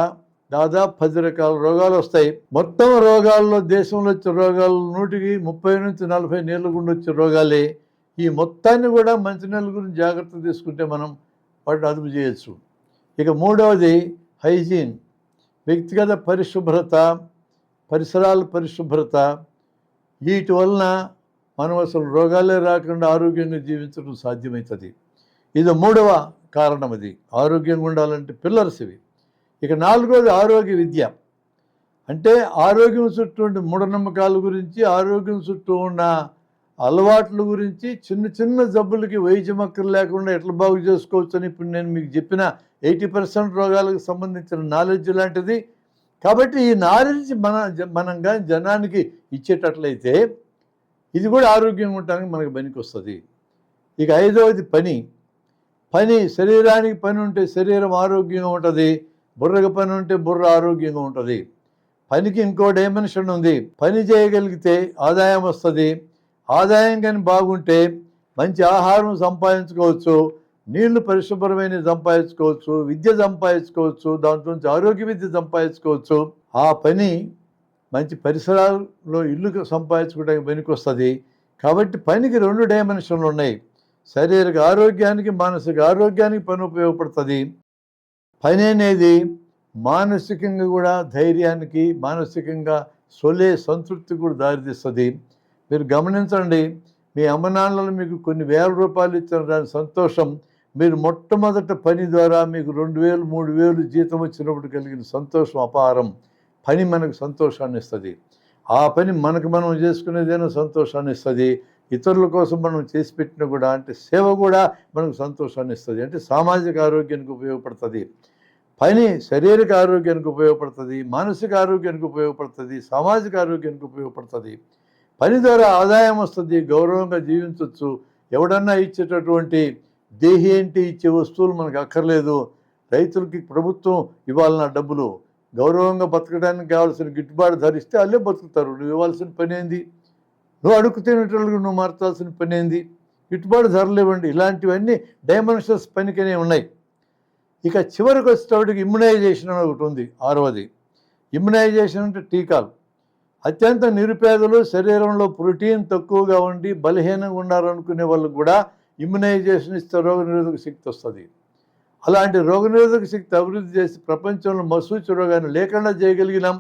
దాదాపు 10 రకాల రోగాలు వస్తాయి. మొత్తం రోగాల్లో దేశంలో వచ్చే రోగాలు 130-40 నీళ్ళ గుండా వచ్చే రోగాలే. ఈ మొత్తాన్ని కూడా మంచినీళ్ళ గురించి జాగ్రత్త తీసుకుంటే మనం వాటిని అదుపు చేయొచ్చు. ఇక 3వది హైజీన్, వ్యక్తిగత పరిశుభ్రత, పరిసరాల పరిశుభ్రత. వీటి వలన మనం అసలు రోగాలే రాకుండా ఆరోగ్యంగా జీవించడం సాధ్యమవుతుంది. ఇది 3వ కారణం. అది ఆరోగ్యంగా ఉండాలంటే పిల్లర్స్ ఇవి. ఇక 4వది ఆరోగ్య విద్య. అంటే ఆరోగ్యం చుట్టూ ఉండే మూఢనమ్మకాల గురించి, ఆరోగ్యం చుట్టూ ఉన్న అలవాట్ల గురించి, చిన్న చిన్న జబ్బులకి వైద్యం అక్కర్ లేకుండా ఎట్లా బాగు చేసుకోవచ్చు అని ఇప్పుడు నేను మీకు చెప్పిన 80% రోగాలకు సంబంధించిన నాలెడ్జ్ లాంటిది. కాబట్టి ఈ నాలెడ్జ్ మనం కానీ జనానికి ఇచ్చేటట్లయితే ఇది కూడా ఆరోగ్యంగా ఉండడానికి మనకు పనికి వస్తుంది. ఇక 5వది పని. శరీరానికి పని ఉంటే శరీరం ఆరోగ్యంగా ఉంటుంది. బుర్రకు పని ఉంటే బుర్ర ఆరోగ్యంగా ఉంటుంది. పనికి ఇంకో డైమెన్షన్ ఉంది. పని చేయగలిగితే ఆదాయం వస్తుంది. ఆదాయం కానీ బాగుంటే మంచి ఆహారం సంపాదించుకోవచ్చు, నీళ్లు పరిశుభ్రమైన సంపాదించుకోవచ్చు, విద్య సంపాదించుకోవచ్చు, దాంట్లో నుంచి ఆరోగ్య విద్య సంపాదించుకోవచ్చు. ఆ పని మంచి పరిసరాల్లో ఇల్లు సంపాదించుకోవడానికి పనికి వస్తుంది. కాబట్టి పనికి 2 డైమెన్షన్లు ఉన్నాయి. శారీరక ఆరోగ్యానికి, మానసిక ఆరోగ్యానికి పని ఉపయోగపడుతుంది. పని అనేది మానసికంగా కూడా ధైర్యానికి, మానసికంగా సంతృప్తి కూడా దారితీస్తుంది. మీరు గమనించండి, మీ అమ్మ నాన్నలు మీకు కొన్ని వేల రూపాయలు ఇచ్చిన దాని సంతోషం, మీరు మొట్టమొదట పని ద్వారా మీకు 2000, 3000 జీతం వచ్చినప్పుడు కలిగిన సంతోషం అపారం. పని మనకు సంతోషాన్ని ఇస్తుంది. ఆ పని మనకు మనం చేసుకునేదైనా సంతోషాన్ని ఇస్తుంది. ఇతరుల కోసం మనం చేసి పెట్టినా కూడా, అంటే సేవ కూడా మనకు సంతోషాన్ని ఇస్తుంది. అంటే సామాజిక ఆరోగ్యానికి ఉపయోగపడుతుంది. పని శారీరక ఆరోగ్యానికి ఉపయోగపడుతుంది, మానసిక ఆరోగ్యానికి ఉపయోగపడుతుంది, సామాజిక ఆరోగ్యానికి ఉపయోగపడుతుంది. పని ద్వారా ఆదాయం వస్తుంది, గౌరవంగా జీవించవచ్చు. ఎవడన్నా ఇచ్చేటటువంటి దేహి ఏంటి ఇచ్చే వస్తువులు మనకు అక్కర్లేదు. రైతులకి ప్రభుత్వం ఇవ్వాలన్న డబ్బులు, గౌరవంగా బతకడానికి కావాల్సిన గిట్టుబాటు ధరిస్తే వాళ్ళే బతుకుతారు. నువ్వు ఇవ్వాల్సిన పని ఏంది? నువ్వు అడుగు తినేటోళ్ళకి నువ్వు మార్చాల్సిన పని ఏంది? గిట్టుబాటు ధరలేవండి. ఇలాంటివన్నీ డైమెన్షన్స్ పనికనే ఉన్నాయి. ఇక చివరికి వచ్చేటప్పటికి ఇమ్యునైజేషన్ అని ఒకటి ఉంది. 6వది ఇమ్యునైజేషన్ అంటే టీకాలు. అత్యంత నిరుపేదలు, శరీరంలో ప్రోటీన్ తక్కువగా ఉండి బలహీనంగా ఉండాలనుకునే వాళ్ళకు కూడా ఇమ్యునైజేషన్ ఇస్తే రోగనిరోధక శక్తి వస్తుంది. అలాంటి రోగనిరోధక శక్తి అభివృద్ధి చేసి ప్రపంచంలో మసూచి రోగాన్ని లేకుండా చేయగలిగినాం.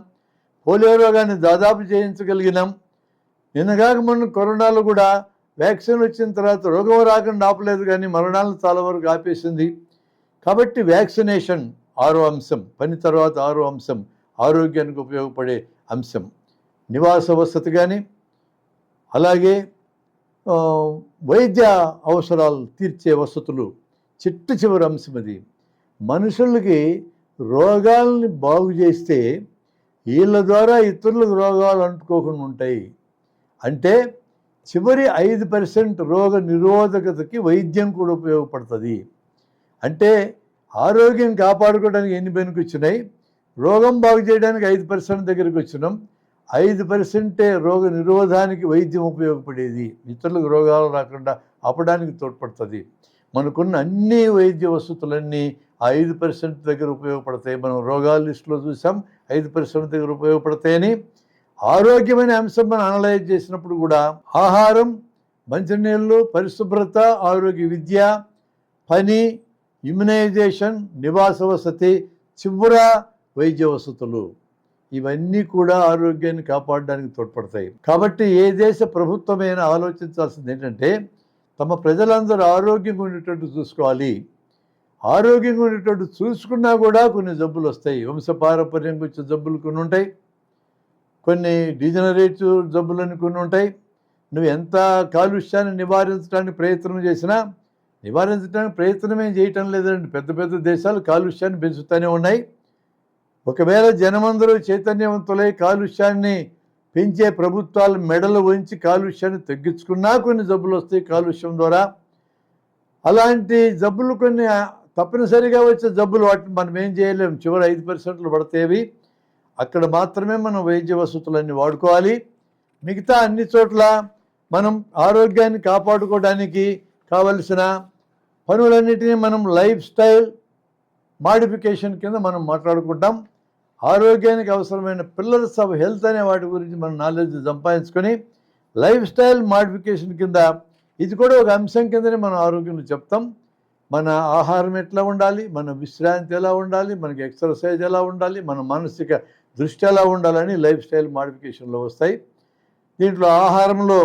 పోలియో రోగాన్ని దాదాపు చేయించగలిగినాం. నిన్నగాక మొన్న కరోనాలో కూడా వ్యాక్సిన్ వచ్చిన తర్వాత రోగం రాకుండా ఆపలేదు, కానీ మరణాలను చాలా వరకు ఆపేసింది. కాబట్టి వ్యాక్సినేషన్ 6వ అంశం. పని తర్వాత 6వ అంశం ఆరోగ్యానికి ఉపయోగపడే అంశం. నివాస వసతి కానీ, అలాగే వైద్య అవసరాలు తీర్చే వసతులు చిట్ట చివరి అంశం అది. మనుషులకి రోగాల్ని బాగు చేస్తే వీళ్ళ ద్వారా ఇతరులకు రోగాలు అంటుకోకుండా ఉంటాయి. అంటే చివరి 5% రోగ నిరోధకతకి వైద్యం కూడా ఉపయోగపడుతుంది. అంటే ఆరోగ్యం కాపాడుకోవడానికి ఎన్ని బెనిఫిట్స్ వచ్చినాయి, రోగం బాగు చేయడానికి 5% దగ్గరికి వచ్చినాం. 5% రోగ నిరోధానికి వైద్యం ఉపయోగపడేది, ఇతరులకు రోగాలు రాకుండా ఆపడానికి తోడ్పడుతుంది. మనకున్న అన్ని వైద్య వసతులన్నీ ఆ 5% దగ్గర ఉపయోగపడతాయి. మనం రోగాల లిస్టులో చూసాం 5% దగ్గర ఉపయోగపడతాయని. ఆరోగ్యమైన అంశం మనం అనలైజ్ చేసినప్పుడు కూడా ఆహారం, మంచినీళ్ళు, పరిశుభ్రత, ఆరోగ్య విద్య, పని, ఇమ్యునైజేషన్, నివాస వసతి, చివర వైద్య వసతులు, ఇవన్నీ కూడా ఆరోగ్యాన్ని కాపాడడానికి తోడ్పడతాయి. కాబట్టి ఏ దేశ ప్రభుత్వమైనా ఆలోచించాల్సింది ఏంటంటే తమ ప్రజలందరూ ఆరోగ్యంగా ఉండేటట్టు చూసుకోవాలి. ఆరోగ్యంగా ఉండేటట్టు చూసుకున్నా కూడా కొన్ని జబ్బులు వస్తాయి. వంశపారంపర్యంగా వచ్చే జబ్బులు కొన్ని ఉంటాయి, కొన్ని డిజనరేటివ్ జబ్బులని కొన్ని ఉంటాయి. నువ్వు ఎంత కాలుష్యాన్ని నివారించడానికి ప్రయత్నం చేసినా నివారించడానికి ప్రయత్నమేం చేయటం లేదండి. పెద్ద పెద్ద దేశాలు కాలుష్యాన్ని పెంచుతూనే ఉన్నాయి. ఒకవేళ జనమందరూ చైతన్యవంతులై కాలుష్యాన్ని పెంచే ప్రభుత్వాలు మెడలు వంచి కాలుష్యాన్ని తగ్గించుకున్నా కొన్ని జబ్బులు వస్తాయి కాలుష్యం ద్వారా. అలాంటి జబ్బులు కొన్ని తప్పనిసరిగా వచ్చే జబ్బులు, వాటిని మనం ఏం చేయలేము. చివరి 5% పడతాయి. అక్కడ మాత్రమే మనం వైద్య వసతులన్నీ వాడుకోవాలి. మిగతా అన్ని చోట్ల మనం ఆరోగ్యాన్ని కాపాడుకోవడానికి కావలసిన పనులన్నిటినీ మనం లైఫ్ స్టైల్ మాడిఫికేషన్ కింద మనం మాట్లాడుకుంటాం. ఆరోగ్యానికి అవసరమైన పిల్లర్స్ ఆఫ్ హెల్త్ అనే వాటి గురించి మనం నాలెడ్జ్ సంపాదించుకొని లైఫ్ స్టైల్ మాడిఫికేషన్ కింద ఇది కూడా ఒక అంశం కిందనే మనం ఆరోగ్యంలో చెప్తాం. మన ఆహారం ఎట్లా ఉండాలి, మన విశ్రాంతి ఎలా ఉండాలి, మనకి ఎక్సర్సైజ్ ఎలా ఉండాలి, మన మానసిక దృష్టి ఎలా ఉండాలని లైఫ్ స్టైల్ మాడిఫికేషన్లో వస్తాయి. దీంట్లో ఆహారంలో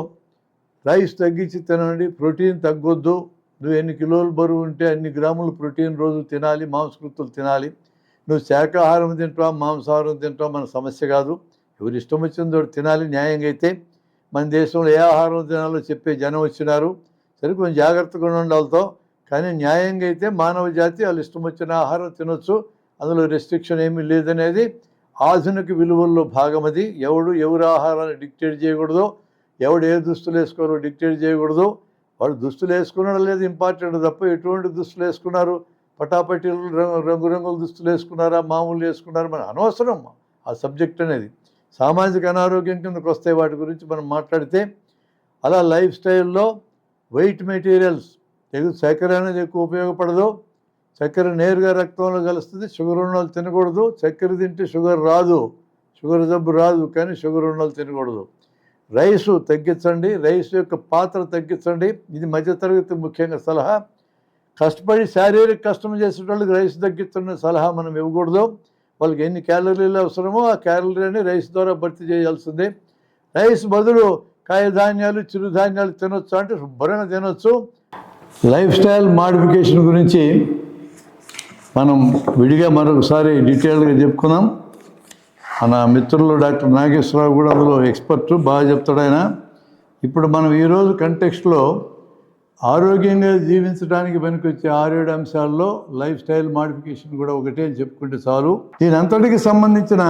రైస్ తగ్గించి తినండి, ప్రోటీన్ తగ్గొద్దు. నువ్వు ఎన్ని కిలోలు బరువు ఉంటే అన్ని గ్రాములు ప్రోటీన్ రోజు తినాలి, మాంసకృతులు తినాలి. నువ్వు శాకాహారం తింటావా మాంసాహారం తింటావా మన సమస్య కాదు, ఎవరు ఇష్టం వచ్చిందో తినాలి న్యాయంగా. అయితే మన దేశంలో ఏ ఆహారం తినాలో చెప్పే జనం వచ్చినారు, సరే కొంచెం జాగ్రత్తగా ఉండాలతో. కానీ న్యాయంగా అయితే మానవ జాతి వాళ్ళు ఇష్టం వచ్చిన ఆహారం తినొచ్చు, అందులో రెస్ట్రిక్షన్ ఏమీ లేదనేది ఆధునిక విలువల్లో భాగం. అది ఎవరు ఆహారాన్ని డిక్టేట్ చేయకూడదు, ఎవడు ఏ దుస్తులు వేసుకోవాలో డిక్టేట్ చేయకూడదు. వాడు దుస్తులు వేసుకున్నాడో లేదు ఇంపార్టెంట్ తప్ప ఎటువంటి దుస్తులు వేసుకున్నారు, పటాపటీలు రంగురంగుల దుస్తులు వేసుకున్నారా మామూలు వేసుకున్నారా మన అనవసరం ఆ సబ్జెక్ట్ అనేది. సామాజిక అనారోగ్యం కిందకు వస్తాయి వాటి గురించి మనం మాట్లాడితే. అలా లైఫ్ స్టైల్లో వెయిట్ మెటీరియల్స్, చక్కెర అనేది ఎక్కువ ఉపయోగపడదు. చక్కెర నేరుగా రక్తంలో కలుస్తుంది. షుగర్ ఉన్నోళ్ళు తినకూడదు. చక్కెర తింటే షుగర్ రాదు, షుగర్ జబ్బు రాదు, కానీ షుగర్ ఉన్నోళ్ళు తినకూడదు. రైసు తగ్గించండి, రైసు యొక్క పాత్ర తగ్గించండి. ఇది మధ్యతరగతి ముఖ్యంగా సలహా. కష్టపడి శారీరక కష్టం చేసే వాళ్ళకి రైస్ తగ్గిస్తున్న సలహా మనం ఇవ్వకూడదు. వాళ్ళకి ఎన్ని క్యాలరీలు అవసరమో ఆ క్యాలరీని రైస్ ద్వారా భర్తీ చేయాల్సిందే. రైస్ బదులు కాయధాన్యాలు చిరుధాన్యాలు తినొచ్చు అంటే శుభ్రంగా తినొచ్చు. లైఫ్ స్టైల్ మాడిఫికేషన్ గురించి మనం విడిగా మరొకసారి డీటెయిల్గా చెప్పుకుందాం. మన మిత్రులు డాక్టర్ నాగేశ్వరరావు కూడా అందులో ఎక్స్పర్ట్, బాగా చెప్తాడు ఆయన. ఇప్పుడు మనం ఈరోజు కంటెక్స్ట్లో ఆరోగ్యంగా జీవించడానికి పనికొచ్చే 6-7 అంశాల్లో లైఫ్ స్టైల్ మాడిఫికేషన్ కూడా ఒకటే అని చెప్పుకుంటే చాలు. దీని అంతటికి సంబంధించిన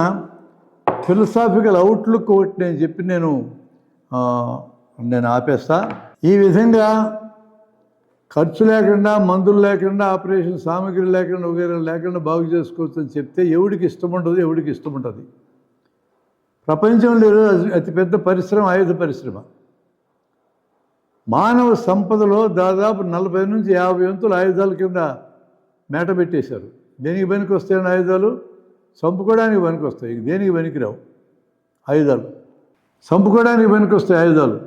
ఫిలసాఫికల్ అవుట్లుక్ ఒకటి నేను చెప్పి నేను ఆపేస్తా. ఈ విధంగా ఖర్చు లేకుండా, మందులు లేకుండా, ఆపరేషన్ సామాగ్రి లేకుండా, వగైరా లేకుండా బాగు చేసుకోవచ్చు అని చెప్తే ఎవడికి ఇష్టం ఉండదు, ఎవడికి ఇష్టం ఉంటుంది. ప్రపంచంలో అతిపెద్ద పరిశ్రమ ఆయుధ పరిశ్రమ. మానవ సంపదలో దాదాపు 40 నుంచి 50 వంతులు ఆయుధాల కింద మేట పెట్టేశారు. దేనికి పనికి వస్తాయని ఆయుధాలు? చంపుకోవడానికి పనికి వస్తాయి, దేనికి పనికిరావు ఆయుధాలు. చంపుకోవడానికి పనికి వస్తాయి ఆయుధాలు.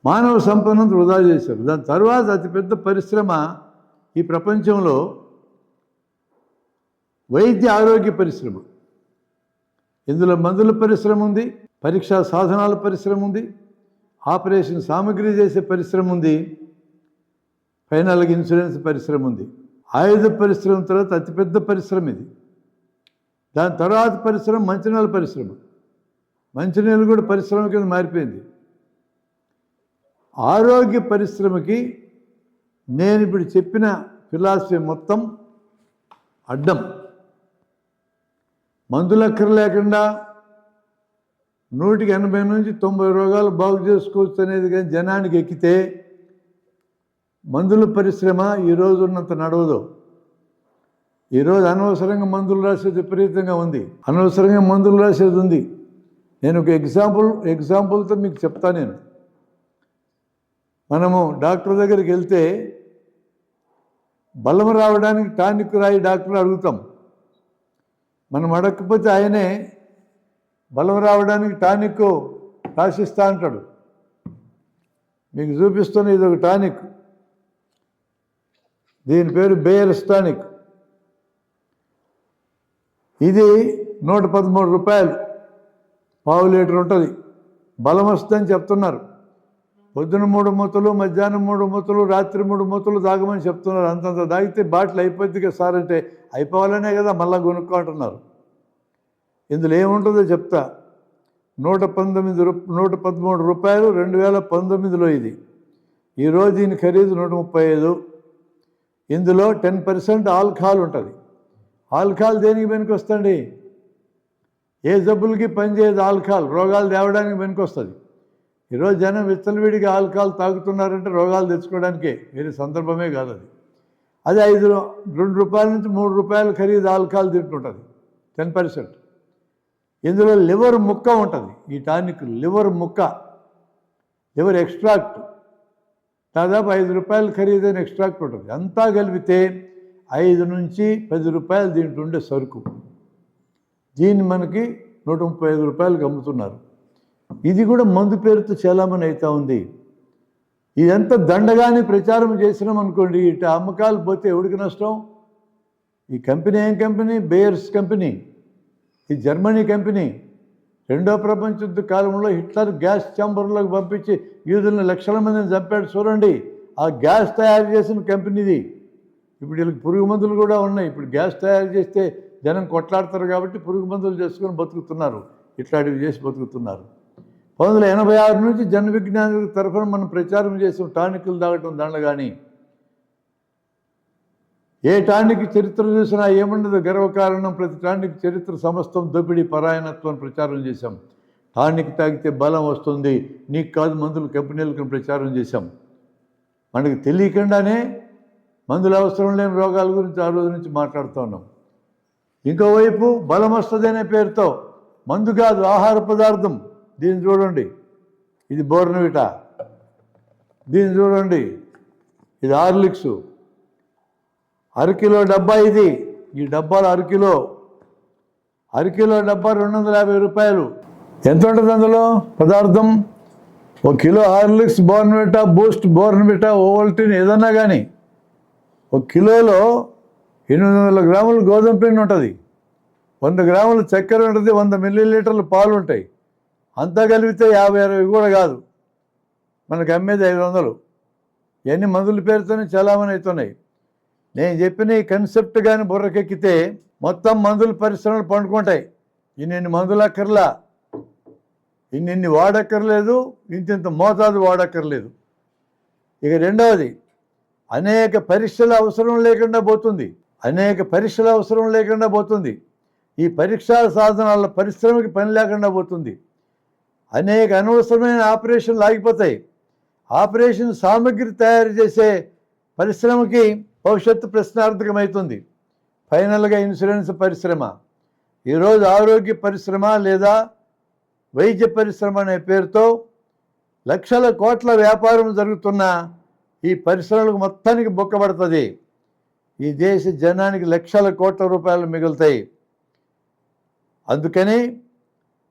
మానవ సంపదను వృధా చేశారు. దాని తర్వాత అతిపెద్ద పరిశ్రమ ఈ ప్రపంచంలో వైద్య ఆరోగ్య పరిశ్రమ. ఇందులో మందుల పరిశ్రమ ఉంది, పరీక్షా సాధనాల పరిశ్రమ ఉంది, ఆపరేషన్ సామాగ్రి చేసే పరిశ్రమ ఉంది, ఫైనల్గా ఇన్సూరెన్స్ పరిశ్రమ ఉంది. ఆయుధ పరిశ్రమ తర్వాత అతిపెద్ద పరిశ్రమ ఇది. దాని తర్వాత పరిశ్రమ మంచినీళ్ళ పరిశ్రమ. మంచినీళ్ళు కూడా పరిశ్రమ కింద మారిపోయింది. ఆరోగ్య పరిశ్రమకి నేను ఇప్పుడు చెప్పిన ఫిలాసఫీ మొత్తం అడ్డం. మందులు లేకుండా 180 నుంచి 90 రోగాలు బాగు చేసుకోవచ్చు అనేది కానీ జనానికి ఎక్కితే మందుల పరిశ్రమ ఈరోజు ఉన్నంత నడవదు. ఈరోజు అనవసరంగా మందులు రాసేది విపరీతంగా ఉంది, అనవసరంగా మందులు రాసేది ఉంది. నేను ఒక ఎగ్జాంపుల్తో మీకు చెప్తాను. నేను మనము డాక్టర్ దగ్గరికి వెళ్తే బలం రావడానికి టానిక్ రాయి డాక్టర్ అడుగుతాం. మనం అడగకపోతే ఆయనే బలం రావడానికి టానిక్ రాసిస్తా అంటాడు. మీకు చూపిస్తున్న ఇది ఒక టానిక్, దీని పేరు బేయర్స్ టానిక్. ఇది 113 రూపాయలు, ½ లీటర్ ఉంటుంది. బలం వస్తుందని చెప్తున్నారు. పొద్దున 3 మూతలు, మధ్యాహ్నం 3 మూతలు, రాత్రి 3 మూతలు తాగమని చెప్తున్నారు. అంతంత తాగితే బాటిల్ అయిపోద్ది కదా సార్ అంటే, అయిపోవాలనే కదా మళ్ళీ కొనుక్కో అంటున్నారు. ఇందులో ఏముంటుందో చెప్తా. 113 రూపాయలు 2019లో ఇది. ఈరోజు దీని ఖరీదు 135. ఇందులో 10% ఆల్కహాల్ ఉంటుంది. ఆల్కహాల్ దేనికి వెనుక వస్తుంది? ఏ జబ్బులకి పనిచేయదు ఆల్కహాల్, రోగాలు తేవడానికి వెనుక వస్తుంది. ఈరోజు జనం విచ్చలవిడిగా ఆల్కహాల్ తాగుతున్నారంటే రోగాలు తెచ్చుకోవడానికే, వేరే సందర్భమే కాదు అది. అది 2 రూపాయల నుంచి 3 రూపాయలు ఖరీదు ఆల్కహాల్ తింటుంటుంది, 10%. ఇందులో లివర్ ముక్క ఉంటుంది. ఈ టానిక్ లివర్ ముక్క, లివర్ ఎక్స్ట్రాక్ట్, దాదాపు 5 రూపాయలు ఖరీదైన ఎక్స్ట్రాక్ట్ ఉంటుంది. అంతా కలిపితే 5 నుంచి 10 రూపాయలు దీంట్లో ఉండే సరుకు. దీన్ని మనకి 135 రూపాయలకు అమ్ముతున్నారు. ఇది కూడా మందు పేరుతో చాలామంది అవుతూ ఉంది. ఇదంతా దండగాని ప్రచారం చేసినాం అనుకోండి, ఇటు అమ్మకాలు పోతే ఎవరికి నష్టం? ఈ కంపెనీ ఏం కంపెనీ? Buyers company. ఈ జర్మనీ కంపెనీ. 2వ ప్రపంచ యుద్ధ కాలంలో హిట్లర్ గ్యాస్ ఛాంబర్లోకి పంపించి యూదులను లక్షల మందిని చంపాడు చూడండి. ఆ గ్యాస్ తయారు చేసిన కంపెనీది. ఇప్పుడు వీళ్ళకి పురుగు మందులు కూడా ఉన్నాయి. ఇప్పుడు గ్యాస్ తయారు చేస్తే జనం కొట్లాడతారు కాబట్టి పురుగు మందులు చేసుకొని బతుకుతున్నారు, ఇట్లాంటివి చేసి బతుకుతున్నారు. 1986 నుంచి జన విజ్ఞానుల తరఫున మనం ప్రచారం చేసాం టానిక్లు తాగటం దండగాని. ఏ టానిక్ చరిత్ర చూసినా ఏముండదు గర్వకారణం, ప్రతి టానిక్ చరిత్ర సమస్తం దోపిడీ పరాయణత్వం ప్రచారం చేశాం. టానిక్ తాగితే బలం వస్తుంది, నీకు కాదు మందులు కంపెనీలకు ప్రచారం చేశాం. మనకి తెలియకుండానే మందులు అవసరం లేని రోగాల గురించి ఆ రోజు నుంచి మాట్లాడుతూ ఉన్నాం. ఇంకోవైపు బలం వస్తుంది అనే పేరుతో మందు కాదు, ఆహార పదార్థం. దీన్ని చూడండి, ఇది బోర్నవిటా. దీన్ని చూడండి, ఇది హార్లిక్స్. అరకిలో డబ్బా ఇది. ఈ డబ్బాలు అరకిలో డబ్బా 250 రూపాయలు. ఎంత ఉంటుంది అందులో పదార్థం? 1 kilo Horlicks, Bournvita, Boost, Bournvita, Ovaltine ఏదన్నా కానీ 1 కిలోలో 800 గ్రాములు గోధుమ పిండి ఉంటుంది, 100 గ్రాములు చక్కెర ఉంటుంది, 100 మిల్లీలీటర్లు పాలు ఉంటాయి. అంతా కలిపితే 50-60 కూడా కాదు, మనకు అమ్మేది 500. ఇవన్నీ మందుల పేరుతోనే చాలామంది అవుతున్నాయి. నేను చెప్పిన ఈ కన్సెప్ట్ కానీ బుర్రకెక్కితే మొత్తం మందుల పరిశ్రమలు పండుకుంటాయి. ఇన్ని మందులు అక్కర్లా, ఇన్ని వాడక్కర్లేదు, ఇంత మోతాదు వాడక్కర్లేదు. ఇక రెండవది, అనేక పరీక్షల అవసరం లేకుండా పోతుంది. ఈ పరీక్షా సాధనాల పరిశ్రమకి పని లేకుండా పోతుంది. అనేక అనవసరమైన ఆపరేషన్లు ఆగిపోతాయి. ఆపరేషన్ సామగ్రి తయారు చేసే పరిశ్రమకి భవిష్యత్తు ప్రశ్నార్థకమవుతుంది. ఫైనల్గా ఇన్సూరెన్స్ పరిశ్రమ. ఈరోజు ఆరోగ్య పరిశ్రమ లేదా వైద్య పరిశ్రమ అనే పేరుతో లక్షల కోట్ల వ్యాపారం జరుగుతున్న ఈ పరిశ్రమలకు మొత్తానికి బొక్కబడుతుంది. ఈ దేశ జనానికి లక్షల కోట్ల రూపాయలు మిగులుతాయి. అందుకని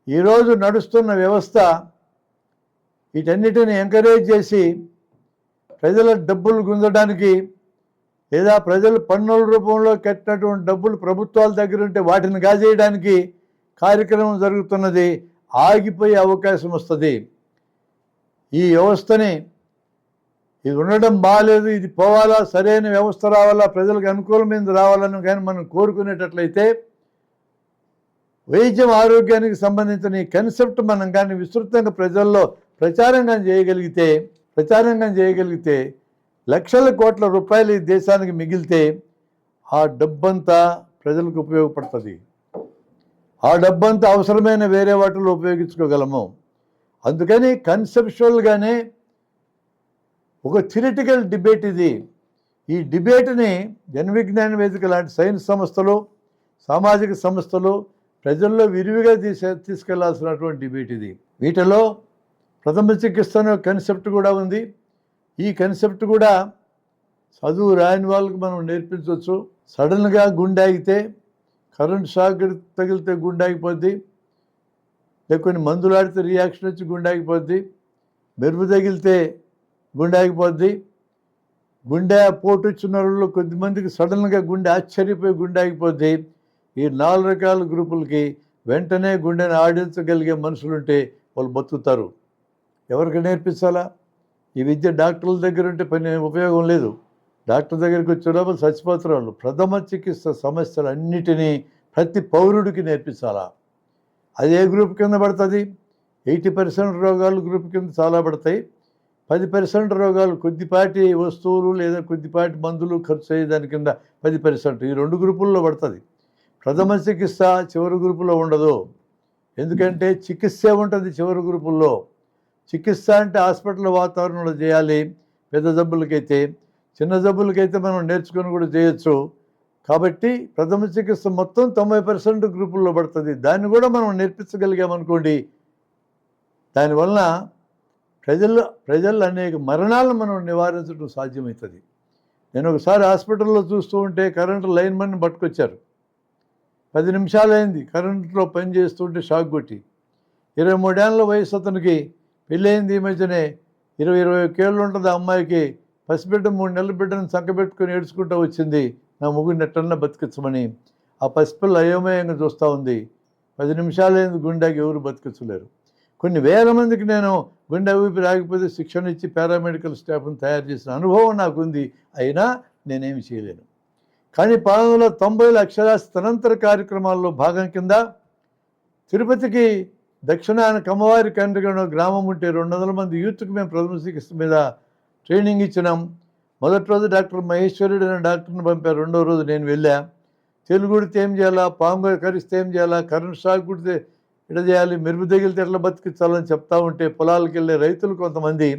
ఈరోజు నడుస్తున్న వ్యవస్థ వీటన్నిటిని ఎంకరేజ్ చేసి ప్రజల డబ్బులు గుంజడానికి లేదా ప్రజలు పన్నుల రూపంలో కట్టినటువంటి డబ్బులు ప్రభుత్వాల దగ్గర ఉంటే వాటిని కాజేయడానికి కార్యక్రమం జరుగుతున్నది. ఆగిపోయే అవకాశం వస్తుంది. ఈ వ్యవస్థని ఇది ఉండడం బాగాలేదు, ఇది పోవాలా, సరైన వ్యవస్థ రావాలా, ప్రజలకు అనుకూలమైనది రావాలని కానీ మనం కోరుకునేటట్లయితే వైద్యం ఆరోగ్యానికి సంబంధించిన ఈ కన్సెప్ట్ మనం కానీ విస్తృతంగా ప్రజల్లో ప్రచారంగా చేయగలిగితే లక్షల కోట్ల రూపాయలు ఈ దేశానికి మిగిలితే ఆ డబ్బంతా ప్రజలకు ఉపయోగపడుతుంది. ఆ డబ్బంతా అవసరమైన వేరే వాటిలో ఉపయోగించుకోగలము. అందుకని కన్సెప్చువల్గానే ఒక థియరిటికల్ డిబేట్ ఇది. ఈ డిబేట్ని జనవిజ్ఞాన వేదిక లాంటి సైన్స్ సంస్థలు, సామాజిక సంస్థలు ప్రజల్లో విరివిగా తీసుకెళ్లాల్సినటువంటి డిబేట్ ఇది. వీటిలో ప్రథమ చికిత్స అనే కన్సెప్ట్ కూడా ఉంది. ఈ కన్సెప్ట్ కూడా చదువు రాని వాళ్ళకి మనం నేర్పించవచ్చు. సడన్గా గుండె ఆగితే, కరెంట్ షాక్ తగిలితే గుండె ఆగిపోద్ది, లేకపోతే మందులు ఆడితే రియాక్షన్ వచ్చి గుండె ఆగిపోద్ది, మెరుపు తగిలితే గుండె ఆగిపోద్ది, గుండె పోటు వచ్చిన వాళ్ళు కొద్దిమందికి సడన్గా గుండె ఆశ్చర్యపోయి గుండె ఆగిపోద్ది. ఈ 4 రకాల గ్రూపులకి వెంటనే గుండెని ఆడించగలిగే మనుషులుంటే వాళ్ళు బతుకుతారు. ఎవరికి నేర్పించాలా? ఈ విద్య డాక్టర్ల దగ్గర ఉంటే పని ఉపయోగం లేదు. డాక్టర్ దగ్గరికి వచ్చేటప్పుడు చచ్చిపోతారు వాళ్ళు. ప్రథమ చికిత్స సమస్యలన్నిటినీ ప్రతి పౌరుడికి నేర్పించాలా. అది ఏ గ్రూప్ కింద పడుతుంది? 80% రోగాలు గ్రూప్ కింద చాలా పడతాయి. 10% రోగాలు కొద్దిపాటి వస్తువులు లేదా కొద్దిపాటి మందులు ఖర్చు అయ్యేదాని కింద 10%. ఈ 2 గ్రూపుల్లో పడుతుంది. ప్రథమ చికిత్స చివరి గ్రూపులో ఉండదు. ఎందుకంటే చికిత్సే ఉంటుంది చివరి గ్రూపుల్లో. చికిత్స అంటే హాస్పిటల్ వాతావరణంలో చేయాలి పెద్ద జబ్బులకైతే. చిన్న జబ్బులకైతే మనం నేర్చుకొని కూడా చేయొచ్చు. కాబట్టి ప్రథమ చికిత్స మొత్తం 90% గ్రూపుల్లో పడుతుంది. దాన్ని కూడా మనం నేర్పించగలిగామనుకోండి, దానివల్ల ప్రజలు అనేక మరణాలను మనం నివారించడం సాధ్యమవుతుంది. నేను ఒకసారి హాస్పిటల్లో చూస్తూ ఉంటే కరెంటు లైన్మెన్ పట్టుకొచ్చారు. 10 నిమిషాలు అయింది కరెంటులో పని చేస్తుంటే షాక్ కొట్టి. 23 ఏళ్ళ వయసు అతనికి, పెళ్ళయింది ఈ మధ్యనే. 20-21 ఏళ్ళు ఉంటుంది ఆ అమ్మాయికి. పసిబిడ్డ 3 నెలల బిడ్డను చక్కబెట్టుకుని ఏడ్చుకుంటూ వచ్చింది, నా ముగ్గురిని ఎట్టన్నా బతికించమని. ఆ పసిపిల్ల అయోమయంగా చూస్తూ ఉంది. 10 నిమిషాలైంది గుండెకి, ఎవరు బతికించలేరు. కొన్ని వేల మందికి నేను గుండె ఊపిరి ఆగిపోతే శిక్షణ ఇచ్చి పారామెడికల్ స్టాఫ్ని తయారు చేసిన అనుభవం నాకుంది. అయినా నేనేమి చేయలేను. కానీ 1990లో అక్షరాస్యత స్థానాంతర కార్యక్రమాల్లో భాగం కింద తిరుపతికి దక్షిణాన కమ్మవారి కండ్రిగన గ్రామం ఉంటే 200 మంది యూత్కి మేము ప్రథమ చికిత్స మీద ట్రైనింగ్ ఇచ్చినాం. మొదటి రోజు డాక్టర్ మహేశ్వరుడు అనే డాక్టర్ని పంపారు. 2వ రోజు నేను వెళ్ళా. తెలుగు కుడితే ఏం చేయాలా, పాము కరిస్తే ఏం చేయాలా, కరెంట్ షాక్ కుడితే ఎట్లా చేయాలి, మెరుపు తగిలితే ఎట్లా బతికించాలని చెప్తా ఉంటే పొలాలకు వెళ్ళే రైతులు కొంతమంది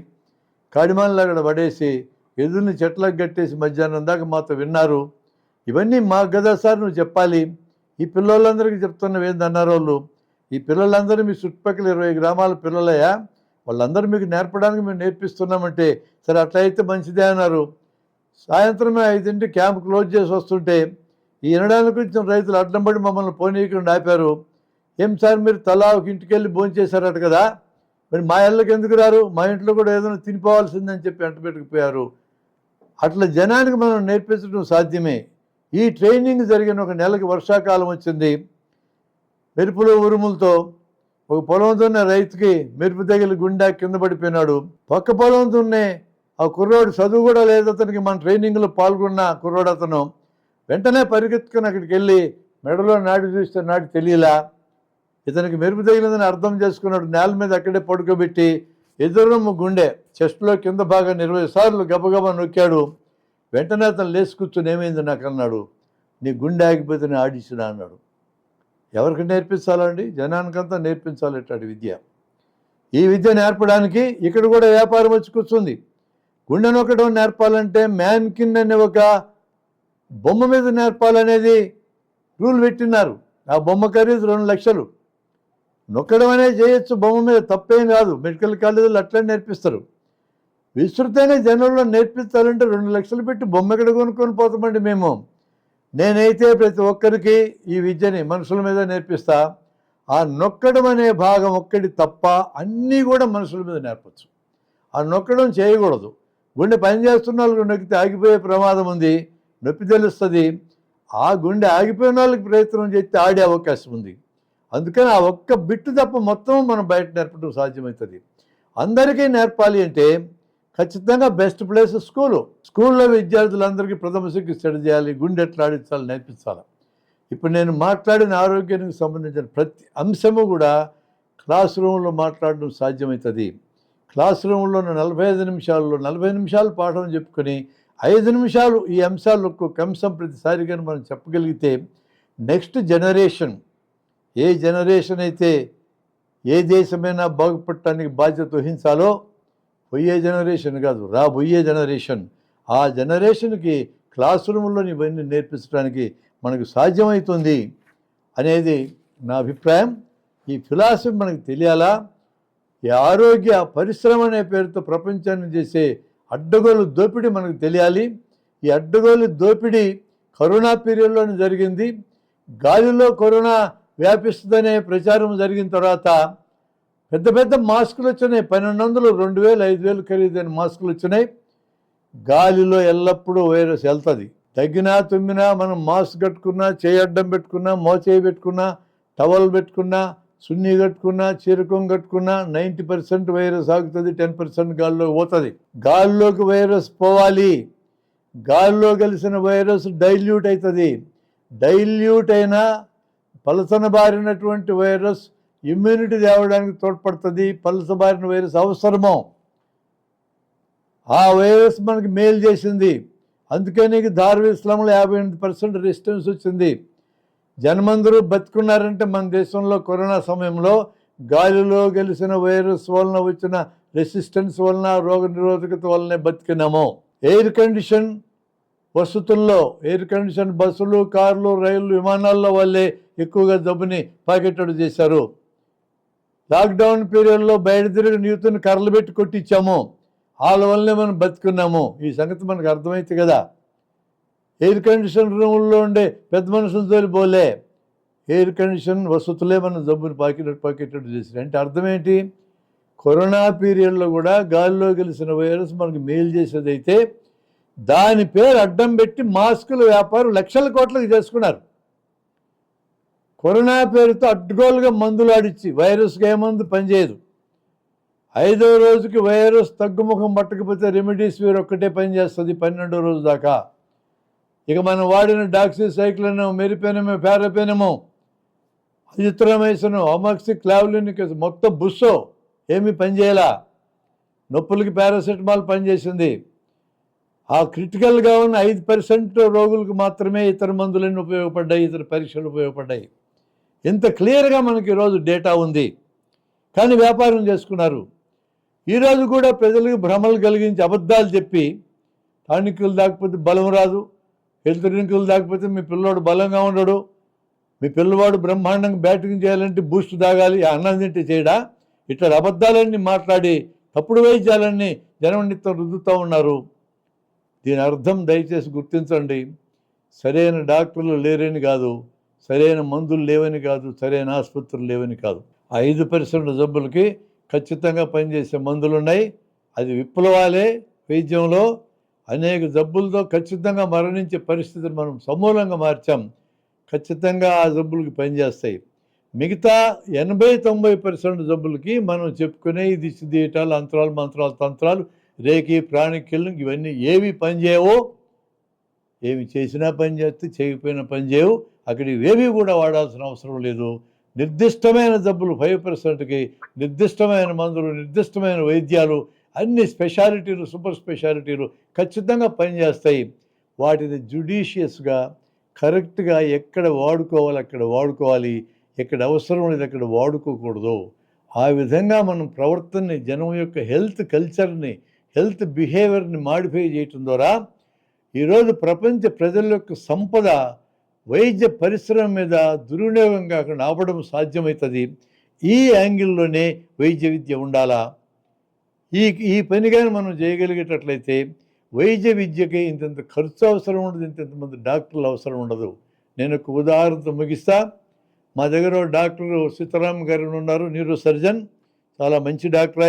కాడిమాన్లు అక్కడ పడేసి ఎదురుని చెట్లకు కట్టేసి మధ్యాహ్నం దాకా మాతో విన్నారు. ఇవన్నీ మాకు కదా సార్ నువ్వు చెప్పాలి, ఈ పిల్లలందరికీ చెప్తున్నవి ఏందన్నారు వాళ్ళు. ఈ పిల్లలందరూ మీ చుట్టుపక్కల 20 గ్రామాల పిల్లలయ్యా, వాళ్ళందరూ మీకు నేర్పడానికి మేము నేర్పిస్తున్నామంటే, సరే అట్లా అయితే మంచిదే అన్నారు. సాయంత్రమే 5 క్యాంప్ క్లోజ్ చేసి వస్తుంటే ఈ వినడానికి వచ్చిన రైతులు అడ్డం పడి మమ్మల్ని పోనీయకుండా ఆపారు. ఏం సార్ మీరు తలా ఒక ఇంటికి వెళ్ళి భోంచేశారట కదా, మరి మా ఇళ్ళకి ఎందుకు రారు, మా ఇంట్లో కూడా ఏదైనా తినిపోవాల్సిందని చెప్పి అంటపెట్టుకుపోయారు. అట్లా జనానికి మనం నేర్పించడం సాధ్యమే. ఈ ట్రైనింగ్ జరిగిన 1 నెలకి వర్షాకాలం వచ్చింది. మెరుపులు ఉరుములతో ఒక పొలం దున్నే రైతుకి మెరుపు తగిలి గుండె కింద పడిపోయినాడు. పక్క పొలం దున్నే ఆ కుర్రోడు, చదువు కూడా లేదు అతనికి, మన ట్రైనింగ్లో పాల్గొన్న కుర్రోడు అతను, వెంటనే పరిగెత్తుకుని అక్కడికి వెళ్ళి మెడలో నాడి చూస్తే నాడి తెలియలా. ఇతనికి మెరుపు తగిలిందని అర్థం చేసుకున్నాడు. నేల మీద అక్కడే పడుకోబెట్టి ఎదురుమ్మ గుండె చెస్ట్లో కింద భాగం 20 సార్లు గబగబా నొక్కాడు. వెంటనే అతను లేచి కూర్చొని ఏమైంది నాకు అన్నాడు. నీ గుండె ఆగిపోతే నేను ఆడిస్తున్నా అన్నాడు. ఎవరికి నేర్పించాలండి? జనానికంతా నేర్పించాలి ఇట్లాంటి విద్య. ఈ విద్య నేర్పడానికి ఇక్కడ కూడా వ్యాపారం వచ్చి కూర్చుంది. గుండె నొక్కడం నేర్పాలంటే మ్యాన్కిన్ అనే ఒక బొమ్మ మీద నేర్పాలనేది రూల్ పెట్టినారు. ఆ బొమ్మ ఖరీదు 2 లక్షలు. నొక్కడం అనేది చేయొచ్చు బొమ్మ మీద, తప్పేం కాదు. మెడికల్ కాలేజీలు అట్లా నేర్పిస్తారు. విస్తృతంగా జనంలో నేర్పించాలంటే 2 లక్షలు పెట్టి బొమ్మ ఎక్కడ కొనుక్కొని పోతామండి మేము. నేనైతే ప్రతి ఒక్కరికి ఈ విద్యని మనుషుల మీద నేర్పిస్తా. ఆ నొక్కడం అనే భాగం ఒక్కటి తప్ప అన్నీ కూడా మనుషుల మీద నేర్పచ్చు. ఆ నొక్కడం చేయకూడదు. గుండె పనిచేస్తున్న వాళ్ళకి నొక్కితే ఆగిపోయే ప్రమాదం ఉంది, నొప్పి తెలుస్తుంది. ఆ గుండె ఆగిపోయిన వాళ్ళకి ప్రయత్నం చేస్తే ఆడే అవకాశం ఉంది. అందుకని ఆ ఒక్క బిట్టు తప్ప మొత్తం మనం బయట నేర్పడం సాధ్యమవుతుంది. అందరికీ నేర్పాలి అంటే ఖచ్చితంగా బెస్ట్ ప్లేస్ స్కూల్లో విద్యార్థులందరికీ ప్రథమ చికిత్స చేయాలి, గుండె ఎట్లా ఆడించాలి నేర్పించాలి. ఇప్పుడు నేను మాట్లాడిన ఆరోగ్యానికి సంబంధించిన ప్రతి అంశము కూడా క్లాస్ రూమ్లో మాట్లాడడం సాధ్యమవుతుంది. క్లాస్ రూమ్లో 45 నిమిషాల్లో 40 నిమిషాలు పాఠం చెప్పుకొని 5 నిమిషాలు ఈ అంశాలు ఒక్కొక్క అంశం ప్రతిసారి కానీ మనం చెప్పగలిగితే నెక్స్ట్ జనరేషన్, ఏ జనరేషన్ అయితే ఏ దేశమైనా బాగుపడటానికి బాధ్యత వహించాలో, పోయే జనరేషన్ కాదు, రాబోయే జనరేషన్, ఆ జనరేషన్కి క్లాస్ రూమ్లో ఇవన్నీ నేర్పించడానికి మనకు సాధ్యమవుతుంది అనేది నా అభిప్రాయం. ఈ ఫిలాసఫీ మనకు తెలియాలా? ఈ ఆరోగ్య పరిశ్రమ అనే పేరుతో ప్రపంచాన్ని చేసే అడ్డగోలు దోపిడీ మనకు తెలియాలి. ఈ అడ్డగోలు దోపిడీ కరోనా పీరియడ్లోనే జరిగింది. గాలిలో కరోనా వ్యాపిస్తుందనే ప్రచారం జరిగిన తర్వాత పెద్ద పెద్ద మాస్కులు వచ్చినాయి. 1200, 2000, 5000 ఖరీదైన మాస్కులు వచ్చినాయి. గాలిలో ఎల్లప్పుడూ వైరస్ వెళ్తుంది. తగ్గినా తుమ్మినా మనం మాస్క్ కట్టుకున్నా, చేయి అడ్డం పెట్టుకున్నా, మోచేయి పెట్టుకున్నా, టవల్ పెట్టుకున్నా, సున్ని కట్టుకున్నా, చీరకం కట్టుకున్నా 90% వైరస్ ఆగుతుంది, 10% గాల్లోకి పోతుంది. గాల్లోకి వైరస్ పోవాలి. గాల్లో కలిసిన వైరస్ డైల్యూట్ అవుతుంది. డైల్యూట్ అయినా పలసనబారినటువంటి వైరస్ ఇమ్యూనిటీ తేవడానికి తోడ్పడుతుంది. పలసబారిన వైరస్ అవసరమో. ఆ వైరస్ మనకి మేలు చేసింది. అందుకే నీకు దార్విస్లాంలో 58% రెసిస్టెన్స్ వచ్చింది. జనమందరూ బతుకున్నారంటే మన దేశంలో కరోనా సమయంలో గాలిలో గెలిచిన వైరస్ వలన వచ్చిన రెసిస్టెన్స్ వలన, రోగ నిరోధకత వలనే బతికినాము. ఎయిర్ కండిషన్ వసతుల్లో, ఎయిర్ కండిషన్ బస్సులు, కార్లు, రైళ్లు, విమానాల్లో వాళ్ళే ఎక్కువగా జబ్బుని పాకెట్టడు చేశారు. లాక్డౌన్ పీరియడ్లో బయట తిరిగిన యూత్ని కర్రలు పెట్టి కొట్టించాము. వాళ్ళ వల్లనే మనం బతుకున్నాము. ఈ సంగతి మనకు అర్థమైతే కదా. ఎయిర్ కండిషన్ రూముల్లో ఉండే పెద్ద మనుషులు తోలిపోలే, ఎయిర్ కండిషన్ వసతులే మనం జబ్బుని పాకెట్టడు చేశారు. అంటే అర్థం ఏంటి? కరోనా పీరియడ్లో కూడా గాలిలో గెలిచిన వైరస్ మనకు మేలు చేసేదైతే దాని పేరు అడ్డం పెట్టి మాస్కుల వ్యాపారం లక్షల కోట్లకు చేసుకున్నారు. కరోనా పేరుతో అడ్డుగోలుగా మందులు ఆడిచ్చి వైరస్కి ఏ మందు పనిచేయదు. 5వ రోజుకి వైరస్ తగ్గుముఖం పట్టకపోతే రెమిడీసివిర్ ఒక్కటే పనిచేస్తుంది 12వ రోజు దాకా. ఇక మనం వాడిన డాక్సీసైక్లిన్, మెరిపెనము, పారాపెనము, అజిత్రోమైసిన్, అమాక్సిక్లావిలిన్ మొత్తం బుస్సో ఏమీ పనిచేయాలా. నొప్పులకి పారాసెటమాల్ పనిచేసింది. ఆ క్రిటికల్గా ఉన్న 5% రోగులకు మాత్రమే ఇతర మందులన్నీ ఉపయోగపడ్డాయి, ఇతర పరీక్షలు ఉపయోగపడ్డాయి. ఇంత క్లియర్గా మనకి ఈరోజు డేటా ఉంది. కానీ వ్యాపారం చేసుకున్నారు. ఈరోజు కూడా ప్రజలకు భ్రమలు కలిగించి అబద్ధాలు చెప్పి, టానికులు దాకపోతే బలం రాదు, హెల్త్ డ్రింకులు దాకపోతే మీ పిల్లోడు బలంగా ఉండడు, మీ పిల్లవాడు బ్రహ్మాండంగా బ్యాటింగ్ చేయాలంటే బూస్ట్ తాగాలి, అన్నం తింటే చేయడా, ఇట్లా అబద్ధాలన్నీ మాట్లాడి తప్పుడు వైద్యాలన్నీ జనం నిత్యం రుద్దుతూ ఉన్నారు. దీని అర్థం దయచేసి గుర్తించండి. సరైన డాక్టర్లు లేరని కాదు, సరైన మందులు లేవని కాదు, సరైన ఆసుపత్రులు లేవని కాదు. 5% జబ్బులకి ఖచ్చితంగా పనిచేసే మందులు ఉన్నాయి. అది విప్లవాలే వైద్యంలో. అనేక జబ్బులతో ఖచ్చితంగా మరణించే పరిస్థితిని మనం సమూలంగా మార్చాం. ఖచ్చితంగా ఆ జబ్బులకి పనిచేస్తాయి. మిగతా 80-90% జబ్బులకి మనం చెప్పుకునే ఈ దిష్టి దీటాలు, అంతరాలు, మంత్రాలు, తంత్రాలు, రేకి, ప్రాణిక్యులు ఇవన్నీ ఏవి పనిచేయవో, ఏమి చేసినా పనిచేస్తే, చేయకపోయినా పనిచేయవు. అక్కడ ఇవేవి కూడా వాడాల్సిన అవసరం లేదు. నిర్దిష్టమైన జబ్బులు 5%కి నిర్దిష్టమైన మందులు, నిర్దిష్టమైన వైద్యాలు, అన్ని స్పెషాలిటీలు, సూపర్ స్పెషాలిటీలు ఖచ్చితంగా పనిచేస్తాయి. వాటిని జుడిషియస్గా, కరెక్ట్గా ఎక్కడ వాడుకోవాలి అక్కడ వాడుకోవాలి, ఎక్కడ అవసరం లేదు అక్కడ వాడుకోకూడదు. ఆ విధంగా మనం ప్రవర్తనని, జనం యొక్క హెల్త్ కల్చర్ని, హెల్త్ బిహేవియర్ని మాడిఫై చేయటం ద్వారా ఈరోజు ప్రపంచ ప్రజల యొక్క సంపద వైద్య పరిశ్రమ మీద దుర్వినియోగం కాకుండా ఆపడం సాధ్యమవుతుంది. ఈ యాంగిల్లోనే వైద్య విద్య ఉండాలా. ఈ పని కానీ మనం చేయగలిగేటట్లయితే వైద్య విద్యకి ఇంతంత ఖర్చు అవసరం ఉండదు, ఇంతమంది డాక్టర్లు అవసరం ఉండదు. నేను ఒక ఉదాహరణతో ముగిస్తా. మా దగ్గర డాక్టర్ సీతారాం గారు ఉన్నారు, న్యూరో సర్జన్, చాలా మంచి డాక్టర్.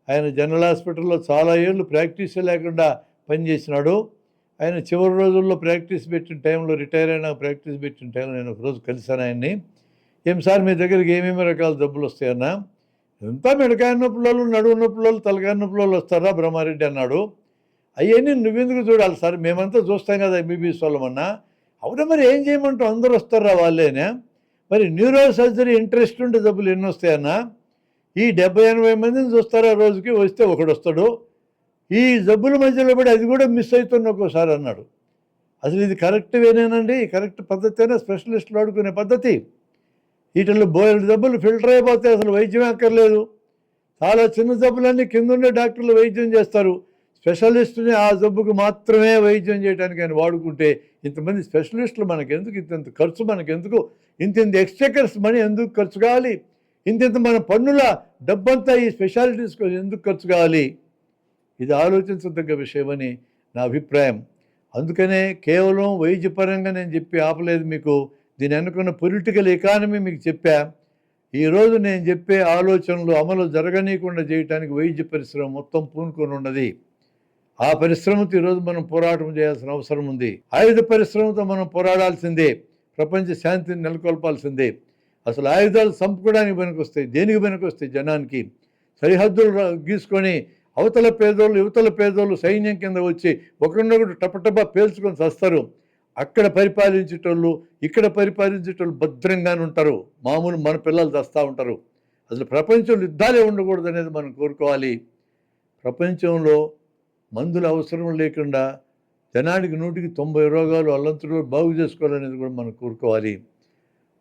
ఆయన జనరల్ హాస్పిటల్లో చాలా ఏళ్ళు ప్రాక్టీస్ లేకుండా పనిచేసినాడు. ఆయన చివరి రోజుల్లో ప్రాక్టీస్ పెట్టిన టైంలో, రిటైర్ అయినా ప్రాక్టీస్ పెట్టిన టైంలో నేను ఒకరోజు కలిశాను ఆయన్ని. ఏం సార్ మీ దగ్గరికి ఏమేమి రకాల జబ్బులు వస్తాయన్నా? ఎంత మెడకాయ నొప్పులు, నడువు నొప్పులు, తలకాయ నొప్పులు వస్తారా బ్రహ్మారెడ్డి అన్నాడు. అవన్నీ నువ్వెందుకు చూడాలి సార్, మేమంతా చూస్తాం కదా ఎంబీబీఎస్ వాళ్ళమన్నా. అవునా, మరి ఏం చేయమంటావు, అందరూ వస్తారా వాళ్ళేనా? మరి న్యూరో సర్జరీ ఇంట్రెస్ట్ ఉంటే జబ్బులు ఎన్ని వస్తాయన్నా? ఈ 70-80 మందిని చూస్తారా రోజుకి, వస్తే ఒకడు వస్తాడు. ఈ జబ్బుల మధ్యలో పడి అది కూడా మిస్ అవుతున్న ఒక్కోసారి అన్నాడు. అసలు ఇది కరెక్ట్ వేనేనండి, కరెక్ట్ పద్ధతేనా స్పెషలిస్టులు ఆడుకునే పద్ధతి? వీటిల్లో బోలెడు జబ్బులు ఫిల్టర్ అయిపోతాయి, అసలు వైద్యం అక్కర్లేదు. చాలా చిన్న జబ్బులన్నీ కిందుండే డాక్టర్లు వైద్యం చేస్తారు. స్పెషలిస్టుని ఆ జబ్బుకు మాత్రమే వైద్యం చేయడానికి ఆయన వాడుకుంటే ఇంతమంది స్పెషలిస్టులు మనకెందుకు, ఇంత ఖర్చు మనకెందుకు, ఇంత ఎక్స్‌చెకర్స్ మనీ ఎందుకు ఖర్చు కావాలి, ఇంత మన పన్నుల డబ్బంతా ఈ స్పెషాలిటీస్ కోసం ఎందుకు ఖర్చు కావాలి? ఇది ఆలోచించదగ్గ విషయమని నా అభిప్రాయం. అందుకనే కేవలం వైద్యపరంగా నేను చెప్పి ఆపలేదు మీకు. దీని వెనుకున్న పొలిటికల్ ఎకానమీ మీకు చెప్పా. ఈరోజు నేను చెప్పే ఆలోచనలు అమలు జరగనీయకుండా చేయడానికి వైద్య పరిశ్రమ మొత్తం పూనుకొని ఉన్నది. ఆ పరిశ్రమతో ఈరోజు మనం పోరాటం చేయాల్సిన అవసరం ఉంది. ఆయుధ పరిశ్రమతో మనం పోరాడాల్సిందే, ప్రపంచ శాంతిని నెలకొల్పాల్సిందే. అసలు ఆయుధాలు చంపుకోవడానికి పనికొస్తాయి, దేనికి పనికొస్తాయి? జనానికి సరిహద్దులు గీసుకొని అవతల పేదోళ్ళు యువతల పేదోళ్ళు సైన్యం కింద వచ్చి ఒకరినొకరు టపటపా పేల్చుకొని చస్తారు. అక్కడ పరిపాలించేటోళ్ళు ఇక్కడ పరిపాలించేటోళ్ళు భద్రంగానే ఉంటారు. మామూలు మన పిల్లలు చస్తూ ఉంటారు. అసలు ప్రపంచంలో యుద్ధాలే ఉండకూడదు అనేది మనం కోరుకోవాలి. ప్రపంచంలో మందులు అవసరం లేకుండా జనానికి 100కి 90 రోగాలు అల్లంతలో బాగు చేసుకోవాలనేది కూడా మనం కోరుకోవాలి.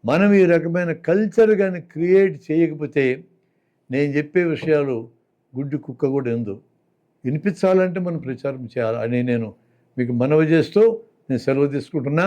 మనం ఈ రకమైన కల్చర్ కానీ క్రియేట్ చేయకపోతే నేను చెప్పే విషయాలు గుడ్డి కుక్క కూడా ఎందు వినిపించాలంటే మనం ప్రచారం చేయాలి అని నేను మీకు మనవి చేస్తూ నేను సెలవు తీసుకుంటున్నా.